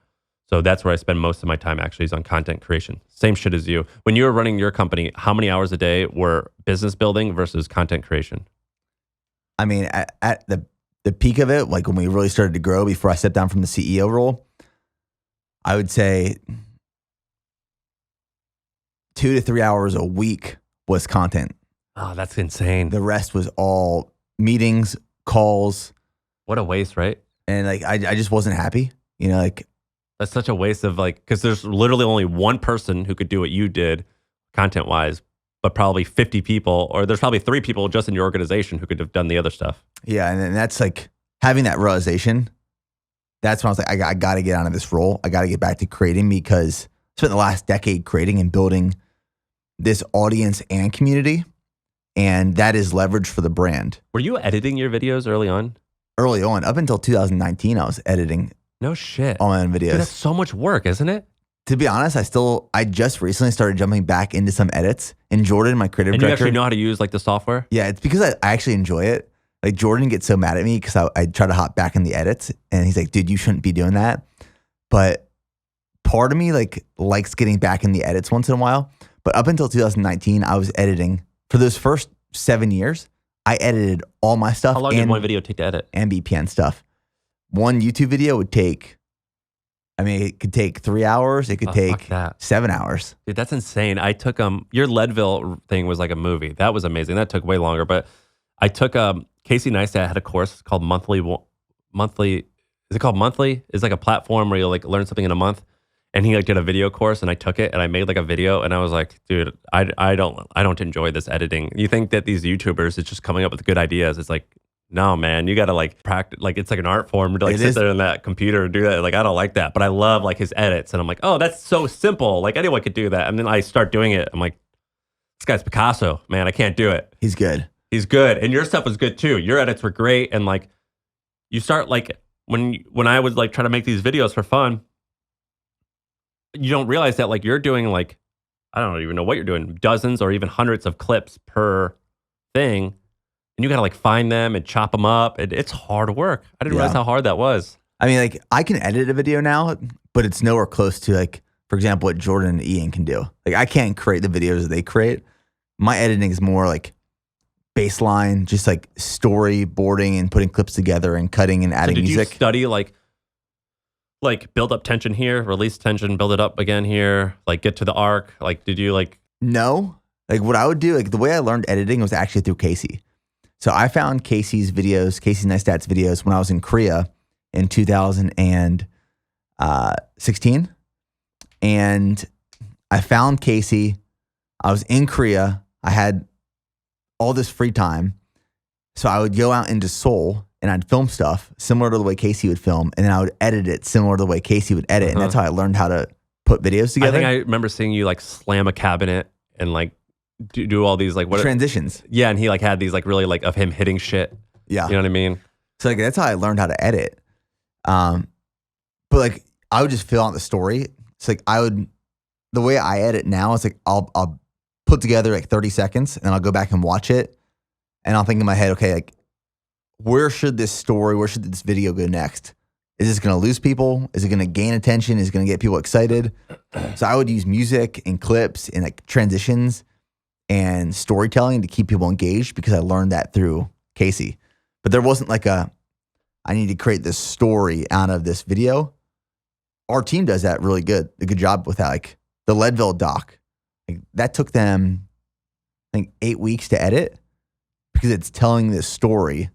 So that's where I spend most of my time actually is on content creation. Same shit as you. When you were running your company, how many hours a day were business building versus content creation?
I mean, at the peak of it, like when we really started to grow before I stepped down from the CEO role, I would say 2 to 3 hours a week was content.
Oh, that's insane.
The rest was all meetings, calls.
What a waste, right?
And like, I just wasn't happy, like.
That's such a waste of like, because there's literally only one person who could do what you did content wise, but probably 50 people, or there's probably 3 people just in your organization who could have done the other stuff.
Yeah. And then that's like having that realization. That's when I was like, I got to get out of this role. I got to get back to creating because I spent the last decade creating and building this audience and community. And that is leverage for the brand.
Were you editing your videos early on?
Early on, up until 2019, I was editing.
No shit.
All my own videos.
Dude, that's so much work, isn't it?
To be honest, I just recently started jumping back into some edits. And Jordan, my creative director.
And you actually know how to use like the software?
Yeah, it's because I actually enjoy it. Like Jordan gets so mad at me because I try to hop back in the edits. And he's like, dude, you shouldn't be doing that. But part of me like likes getting back in the edits once in a while. But up until 2019, I was editing. For those first 7 years, I edited all my stuff.
How long did one video take to edit?
And BPN stuff. One YouTube video would take, it could take 3 hours. It could take 7 hours.
Dude, that's insane. I took, your Leadville thing was like a movie. That was amazing. That took way longer. But I took, Casey Neistat had a course called Monthly. Is it called Monthly? It's like a platform where you like learn something in a month. And he like did a video course and I took it and I made like a video and I was like, dude, I don't enjoy this editing. You think that these YouTubers is just coming up with good ideas. It's like, no, man, you got to like practice. Like it's like an art form to like sit there in that computer and do that. Like I don't like that, but I love like his edits. And I'm like, oh, that's so simple. Like anyone could do that. And then I start doing it. I'm like, this guy's Picasso, man. I can't do it.
He's good.
He's good. And your stuff was good too. Your edits were great. And like you start like when I was like trying to make these videos for fun, you don't realize that like you're doing like, I don't even know what you're doing, dozens or even hundreds of clips per thing. And you got to like find them and chop them up. It's hard work. I didn't realize how hard that was.
I mean, like I can edit a video now, but it's nowhere close to like, for example, what Jordan and Ian can do. Like I can't create the videos that they create. My editing is more like baseline, just like storyboarding and putting clips together and cutting and adding music.
Did you study like build up tension here, release tension, build it up again here, like get to the arc? Like did you like?
No. Like what I would do, like the way I learned editing was actually through Casey. So I found Casey Neistat's videos when I was in Korea in 2016. And I found Casey. I was in Korea. I had all this free time. So I would go out into Seoul and I'd film stuff similar to the way Casey would film. And then I would edit it similar to the way Casey would edit. And that's how I learned how to put videos together.
I think I remember seeing you like slam a cabinet and like do all these like what
transitions.
Yeah, and he like had these like really like of him hitting shit.
Yeah.
You know what I mean?
So like that's how I learned how to edit. But like I would just fill out the story. It's like the way I edit now is like I'll put together like 30 seconds and I'll go back and watch it and I'll think in my head, okay, like where should this video go next? Is this going to lose people? Is it going to gain attention? Is it going to get people excited? So I would use music and clips and like transitions and storytelling to keep people engaged because I learned that through Casey. But there wasn't like I need to create this story out of this video. Our team does that a good job with that. Like the Leadville doc, like that took them, I think 8 weeks to edit because it's telling this story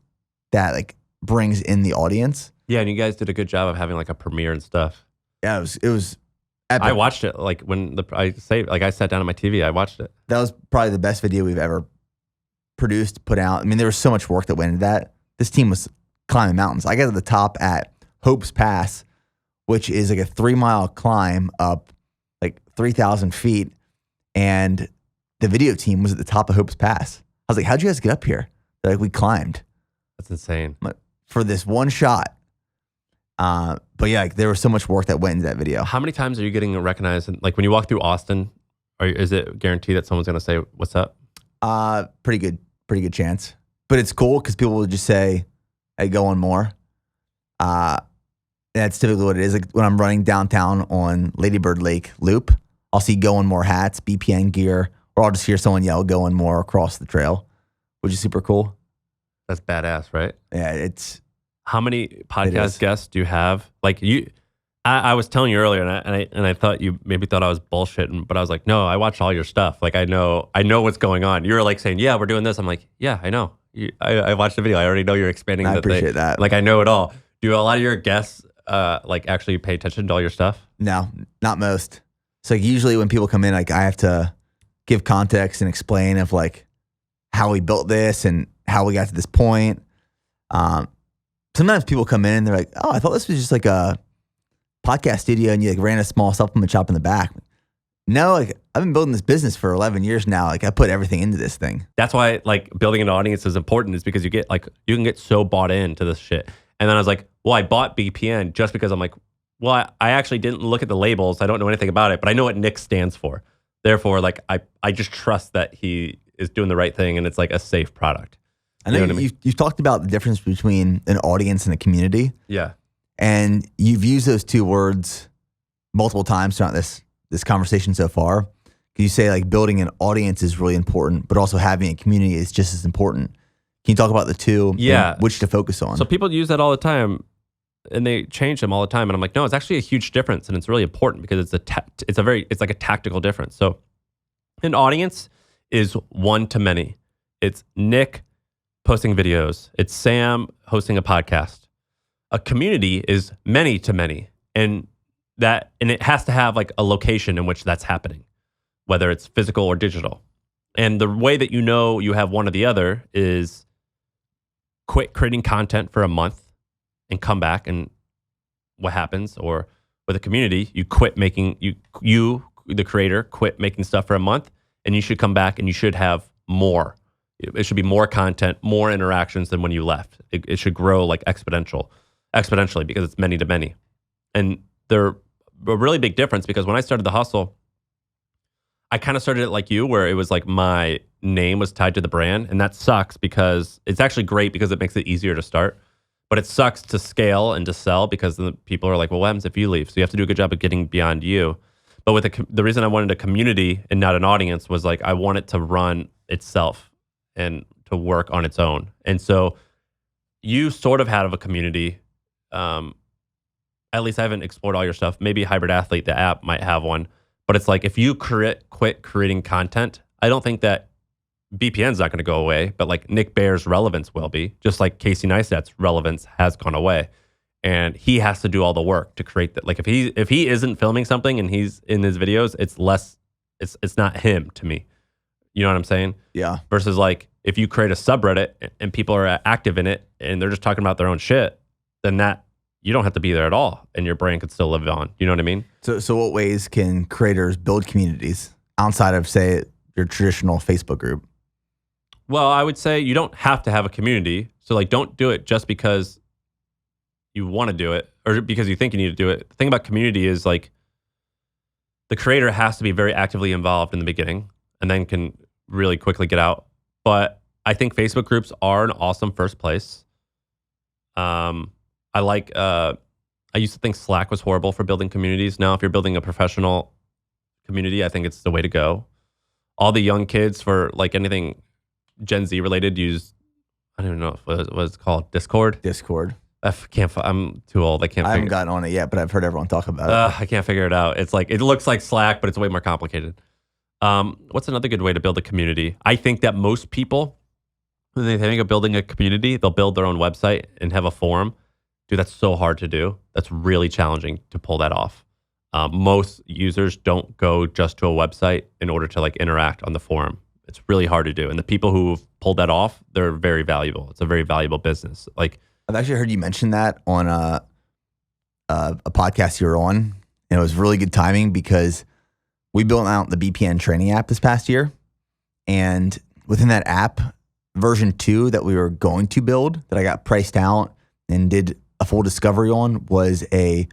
that like brings in the audience.
Yeah, and you guys did a good job of having like a premiere and stuff.
Yeah, it was epic.
I watched it like when I sat down on my TV, I watched it.
That was probably the best video we've ever produced, put out. I mean, there was so much work that went into that. This team was climbing mountains. I got to the top at Hope's Pass, which is like a 3-mile climb up like 3,000 feet. And the video team was at the top of Hope's Pass. I was like, how'd you guys get up here? They're like, we climbed.
That's insane.
For this one shot. But yeah, like, there was so much work that went into that video.
How many times are you getting recognized? Like when you walk through Austin, is it guaranteed that someone's going to say, what's up?
Pretty good chance. But it's cool because people will just say, hey, go on more. That's typically what it is. Like when I'm running downtown on Lady Bird Lake Loop, I'll see go on more hats, BPN gear, or I'll just hear someone yell go on more across the trail, which is super cool.
That's badass, right?
Yeah, it's...
How many podcast guests do you have? Like I was telling you earlier, and I thought you maybe thought I was bullshitting, but I was like, no, I watch all your stuff. Like I know what's going on. You were like saying, yeah, we're doing this. I'm like, yeah, I know. I watched the video. I already know you're expanding.
I appreciate that.
Like I know it all. Do a lot of your guests like actually pay attention to all your stuff? No,
not most. So like usually when people come in, like I have to give context and explain of like how we built this and how we got to this point. Sometimes people come in and they're like, oh, I thought this was just like a podcast studio and you like ran a small supplement shop in the back. No, like I've been building this business for 11 years now. Like I put everything into this thing.
That's why like building an audience is important, is because you can get so bought into this shit. And then I was like, well, I bought BPN just because I'm like, well, I actually didn't look at the labels. I don't know anything about it, but I know what Nick stands for. Therefore, like I just trust that he is doing the right thing and it's like a safe product.
I know you've talked about the difference between an audience and a community.
Yeah.
And you've used those two words multiple times throughout this conversation so far. You say like building an audience is really important, but also having a community is just as important. Can you talk about the two?
Yeah.
And which to focus on?
So people use that all the time and they change them all the time. And I'm like, no, it's actually a huge difference. And it's really important because it's like a tactical difference. So an audience is one to many. It's Nick posting videos. It's Sam hosting a podcast. A community is many to many. And it has to have like a location in which that's happening, whether it's physical or digital. And the way that you know you have one or the other is quit creating content for a month and come back, and what happens? Or with a community, you quit making, you the creator, quit making stuff for a month, and you should come back and you should have more. It should be more content, more interactions than when you left. It should grow like exponentially because it's many to many. And they're a really big difference because when I started The Hustle, I kind of started it like you, where it was like my name was tied to the brand. And that sucks because it's actually great because it makes it easier to start. But it sucks to scale and to sell because the people are like, well, what happens if you leave? So you have to do a good job of getting beyond you. But with the reason I wanted a community and not an audience was like, I want it to run itself and to work on its own. And so you sort of have a community. At least I haven't explored all your stuff. Maybe Hybrid Athlete, the app, might have one. But it's like, if you quit creating content, I don't think that BPN's not going to go away, but like Nick Bare's relevance will be, just like Casey Neistat's relevance has gone away. And he has to do all the work to create that. Like if he isn't filming something and he's in his videos, it's not him to me. You know what I'm saying?
Yeah.
Versus like if you create a subreddit and people are active in it and they're just talking about their own shit, then that you don't have to be there at all and your brand could still live on. You know what I mean?
So what ways can creators build communities outside of, say, your traditional Facebook group?
Well, I would say you don't have to have a community. So like, don't do it just because you want to do it or because you think you need to do it. The thing about community is like the creator has to be very actively involved in the beginning and then can really quickly get out. But I think Facebook groups are an awesome first place. I used to think Slack was horrible for building communities. Now, if you're building a professional community, I think it's the way to go. All the young kids for like anything Gen Z related use, I don't even know what it's called, Discord. I'm too old. I
haven't gotten on it yet, but I've heard everyone talk about it.
I can't figure it out. It's like, it looks like Slack, but it's way more complicated. What's another good way to build a community? I think that most people, when they think of building a community, they'll build their own website and have a forum. Dude, that's so hard to do. That's really challenging to pull that off. Most users don't go just to a website in order to like interact on the forum. It's really hard to do. And the people who've pulled that off, they're very valuable. It's a very valuable business. Like
I've actually heard you mention that on a podcast you were on. And it was really good timing because we built out the BPN training app this past year. And within that app, version 2 that we were going to build, that I got priced out and did a full discovery on, was a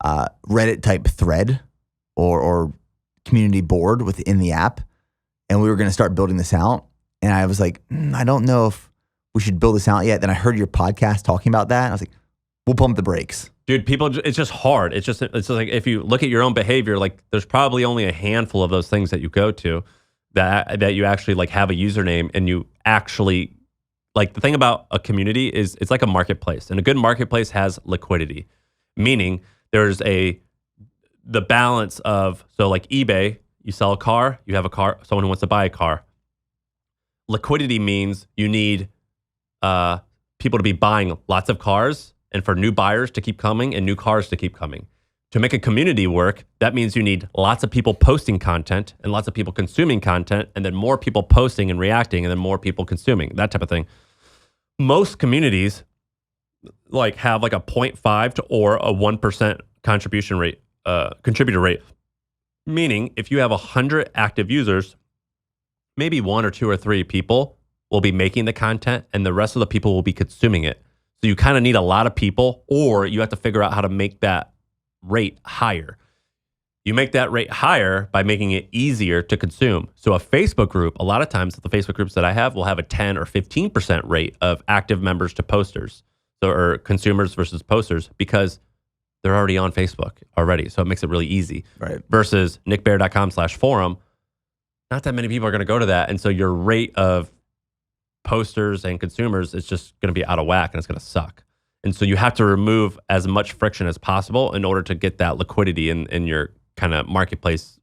Reddit type thread or community board within the app. And we were going to start building this out. And I was like, I don't know if we should build this out yet. Then I heard your podcast talking about that. And I was like, we'll pump the brakes.
Dude, it's just hard. It's just like, if you look at your own behavior, like there's probably only a handful of those things that you go to that you actually like have a username and you actually, like the thing about a community is it's like a marketplace, and a good marketplace has liquidity, meaning there's the balance of, so like eBay, you sell a car, you have a car, someone who wants to buy a car. Liquidity means you need people to be buying lots of cars and for new buyers to keep coming and new cars to keep coming. To make a community work, that means you need lots of people posting content and lots of people consuming content, and then more people posting and reacting, and then more people consuming, that type of thing. Most communities like have like a 0.5 to or a 1% contributor rate. Meaning, if you have 100 active users, maybe 1 or 2 or 3 people will be making the content, and the rest of the people will be consuming it. So you kind of need a lot of people, or you have to figure out how to make that rate higher. You make that rate higher by making it easier to consume. So a Facebook group, a lot of times the Facebook groups that I have will have a 10 or 15% rate of active members to posters, or consumers versus posters, because they're already on Facebook already. So it makes it really easy.
Right.
Versus nickbear.com/forum, not that many people are going to go to that. And so your rate of posters and consumers is just going to be out of whack, and it's going to suck. And so you have to remove as much friction as possible in order to get that liquidity in your kind of marketplace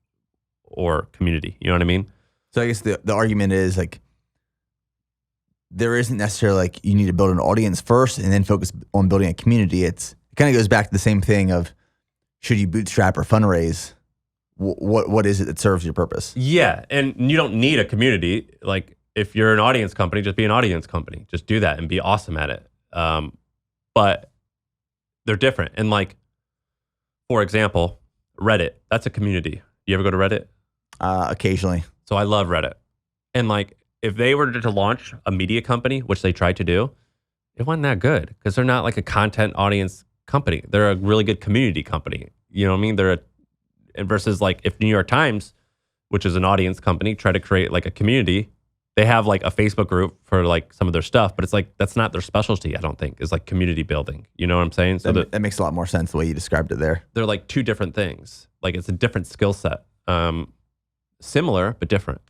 or community. You know what I mean?
So I guess the argument is like, there isn't necessarily like you need to build an audience first and then focus on building a community. It kind of goes back to the same thing of, should you bootstrap or fundraise? What is it that serves your purpose?
Yeah, and you don't need a community. Like if you're an audience company, just be an audience company. Just do that and be awesome at it. But they're different. And like, for example, Reddit, that's a community. You ever go to Reddit?
Occasionally.
So I love Reddit. And like, if they were to launch a media company, which they tried to do, it wasn't that good because they're not like a content audience company. They're a really good community company. You know what I mean? Versus like if New York Times, which is an audience company, try to create like a community, they have like a Facebook group for like some of their stuff, but it's like, that's not their specialty, I don't think, is like community building. You know what I'm saying? So
that makes a lot more sense the way you described it there.
They're like two different things. Like it's a different skill set. Similar, but different.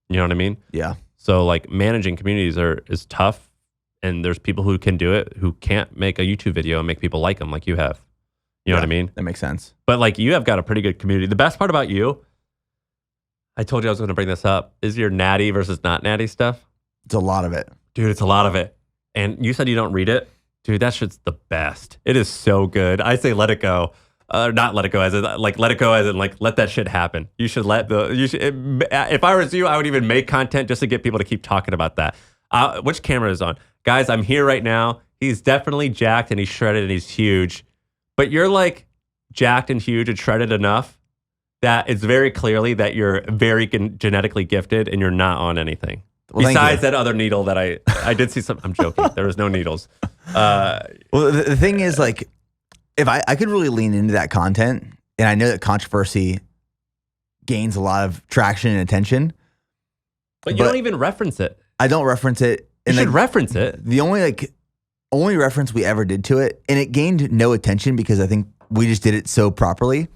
You know what I mean?
Yeah.
So like managing communities is tough. And there's people who can do it who can't make a YouTube video and make people like them like you have. You know what I mean?
That makes sense.
But like you have got a pretty good community. The best part about you, I told you I was going to bring this up, is your Natty versus not Natty stuff.
It's a lot of it.
Dude, it's a lot of it. And you said you don't read it. Dude, that shit's the best. It is so good. I say let it go. Not let it go as in like let it go as in like let that shit happen. You should if I was you, I would even make content just to get people to keep talking about that. Which camera is on? Guys, I'm here right now. He's definitely jacked and he's shredded and he's huge. But you're like jacked and huge and shredded enough that it's very clearly that you're very genetically gifted and you're not on anything. Well, besides that other needle that I did see some. I'm joking. There was no needles.
Well, the thing is, like, if I could really lean into that content, and I know that controversy gains a lot of traction and attention.
But you don't even reference it.
I don't reference it.
You should reference it.
The only reference we ever did to it, and it gained no attention because I think we just did it so properly,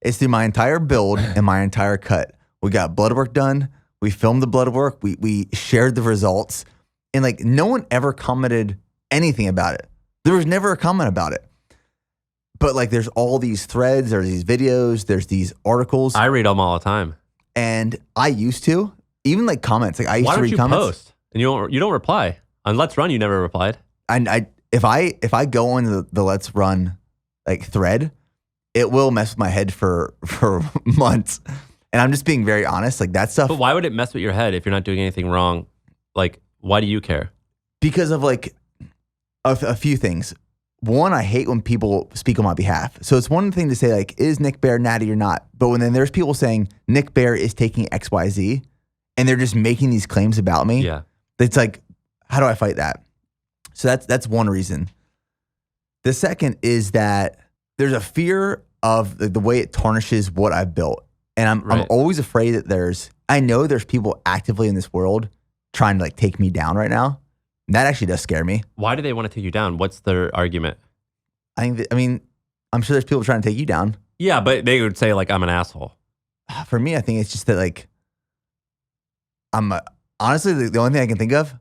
is through my entire build and my entire cut. We got blood work done. We filmed the blood work. We shared the results. And like no one ever commented anything about it. There was never a comment about it. But like there's all these threads, there's these videos, there's these articles.
I read them all the time.
And I used to. Even like comments. Like I used to read comments.
Why don't you post? And you don't reply. On Let's Run, you never replied.
And if I go on the Let's Run like thread, it will mess with my head for months. And I'm just being very honest. Like that stuff.
But why would it mess with your head if you're not doing anything wrong? Like, why do you care?
Because of like a few things. One, I hate when people speak on my behalf. So it's one thing to say like, is Nick Bear Natty or not? But when then there's people saying Nick Bear is taking XYZ and they're just making these claims about me.
Yeah.
It's like, how do I fight that? So that's one reason. The second is that there's a fear of the way it tarnishes what I've built. And I'm always afraid that I know there's people actively in this world trying to like take me down right now. And that actually does scare me.
Why do they want to take you down? What's their argument?
I'm sure there's people trying to take you down.
Yeah, but they would say like, I'm an asshole.
For me, I think it's just that like, honestly, the only thing I can think of,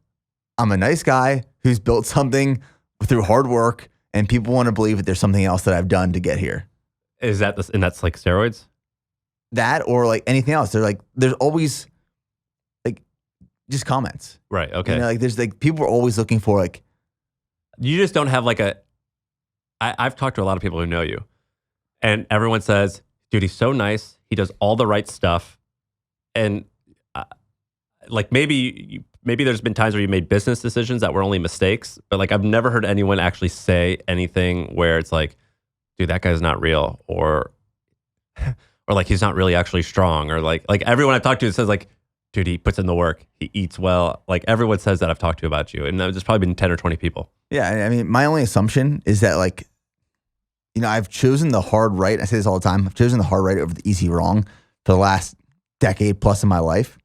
I'm a nice guy who's built something through hard work and people want to believe that there's something else that I've done to get here.
Is that and that's like steroids?
That or like anything else. They're like, there's always like just comments.
Right. Okay.
You know, like there's like people are always looking for like.
You just don't have like I've talked to a lot of people who know you and everyone says, dude, he's so nice. He does all the right stuff. And like maybe there's been times where you made business decisions that were only mistakes, but like I've never heard anyone actually say anything where it's like, dude, that guy's not real or like he's not really actually strong or like everyone I've talked to says like, dude, he puts in the work, he eats well. Like everyone says that I've talked to about you. And there's probably been 10 or 20 people.
Yeah. I mean, my only assumption is that like, you know, I've chosen the hard right. I say this all the time. I've chosen the hard right over the easy wrong for the last decade plus of my life.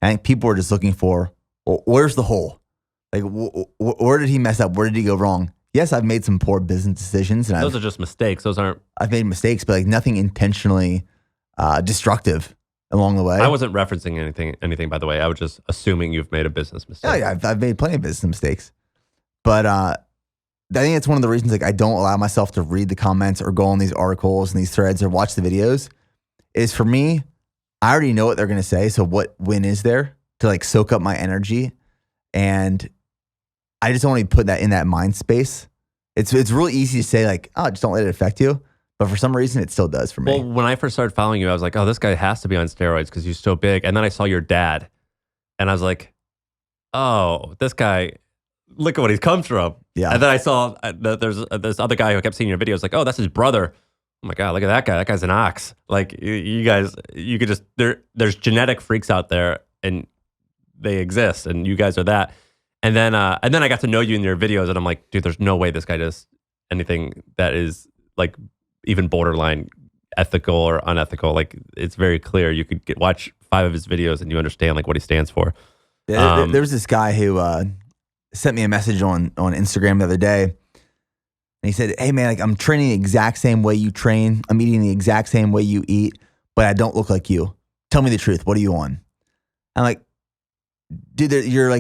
And I think people are just looking for, well, where's the hole? Like, where did he mess up? Where did he go wrong? Yes, I've made some poor business decisions. And
those are just mistakes.
I've made mistakes, but like nothing intentionally destructive along the way.
I wasn't referencing anything, by the way. I was just assuming you've made a business mistake.
Yeah, I've made plenty of business mistakes. But I think it's one of the reasons like I don't allow myself to read the comments or go on these articles and these threads or watch the videos is for me, I already know what they're going to say. So what win is there to like soak up my energy? And I just don't want to put that in that mind space. It's really easy to say like, oh, just don't let it affect you. But for some reason, it still does for me.
Well, when I first started following you, I was like, oh, this guy has to be on steroids because he's so big. And then I saw your dad and I was like, oh, this guy, look at what he's come from.
Yeah.
And then I saw that there's this other guy who kept seeing your videos like, oh, that's his brother. Oh my God, look at that guy. That guy's an ox. Like you guys, you could just, there's genetic freaks out there and they exist and you guys are that. And then I got to know you in your videos and I'm like, dude, there's no way this guy does anything that is like even borderline ethical or unethical. Like it's very clear. You could watch 5 of his videos and you understand like what he stands for.
Yeah, there was this guy who sent me a message on Instagram the other day. And he said, hey man, like I'm training the exact same way you train. I'm eating the exact same way you eat, but I don't look like you. Tell me the truth. What are you on? I'm like, dude, you're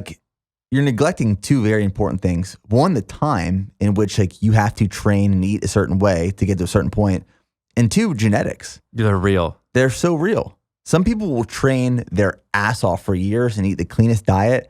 neglecting 2 very important things. One, the time in which like you have to train and eat a certain way to get to a certain point. And 2, genetics.
They're real.
They're so real. Some people will train their ass off for years and eat the cleanest diet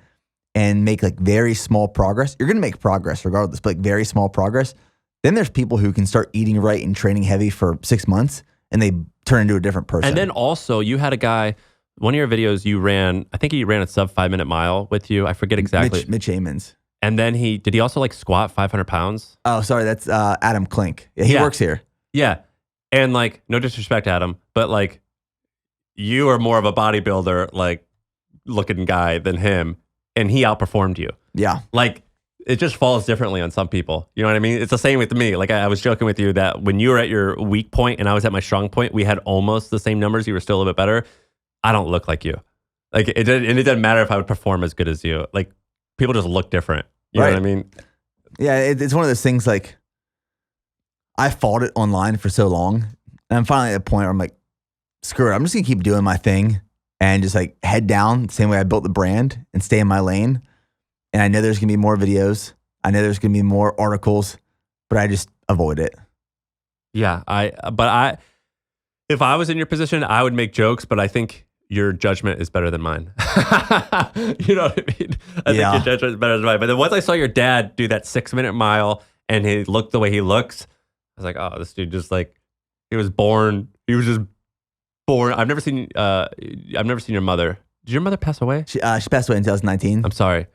and make like very small progress. You're going to make progress regardless, but like very small progress. Then there's people who can start eating right and training heavy for 6 months and they turn into a different person.
And then also you had a guy, one of your videos you ran, I think he ran a sub 5-minute mile with you. I forget exactly.
Mitch Amons.
And then did he also like squat 500 pounds?
Oh, sorry. That's Adam Klink. Yeah, he works here.
Yeah. And like, no disrespect to Adam, but like you are more of a bodybuilder, like looking guy than him. And he outperformed you.
Yeah.
Like it just falls differently on some people. You know what I mean? It's the same with me. Like I was joking with you that when you were at your weak point and I was at my strong point, we had almost the same numbers. You were still a little bit better. I don't look like you. Like it doesn't matter if I would perform as good as you. Like people just look different. You know what I mean?
Yeah. It's one of those things like I fought it online for so long. And I'm finally at a point where I'm like, screw it. I'm just going to keep doing my thing and just like head down the same way I built the brand and stay in my lane. And I know there's going to be more videos. I know there's going to be more articles, but I just avoid it.
Yeah. If I was in your position, I would make jokes, but I think your judgment is better than mine. You know what I mean? I think your judgment is better than mine. But then once I saw your dad do that 6-minute mile and he looked the way he looks, I was like, oh, this dude just like, he was just born. I've never seen your mother. Did your mother pass away?
She passed away in 2019.
I'm sorry.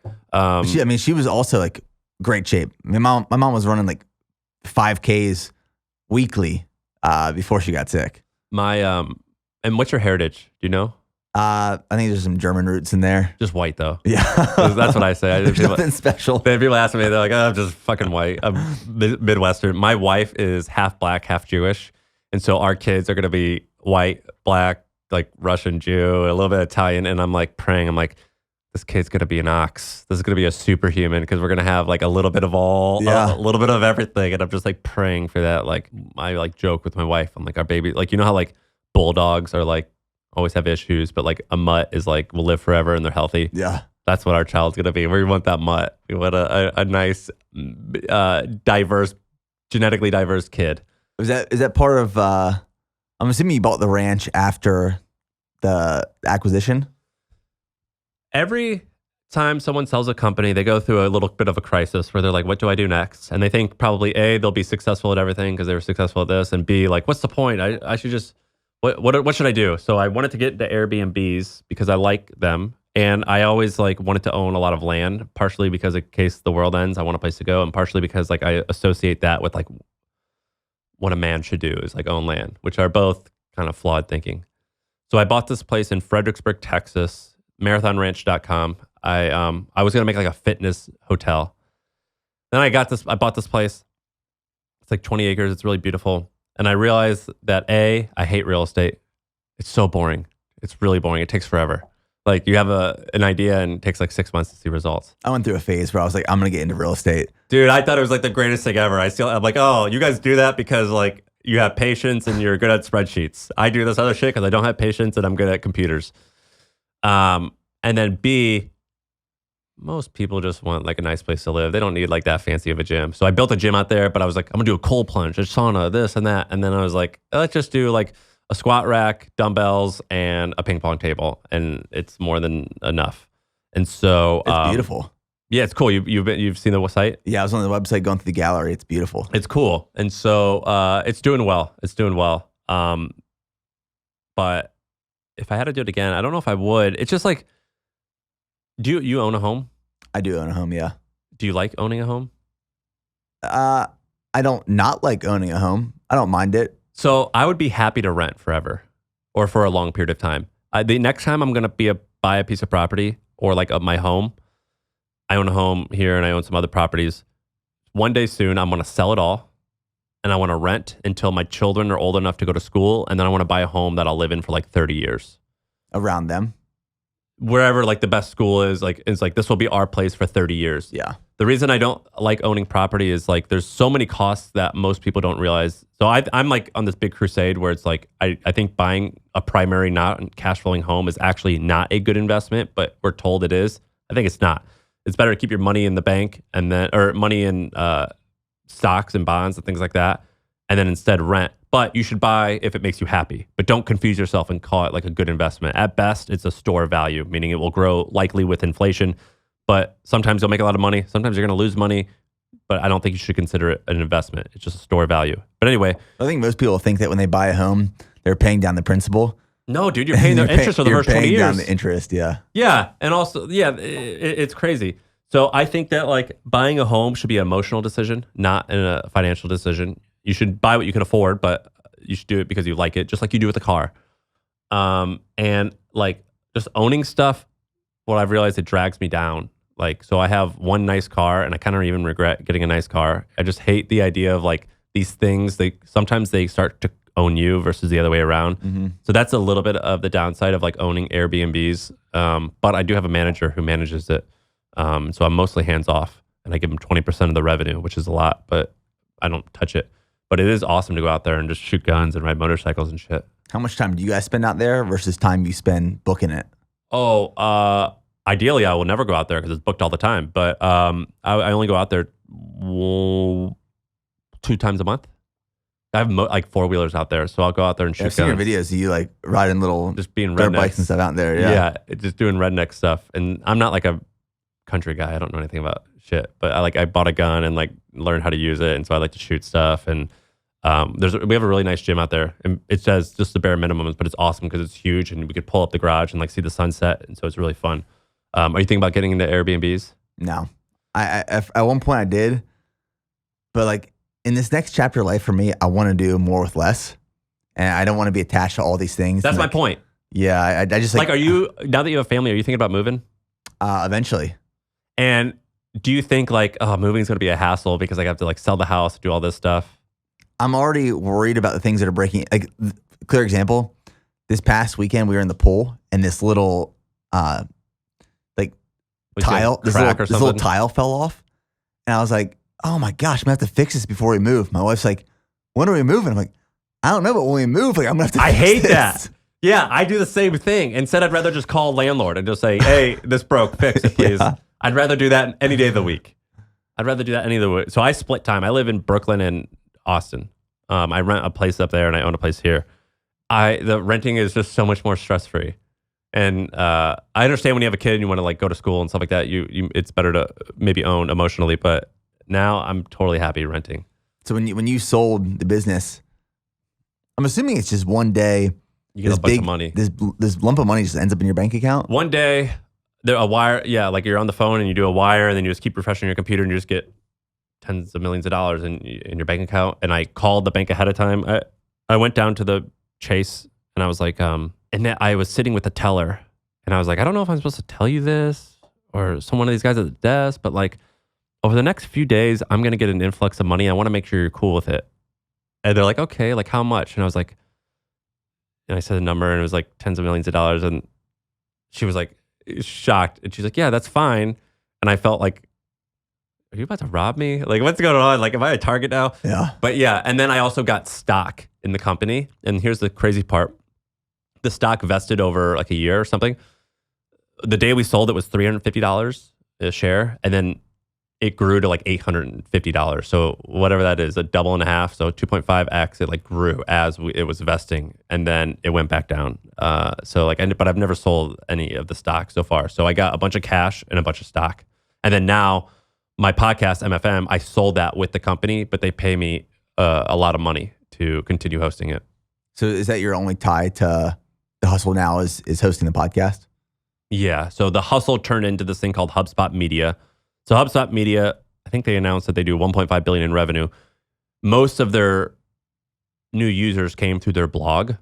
She was also like great shape. My mom was running like 5Ks weekly before she got sick.
And what's your heritage? Do you know?
I think there's some German roots in there.
Just white though.
Yeah.
That's what I say.
There's nothing special.
People ask me, they're like, oh, I'm just fucking white. I'm Midwestern. My wife is half black, half Jewish. And so our kids are going to be white, black, like Russian Jew, a little bit Italian. And I'm like praying. I'm like, this kid's going to be an ox. This is going to be a superhuman because we're going to have like a little bit of a little bit of everything. And I'm just like praying for that. Like I like joke with my wife. I'm like, our baby, like, you know how like bulldogs are like, always have issues, but like a mutt is like will live forever and they're healthy.
Yeah,
that's what our child's gonna be. We want that mutt. We want a nice, diverse, genetically diverse kid.
Is that part of? I'm assuming you bought the ranch after the acquisition.
Every time someone sells a company, they go through a little bit of a crisis where they're like, "What do I do next?" And they think probably A, they'll be successful at everything because they were successful at this, and B, like, what's the point? I should just What should I do? So I wanted to get into Airbnbs because I like them. And I always like wanted to own a lot of land, partially because in case the world ends, I want a place to go. And partially because like I associate that with like what a man should do is like own land, which are both kind of flawed thinking. So I bought this place in Fredericksburg, Texas, marathonranch.com. I was going to make like a fitness hotel. Then I bought this place. It's like 20 acres. It's really beautiful. And I realized that I hate real estate. It's so boring. It's really boring. It takes forever. Like you have an idea and it takes like 6 months to see results.
I went through a phase where I was like, I'm going to get into real estate.
Dude, I thought it was like the greatest thing ever. I'm like, oh, you guys do that because like you have patience and you're good at spreadsheets. I do this other shit because I don't have patience and I'm good at computers. And then B, most people just want like a nice place to live. They don't need like that fancy of a gym. So I built a gym out there, but I was like, I'm gonna do a cold plunge, a sauna, this and that. And then I was like, let's just do like a squat rack, dumbbells, and a ping pong table. And it's more than enough. And so
it's beautiful.
Yeah, it's cool. You've seen the site?
Yeah, I was on the website going through the gallery. It's beautiful.
It's cool. And so it's doing well. But if I had to do it again, I don't know if I would. It's just like, do you own a home?
I do own a home, yeah.
Do you like owning a home?
I don't not like owning a home. I don't mind it.
So I would be happy to rent forever or for a long period of time. The next time I'm going to buy a piece of property or like my home, I own a home here and I own some other properties. One day soon, I'm going to sell it all and I want to rent until my children are old enough to go to school. And then I want to buy a home that I'll live in for like 30 years.
Around them?
Wherever like the best school is, like it's like this will be our place for 30 years.
Yeah.
The reason I don't like owning property is like there's so many costs that most people don't realize. So I'm like on this big crusade where it's like I think buying a primary not cash flowing home is actually not a good investment, but we're told it is. I think it's not. It's better to keep your money in the bank or money in stocks and bonds and things like that, and then instead rent. But you should buy if it makes you happy. But don't confuse yourself and call it like a good investment. At best, it's a store value, meaning it will grow likely with inflation. But sometimes you'll make a lot of money. Sometimes you're going to lose money. But I don't think you should consider it an investment. It's just a store value. But anyway.
I think most people think that when they buy a home, they're paying down the principal.
No, dude, you're paying the interest for the first 20 years.
You're paying down the interest, yeah.
Yeah, and also, it's crazy. So I think that like buying a home should be an emotional decision, not a financial decision. You should buy what you can afford, but you should do it because you like it, just like you do with a car. And like just owning stuff, what I've realized, it drags me down. Like, so I have one nice car and I kind of even regret getting a nice car. I just hate the idea of like these things, sometimes they start to own you versus the other way around. Mm-hmm. So that's a little bit of the downside of like owning Airbnbs. But I do have a manager who manages it. So I'm mostly hands off and I give him 20% of the revenue, which is a lot, but I don't touch it. But it is awesome to go out there and just shoot guns and ride motorcycles and shit.
How much time do you guys spend out there versus time you spend booking it?
Ideally, I will never go out there because it's booked all the time. But I only go out there 2 times a month. I have like 4-wheelers out there, so I'll go out there and shoot guns.
I've seen your videos of you like riding little
just being
dirt bikes and stuff out there. Yeah,
just doing redneck stuff. And I'm not like a country guy. I don't know anything about shit, but I bought a gun and like learned how to use it, and so I like to shoot stuff. And we have a really nice gym out there, and it says just the bare minimum, but it's awesome because it's huge, and we could pull up the garage and like see the sunset, and so it's really fun. Are you thinking about getting into Airbnbs?
No, I at one point I did, but like in this next chapter of life for me, I want to do more with less, and I don't want to be attached to all these things.
That's
my
point.
Yeah, I just like.
Are you, now that you have a family, are you thinking about moving?
Eventually.
And do you think like, moving is going to be a hassle because I have to like sell the house, do all this stuff?
I'm already worried about the things that are breaking. Like, clear example, this past weekend we were in the pool and this little tile, this little tile fell off, and I was like, "Oh my gosh, I'm gonna have to fix this before we move." My wife's like, "When are we moving?" I'm like, "I don't know, but when we move, like I'm gonna have to."
I hate that. Yeah, I do the same thing. Instead, I'd rather just call landlord and just say, "Hey, this broke, fix it, please." Yeah. I'd rather do that any day of the week. So I split time. I live in Brooklyn and Austin. I rent a place up there and I own a place here. The renting is just so much more stress free. And I understand when you have a kid and you want to like go to school and stuff like that, it's better to maybe own emotionally. But now I'm totally happy renting.
So when you sold the business, I'm assuming it's just one day.
You get a bunch of money.
This lump of money just ends up in your bank account?
One day, a wire, like you're on the phone and you do a wire and then you just keep refreshing your computer and you just get tens of millions of dollars in your bank account. And I called the bank ahead of time. I went down to the Chase and I was like, and then I was sitting with the teller and I was like, I don't know if I'm supposed to tell you this or one of these guys at the desk, but like over the next few days, I'm going to get an influx of money. I want to make sure you're cool with it. And they're like, okay, like how much? And I was like, and I said a number and it was like tens of millions of dollars. And she was like shocked. And she's like, yeah, that's fine. And I felt like, are you about to rob me? Like, what's going on? Like, am I a target now?
Yeah.
But yeah. And then I also got stock in the company. And here's the crazy part. The stock vested over like a year or something. The day we sold it was $350 a share. And then it grew to like $850. So whatever that is, a double and a half. So 2.5x, it like grew as it was vesting, and then it went back down. But I've never sold any of the stock so far. So I got a bunch of cash and a bunch of stock. And then now my podcast, MFM, I sold that with the company, but they pay me a lot of money to continue hosting it.
So is that your only tie to the hustle now is hosting the podcast?
Yeah. So the hustle turned into this thing called HubSpot Media. So HubSpot Media, I think they announced that they do 1.5 billion in revenue. Most of their new users came through their blog,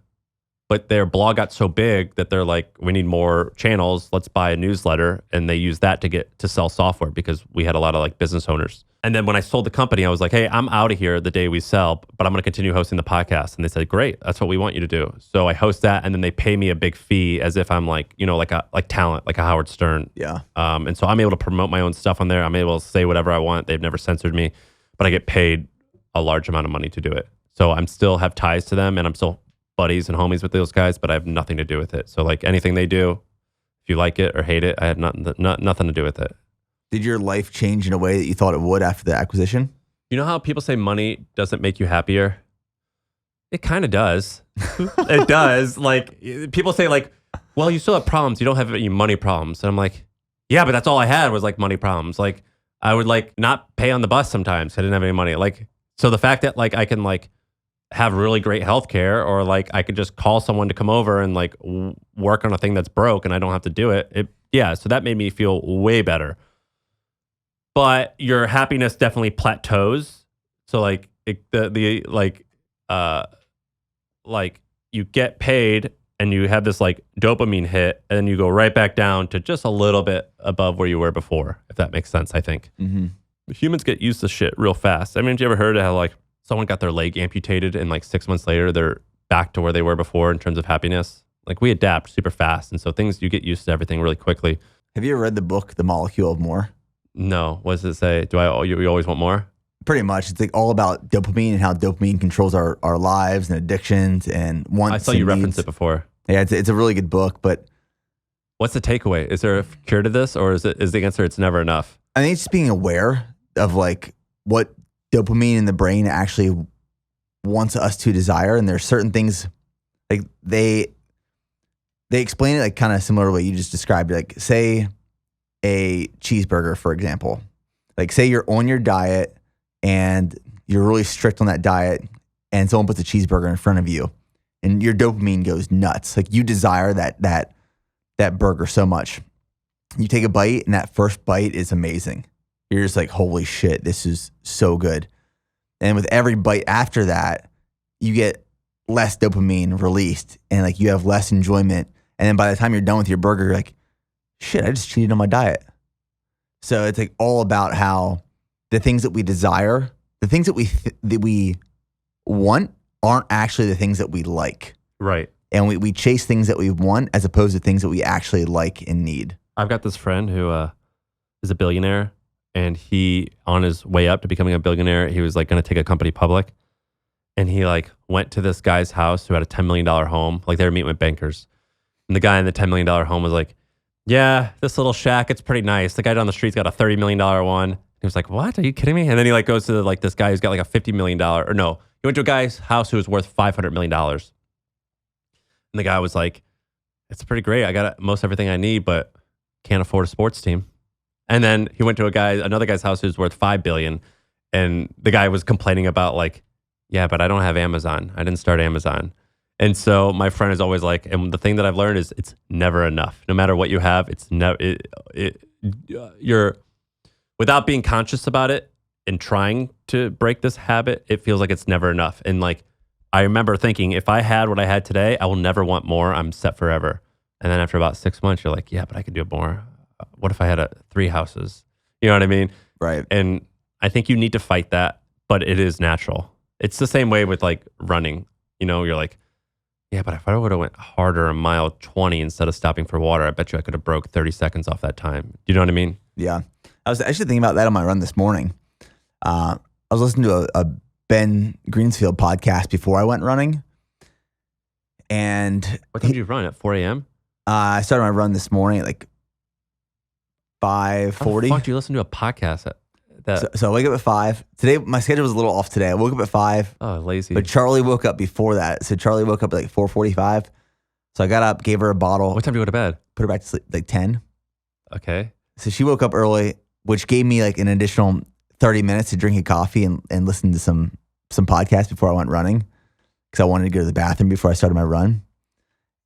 but their blog got so big that they're like, we need more channels. Let's buy a newsletter. And they use that to sell software because we had a lot of like business owners. And then when I sold the company, I was like, hey, I'm out of here the day we sell, but I'm going to continue hosting the podcast. And they said, great, that's what we want you to do. So I host that, and then they pay me a big fee as if I'm like, like talent, like a Howard Stern.
Yeah.
And so I'm able to promote my own stuff on there. I'm able to say whatever I want. They've never censored me, but I get paid a large amount of money to do it. So I'm still have ties to them, and I'm still buddies and homies with those guys, but I have nothing to do with it. So like anything they do, if you like it or hate it, I had nothing to do with it.
Did your life change in a way that you thought it would after the acquisition?
You know how people say money doesn't make you happier? It kind of does. It does. Like people say like, well, you still have problems. You don't have any money problems. And I'm like, yeah, but that's all I had was like money problems. Like I would like not pay on the bus sometimes. I didn't have any money. Like, so the fact that like I can like have really great healthcare, or like I could just call someone to come over and like work on a thing that's broke and I don't have to do it. Yeah. So that made me feel way better. But your happiness definitely plateaus. So like like you get paid and you have this like dopamine hit, and then you go right back down to just a little bit above where you were before, if that makes sense, I think. Mm-hmm. Humans get used to shit real fast. I mean, have you ever heard of how like someone got their leg amputated and like 6 months later they're back to where they were before in terms of happiness? Like we adapt super fast. And so you get used to everything really quickly.
Have you ever read the book, The Molecule of More?
No. What does it say? You always want more?
Pretty much. It's like all about dopamine and how dopamine controls our lives and addictions and wants.
I saw you reference it before.
Yeah, it's a really good book, but
what's the takeaway? Is there a cure to this, or is the answer it's never enough?
I think it's just being aware of like what dopamine in the brain actually wants us to desire. And there's certain things like they explain it like kind of similar to what you just described. Like say a cheeseburger, for example. Like say you're on your diet and you're really strict on that diet, and someone puts a cheeseburger in front of you and your dopamine goes nuts. Like you desire that burger so much. You take a bite, and that first bite is amazing. You're just like, holy shit, this is so good. And with every bite after that, you get less dopamine released, and like you have less enjoyment. And then by the time you're done with your burger, you're like, shit, I just cheated on my diet. So it's like all about how the things that we desire, the things that we want aren't actually the things that we like.
Right.
And we chase things that we want as opposed to things that we actually like and need.
I've got this friend who is a billionaire, and he, on his way up to becoming a billionaire, he was like going to take a company public. And he like went to this guy's house who had a $10 million home. Like they were meeting with bankers. And the guy in the $10 million home was like, yeah, this little shack, it's pretty nice. The guy down the street's got a $30 million one. He was like, what? Are you kidding me? And then he like goes to like this guy who's got like a $50 million, or no, he went to a guy's house who was worth $500 million. And the guy was like, it's pretty great. I got most everything I need, but can't afford a sports team. And then he went to another guy's house who's worth $5 billion. And the guy was complaining about like, yeah, but I don't have Amazon. I didn't start Amazon. And so my friend is always like, and the thing that I've learned is it's never enough. No matter what you have, it's never, you're, without being conscious about it and trying to break this habit, it feels like it's never enough. And like, I remember thinking, if I had what I had today, I will never want more. I'm set forever. And then after about 6 months, you're like, yeah, but I could do more. What if I had 3 houses? You know what I mean?
Right.
And I think you need to fight that, but it is natural. It's the same way with like running. You know, you're like, yeah, but if I would have went harder a mile 20 instead of stopping for water, I bet you I could have broke 30 seconds off that time. You know what I mean?
Yeah. I was actually thinking about that on my run this morning. I was listening to a Ben Greenfield podcast before I went running. And
what time did you run? At 4 a.m.?
I started my run this morning at like 5:40.
How the fuck do you listen to a podcast at that?
So I wake up at 5. Today, my schedule was a little off today. I woke up at 5.
Oh, lazy.
But Charlie woke up before that. So Charlie woke up at like 4:45. So I got up, gave her a bottle.
What time do you go to bed?
Put her back to sleep, like 10.
Okay.
So she woke up early, which gave me like an additional 30 minutes to drink a coffee and listen to some podcasts before I went running, because I wanted to go to the bathroom before I started my run.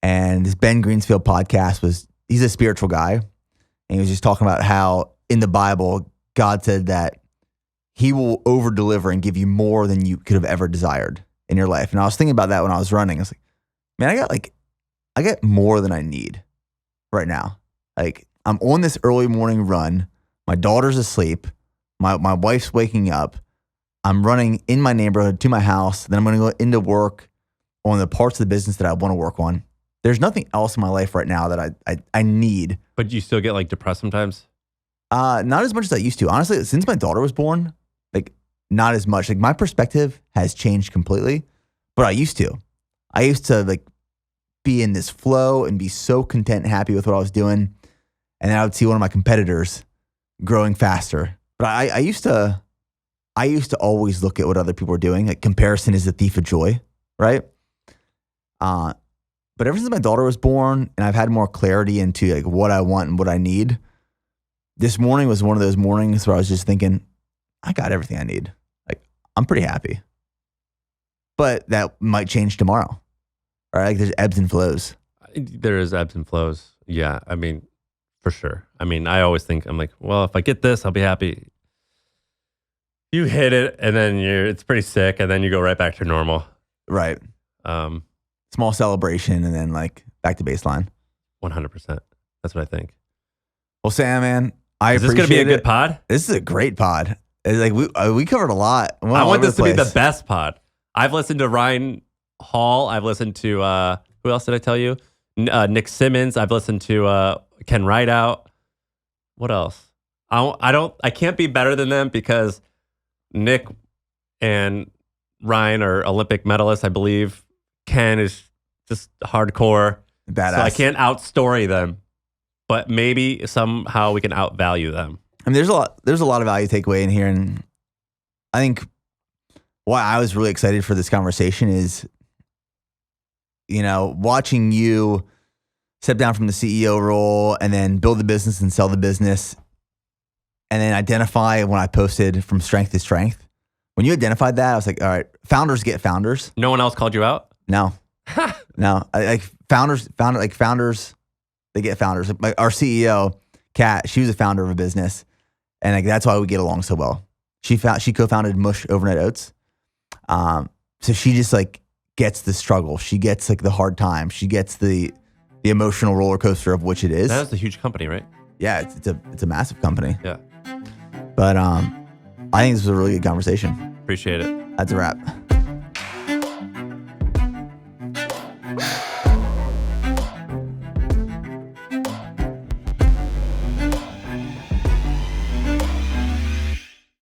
And this Ben Greenfield podcast was he's a spiritual guy. And he was just talking about how in the Bible, God said that he will over deliver and give you more than you could have ever desired in your life. And I was thinking about that when I was running. I was like, man, I got more than I need right now. Like, I'm on this early morning run. My daughter's asleep. My wife's waking up. I'm running in my neighborhood to my house. Then I'm going to go into work on the parts of the business that I want to work on. There's nothing else in my life right now that I need.
But you still get like depressed sometimes?
Not as much as I used to. Honestly, since my daughter was born, like not as much. Like my perspective has changed completely, but I used to. I used to like be in this flow and be so content and happy with what I was doing. And then I would see one of my competitors growing faster. But I used to always look at what other people are doing. Like comparison is the thief of joy, right? But ever since my daughter was born and I've had more clarity into like what I want and what I need, this morning was one of those mornings where I was just thinking, I got everything I need. Like I'm pretty happy. But that might change tomorrow. Right? Like there's ebbs and flows.
There is ebbs and flows. Yeah. I mean, for sure. I mean, I always think, I'm like, well, if I get this, I'll be happy. You hit it and then it's pretty sick and then you go right back to normal.
Right. Small celebration and then like back to baseline.
100%. That's what I think.
Well, Sam, man,
is this going to be a good pod?
This is a great pod. It's like we covered a lot.
I want this to be the best pod. I've listened to Ryan Hall. I've listened to who else did I tell you? Nick Simmons. I've listened to Ken Rideout. What else? I can't be better than them because Nick and Ryan are Olympic medalists, I believe. Ken is just hardcore.
Badass.
So I can't outstory them, but maybe somehow we can outvalue them.
I mean, there's a lot of value to take away in here, and I think why I was really excited for this conversation is, you know, watching you step down from the CEO role and then build the business and sell the business, and then identify when I posted from strength to strength. When you identified that, I was like, all right, founders get founders.
No one else called you out?
No, no. Founders, they get founders. Like our CEO, Kat, she was a founder of a business, and like that's why we get along so well. She co-founded Mush Overnight Oats. So she just like gets the struggle. She gets like the hard time. She gets the emotional roller coaster of which it is.
That is a huge company, right?
Yeah, it's a massive company.
Yeah.
But I think this was a really good conversation.
Appreciate it.
That's a wrap.